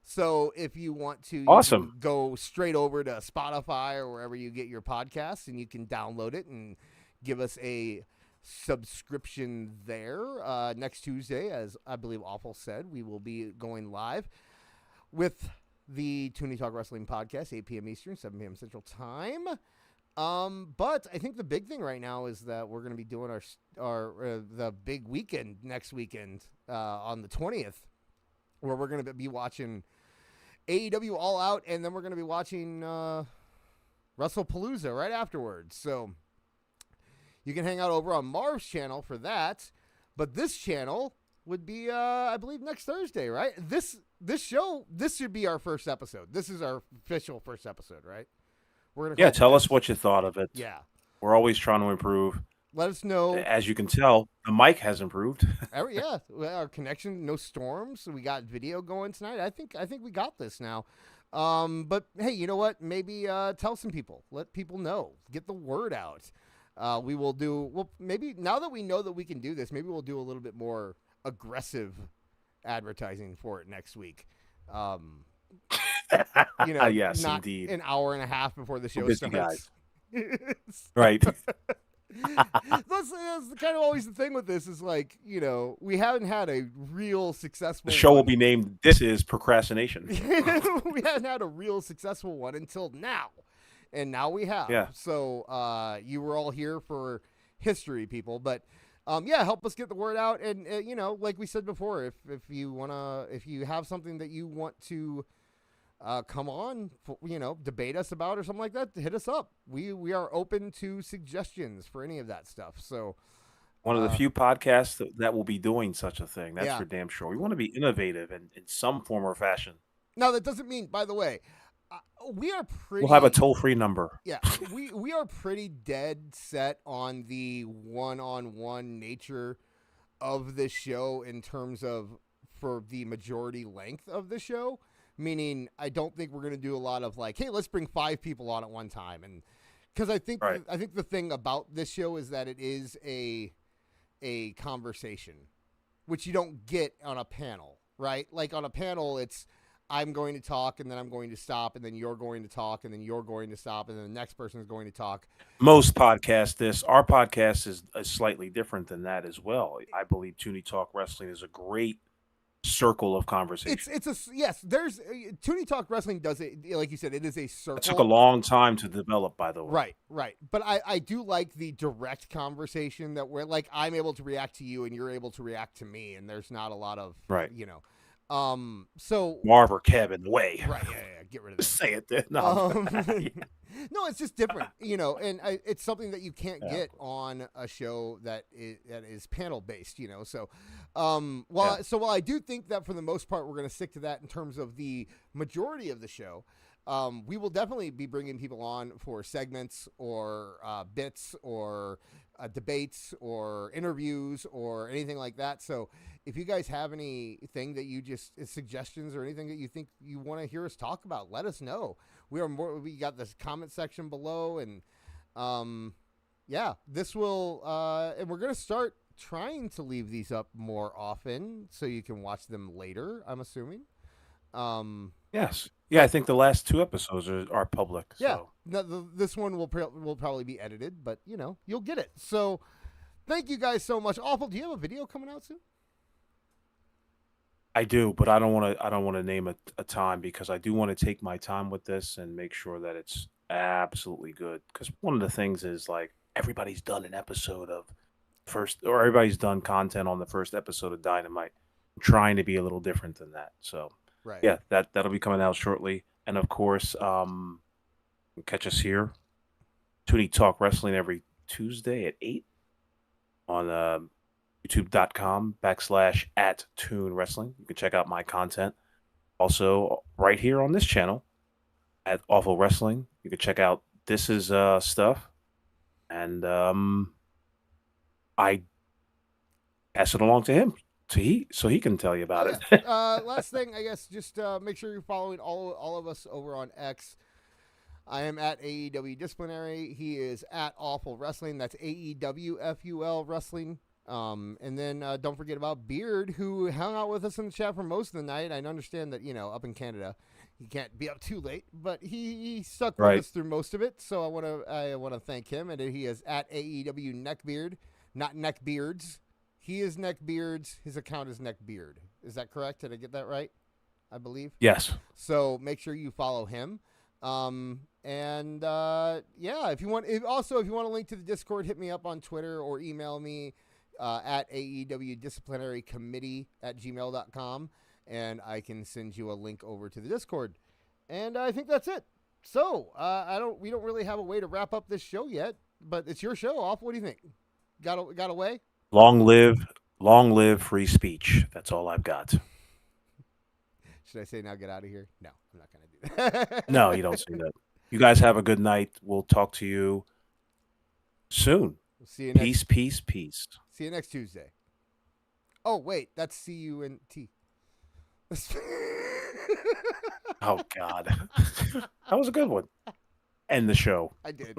So if you want to awesome. Go straight over to Spotify or wherever you get your podcasts, and you can download it and give us a subscription there. Next Tuesday, as I believe Awful said, we will be going live with the Toonie Talk Wrestling podcast, 8 p.m. Eastern, 7 p.m. Central Time. But I think the big thing right now is that we're going to be doing our the big weekend next weekend on the 20th, where we're going to be watching AEW All Out, and then we're going to be watching WrestlePalooza right afterwards. So you can hang out over on Marv's channel for that. But this channel would be, I believe, next Thursday, right? This should be our first episode. This is our official first episode, right? We're gonna tell us what you thought of it. Yeah. We're always trying to improve. Let us know. As you can tell, the mic has improved. Yeah, our connection, no storms. We got video going tonight. I think we got this now. But hey, you know what? Maybe tell some people. Let people know. Get the word out. Maybe now that we know that we can do this, maybe we'll do a little bit more aggressive advertising for it next week. Yes, not indeed. An hour and a half before the show starts. Right. That's kind of always the thing with this is we haven't had a real successful. The show will be named "This Is Procrastination." We haven't had a real successful one until now, and now we have. Yeah. So you were all here for history, people, but help us get the word out. And like we said before, if you have something that you want to come on, debate us about or something like that, hit us up. We are open to suggestions for any of that stuff. So one of the few podcasts that will be doing such a thing. That's Yeah. for damn sure. We want to be innovative in some form or fashion. now that doesn't mean, by the way, we are pretty. We'll have a toll-free number. Yeah, we are pretty dead set on the one-on-one nature of this show in terms of for the majority length of the show. Meaning, I don't think we're going to do a lot of like, hey, let's bring 5 people on at one time, and because I think Right. I think the thing about this show is that it is a conversation, which you don't get on a panel, right? Like on a panel, it's I'm going to talk, and then I'm going to stop, and then you're going to talk, and then you're going to stop, and then the next person is going to talk. Most podcasts, our podcast is slightly different than that as well. I believe Toonie Talk Wrestling is a great circle of conversation. Yes. There's Toonie Talk Wrestling does it like you said. It is a circle. It took a long time to develop, by the way. Right. But I do like the direct conversation that where like I'm able to react to you and you're able to react to me, and there's not a lot of Right. So Marv or Kev in the way. right, yeah, get rid of that. Say it then. No. No, it's just different, and it's something that you can't get on a show that is panel based, So, while I do think that for the most part we're going to stick to that in terms of the majority of the show, we will definitely be bringing people on for segments or bits or debates or interviews or anything like that. So, if you guys have anything that you just suggestions or anything that you think you want to hear us talk about, let us know. We got this comment section below, and this will and we're gonna start trying to leave these up more often so you can watch them later, I'm assuming. Yes. Yeah, I think the last 2 episodes are public. Yeah. So. No, this one will probably be edited, but you'll get it. So thank you guys so much. Awful, do you have a video coming out soon? I do, but I don't want to name a time because I do want to take my time with this and make sure that it's absolutely good. Because one of the things is like everybody's done an episode of everybody's done content on the first episode of Dynamite. I'm trying to be a little different than that. So Right. yeah, that'll be coming out shortly. And of course, catch us here, Toonie Talk Wrestling every Tuesday at 8 on youtube.com/@Toon Wrestling. You can check out my content. Also, right here on this channel at Awful Wrestling, you can check out this is stuff. And I pass it along to him so he can tell you about it. Last thing, I guess, just make sure you're following all of us over on X. I am at AEW Disciplinary. He is at Awful Wrestling. That's AEWFUL Wrestling. And then don't forget about Beard, who hung out with us in the chat for most of the night. I understand that, up in Canada, he can't be up too late, but he stuck with us through most of it. So I want to thank him. And he is at AEW Neckbeard, not Neckbeards. He is Neckbeards. His account is Neckbeard. Is that correct? Did I get that right? I believe. Yes. So make sure you follow him. If you want a link to the Discord, hit me up on Twitter or email me at AEW Disciplinary Committee @gmail.com, and I can send you a link over to the Discord. And I think that's it. So we don't really have a way to wrap up this show yet, but it's your show. Off. What do you think? Got a way? Long live free speech. That's all I've got. Should I say now get out of here? No, I'm not going to do that. No, you don't say that. You guys have a good night. We'll talk to you soon. We'll see you Peace. See you next Tuesday. Oh, wait. That's CUNT. Oh, God. That was a good one. End the show. I did.